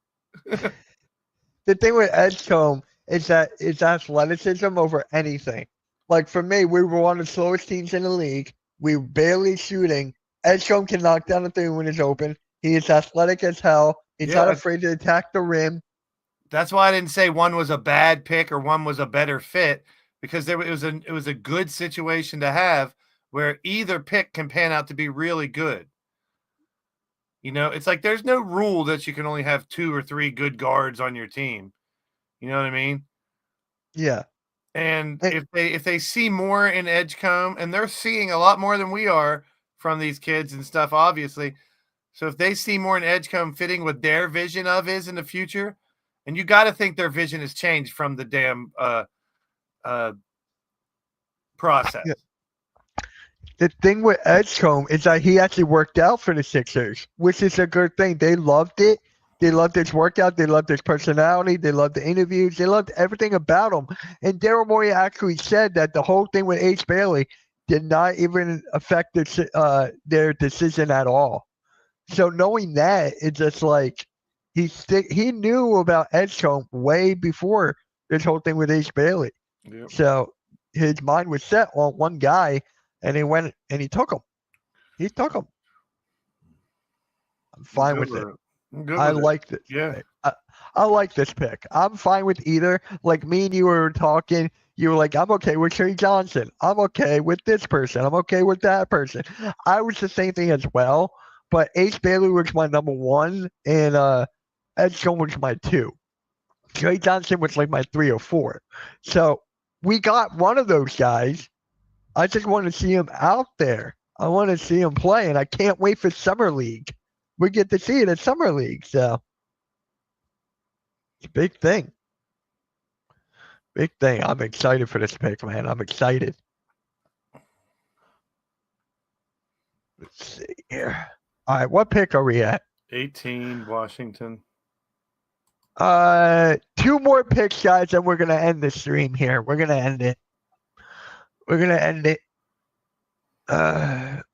The thing with Edgecombe is that it's athleticism over anything. Like for me, we were one of the slowest teams in the league. We were barely shooting. Edgecombe can knock down the three when it's open. He is athletic as hell. He's not Yeah. afraid to attack the rim. That's why I didn't say one was a bad pick or one was a better fit, because it was a good situation to have where either pick can pan out to be really good. It's like there's no rule that you can only have 2 or 3 good guards on your team. You know what I mean? Yeah. And Hey. if they see more in Edgecombe, and they're seeing a lot more than we are from these kids and stuff, obviously. So if they see more in Edgecombe fitting what their vision of is in the future, and you got to think their vision has changed from the damn process. Yeah. The thing with Edgecombe is that he actually worked out for the Sixers, which is a good thing. They loved it. They loved his workout. They loved his personality. They loved the interviews. They loved everything about him. And Daryl Morey actually said that the whole thing with Ace Bailey did not even affect their decision at all. So knowing that, it's just like he knew about Edgecombe way before this whole thing with Ace Bailey. Yep. So his mind was set on one guy, and he went and he took him. He took him. I'm fine with it. I like this. Yeah. I like this pick. I'm fine with either. Like me and you were talking. You were like, I'm okay with Trey Johnson. I'm okay with this person. I'm okay with that person. I was the same thing as well. But Ace Bailey was my number 1, and Edgecombe was my 2. Trey Johnson was like my 3 or 4. So we got one of those guys. I just want to see him out there. I want to see him play, and I can't wait for Summer League. We get to see it at Summer League, so it's a big thing. Big thing. I'm excited for this pick, man. I'm excited. Let's see here. All right, what pick are we at? 18, Washington. 2 more picks, guys, and we're gonna end the stream here. We're gonna end it.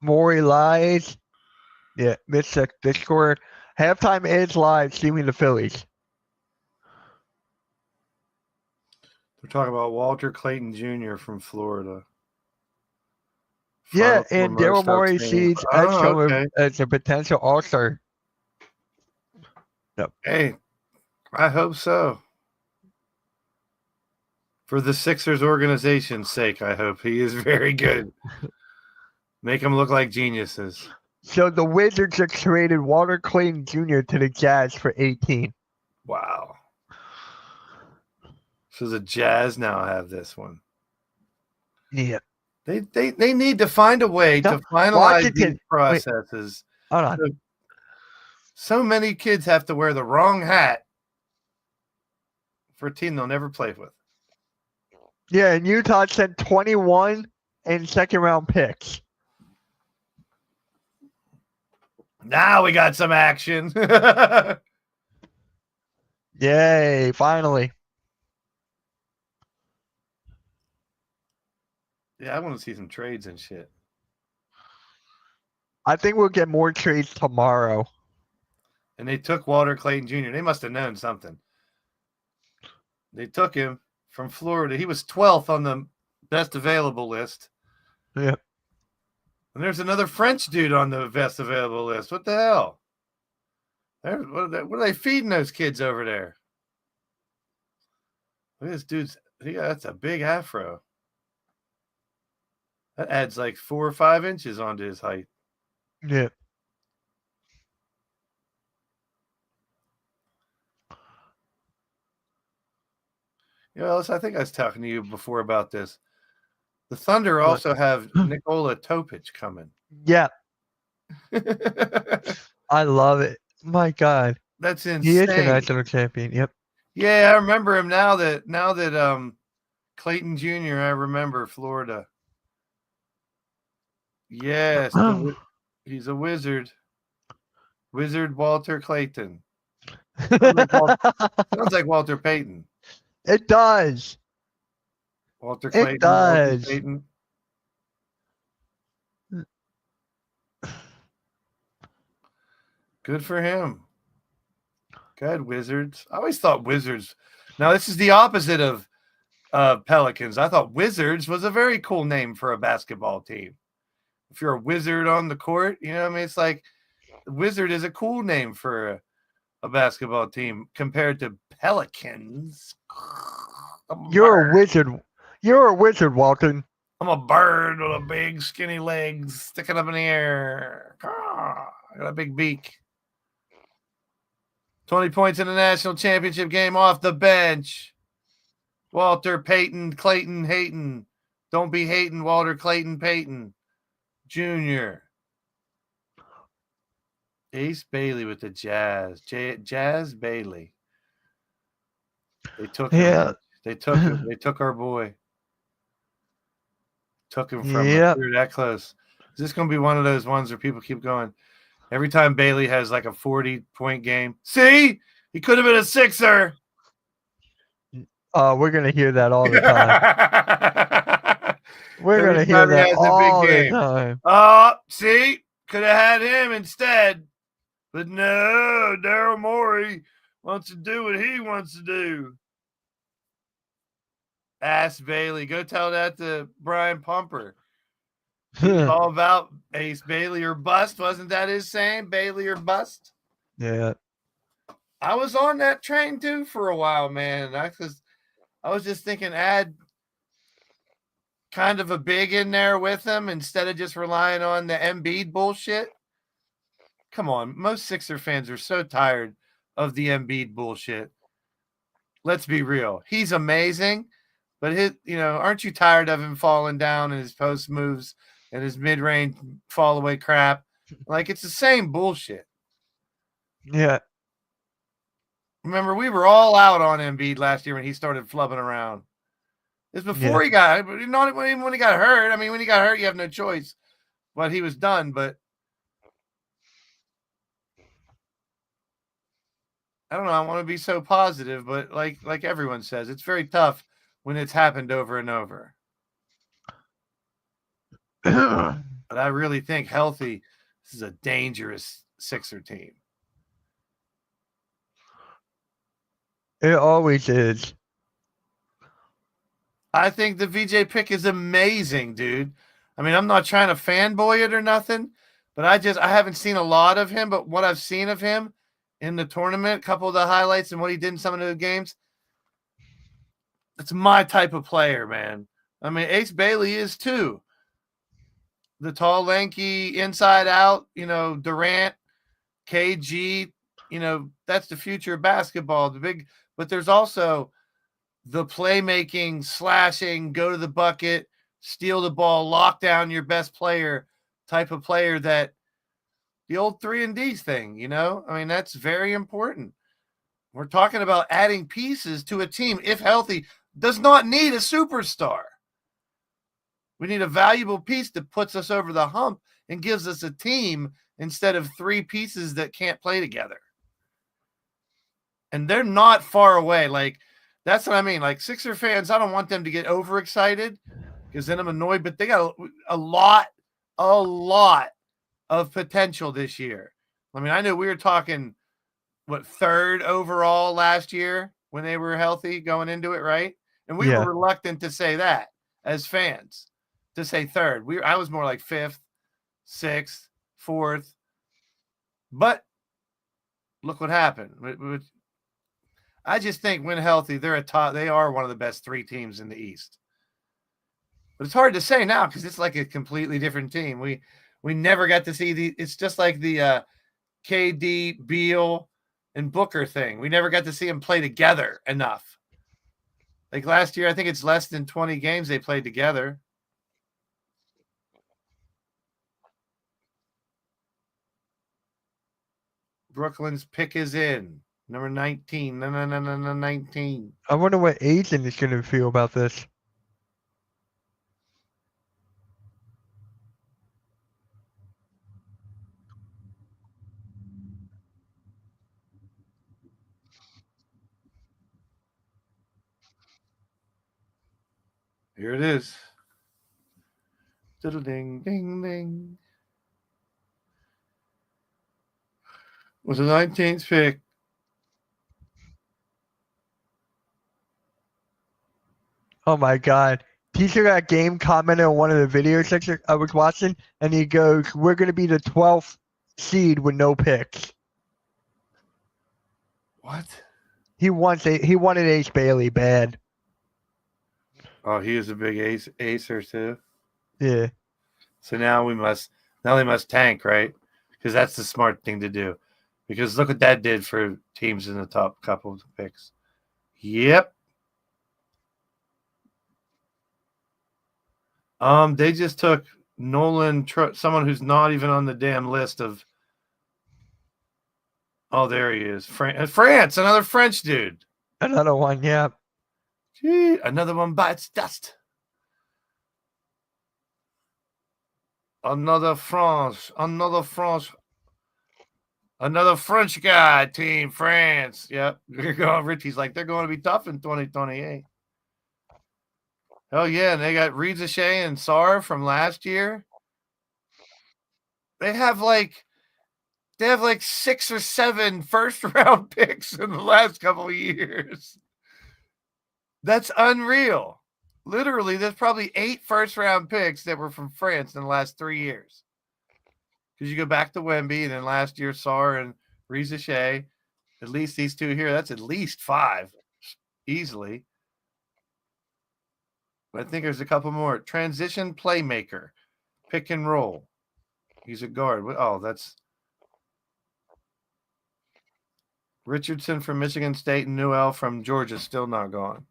Maury lies. Yeah, Mystic Discord. Halftime is live, streaming the Phillies. We're talking about Walter Clayton Jr. from Florida. Yeah, Final and Four Daryl most Morey outstanding. sees Oh, Edgecombe okay. as a potential All-Star. Yep. Hey, I hope so. For the Sixers organization's sake, I hope he is very good. Make them look like geniuses. So the Wizards just traded Walter Clayton Jr. to the Jazz for 18. Wow. So the Jazz now have this one. Yeah. They need to find a way to finalize these processes. Hold on. So many kids have to wear the wrong hat for a team they'll never play with. Yeah, and Utah sent 21 and second-round picks. Now we got some action. Yay, finally. Yeah, I want to see some trades and shit. I think we'll get more trades tomorrow. And they took Walter Clayton Jr. They must have known something. They took him from Florida. He was 12th on the best available list. Yeah. And there's another French dude on the best available list. What the hell? What are they feeding those kids over there? Look at this dude's. That's a big afro. That adds like 4 or 5 inches onto his height. Yeah. I think I was talking to you before about this. The Thunder also have Nikola Topic coming. Yeah. I love it. My God. That's insane. He is the national champion. Yep. Yeah, I remember him now that Clayton Jr., I remember Florida. Yes, he's a wizard. Wizard Walter Clayton. Sounds like Walter Payton. It does. Walter Clayton. It does. Walter Payton. Good for him. Go ahead, Wizards. I always thought Wizards. Now, this is the opposite of Pelicans. I thought Wizards was a very cool name for a basketball team. If you're a wizard on the court, you know what I mean? It's like Wizard is a cool name for a basketball team compared to Pelicans. You're a wizard. You're a wizard, Walton. I'm a bird with a big skinny legs sticking up in the air. I got a big beak. 20 points in the national championship game off the bench. Walter Payton, Clayton Hayton. Don't be hating Walter Clayton Payton Jr. Ace Bailey with the Jazz. Jazz Bailey. They took him. Yeah. They took him. They took our boy. Took him from Yep. we were that close. Is this going to be one of those ones where people keep going? Every time Bailey has like a 40-point game. See? He could have been a Sixer. We're going to hear that all the time. We're Every going to hear time he that has a big all the game. time. See? Could have had him instead. But no, Daryl Morey wants to do what he wants to do. Ask Bailey. Go tell that to Brian Pumper. It's all about Ace Bailey or bust. Wasn't that his saying? Bailey or bust? Yeah. I was on that train too for a while, man. I was just thinking add kind of a big in there with him instead of just relying on the Embiid bullshit. Come on. Most Sixer fans are so tired of the Embiid bullshit. Let's be real. He's amazing, but aren't you tired of him falling down in his post moves and his mid-range fall away crap? Like, it's the same bullshit. Yeah. Remember, we were all out on Embiid last year when he started flubbing around. It's before he got, not even when he got hurt. I mean, when he got hurt, you have no choice. But he was done. But I don't know. I want to be so positive, but like everyone says, it's very tough when it's happened over and over. But I really think healthy, this is a dangerous Sixer team. It always is. I think the VJ pick is amazing, dude. I mean, I'm not trying to fanboy it or nothing, but I haven't seen a lot of him, but what I've seen of him in the tournament, a couple of the highlights and what he did in some of the games, it's my type of player, man. I mean, Ace Bailey is too. The tall, lanky, inside out, Durant, KG, that's the future of basketball. But there's also the playmaking, slashing, go to the bucket, steal the ball, lock down your best player type of player that the old 3-and-D's thing, I mean, that's very important. We're talking about adding pieces to a team, if healthy, does not need a superstar. We need a valuable piece that puts us over the hump and gives us a team instead of 3 pieces that can't play together. And they're not far away. Like, that's what I mean. Like, Sixer fans, I don't want them to get overexcited because then I'm annoyed, but they got a lot of potential this year. I mean, I know we were talking, 3rd overall last year when they were healthy going into it, right? And we were reluctant to say that as fans, to say 3rd. I was more like 5th, 6th, 4th. But look what happened. I just think when healthy, they are one of the best 3 teams in the East. But it's hard to say now because it's like a completely different team. We never got to see it's just like the KD, Beal, and Booker thing. We never got to see them play together enough. Like last year, I think it's less than 20 games they played together. Brooklyn's pick is in. Number 19. No, 19. I wonder what Aizen is going to feel about this. Here it is. Diddle ding, ding, ding. With the 19th pick Oh my God. Teacher got game commented on one of the video sections I was watching, and he goes, "We're going to be the 12th seed with no picks." What? He wanted Ace Bailey bad. Oh, he was a big acer too. Yeah. So now they must tank, right? Because that's the smart thing to do. Because look what that did for teams in the top couple of picks. Yep. They just took Nolan, someone who's not even on the damn list of. Oh, there he is. France, another French dude. Another one, yeah. Gee, another one bites dust. Another French guy, Team France. Yep. Richie's like, they're going to be tough in 2028. Oh, yeah. And they got Rizachet and Sarr from last year. They have like 6 or 7 first-round picks in the last couple of years. That's unreal. Literally, there's probably 8 first-round picks that were from France in the last 3 years. Because you go back to Wemby, and then last year, Sarr and Rizachet. At least these two here, that's at least 5 easily. But I think there's a couple more. Transition playmaker, pick and roll. He's a guard. Oh, that's Richardson from Michigan State and Newell from Georgia, still not gone.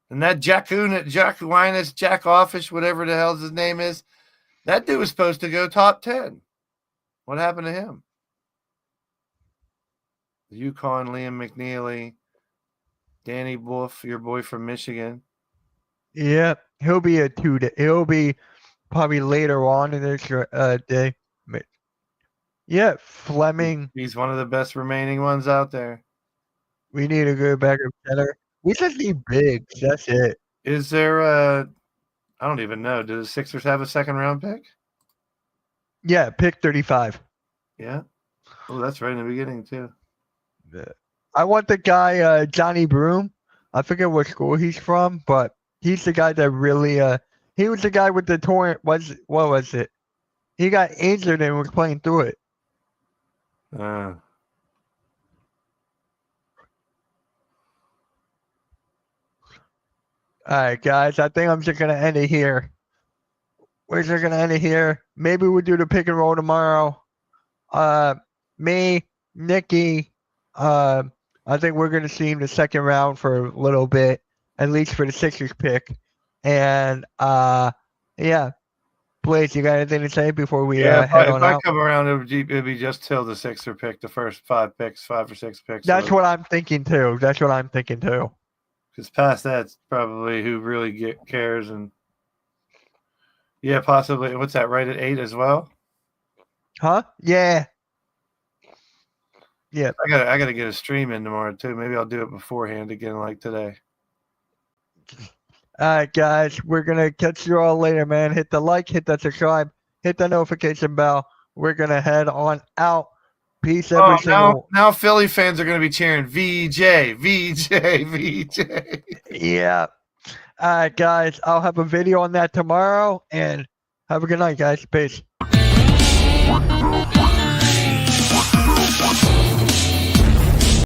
And that Jack Winus, Jack Offish, whatever the hell his name is, that dude was supposed to go top 10. What happened to him? UConn, Liam McNeely, Danny Wolf, your boy from Michigan. Yeah, he'll be a 2-day. He'll be probably later on in this day. Yeah, Fleming. He's one of the best remaining ones out there. We need a good backup center. We just need bigs. That's it. Is there I don't even know. Do the Sixers have a second round pick? Yeah, pick 35. Yeah. Oh, that's right in the beginning too. I want the guy Johnny Broom. I forget what school he's from, but he's the guy that really he was the guy with the torn. What was it? He got injured and was playing through it. All right, guys. I think I'm just gonna end it here. We're just gonna end it here. Maybe we'll do the pick and roll tomorrow. Me, Nikki. I think we're gonna see him the second round for a little bit, at least for the Sixers pick. And yeah. Blaze, you got anything to say before we head on out? If I come around, it'd be just till the Sixer pick, the first 5 or 6 picks. That's what I'm thinking too. Because past that's probably who really cares. And yeah, possibly. What's that? Right at 8 as well? Huh? Yeah. Yeah. I gotta get a stream in tomorrow too. Maybe I'll do it beforehand again, like today. All right, guys. We're gonna catch you all later, man. Hit the like, hit that subscribe, hit the notification bell. We're gonna head on out. Peace, every single. Now Philly fans are gonna be cheering VJ. Yeah. All right, guys. I'll have a video on that tomorrow, and have a good night, guys. Peace.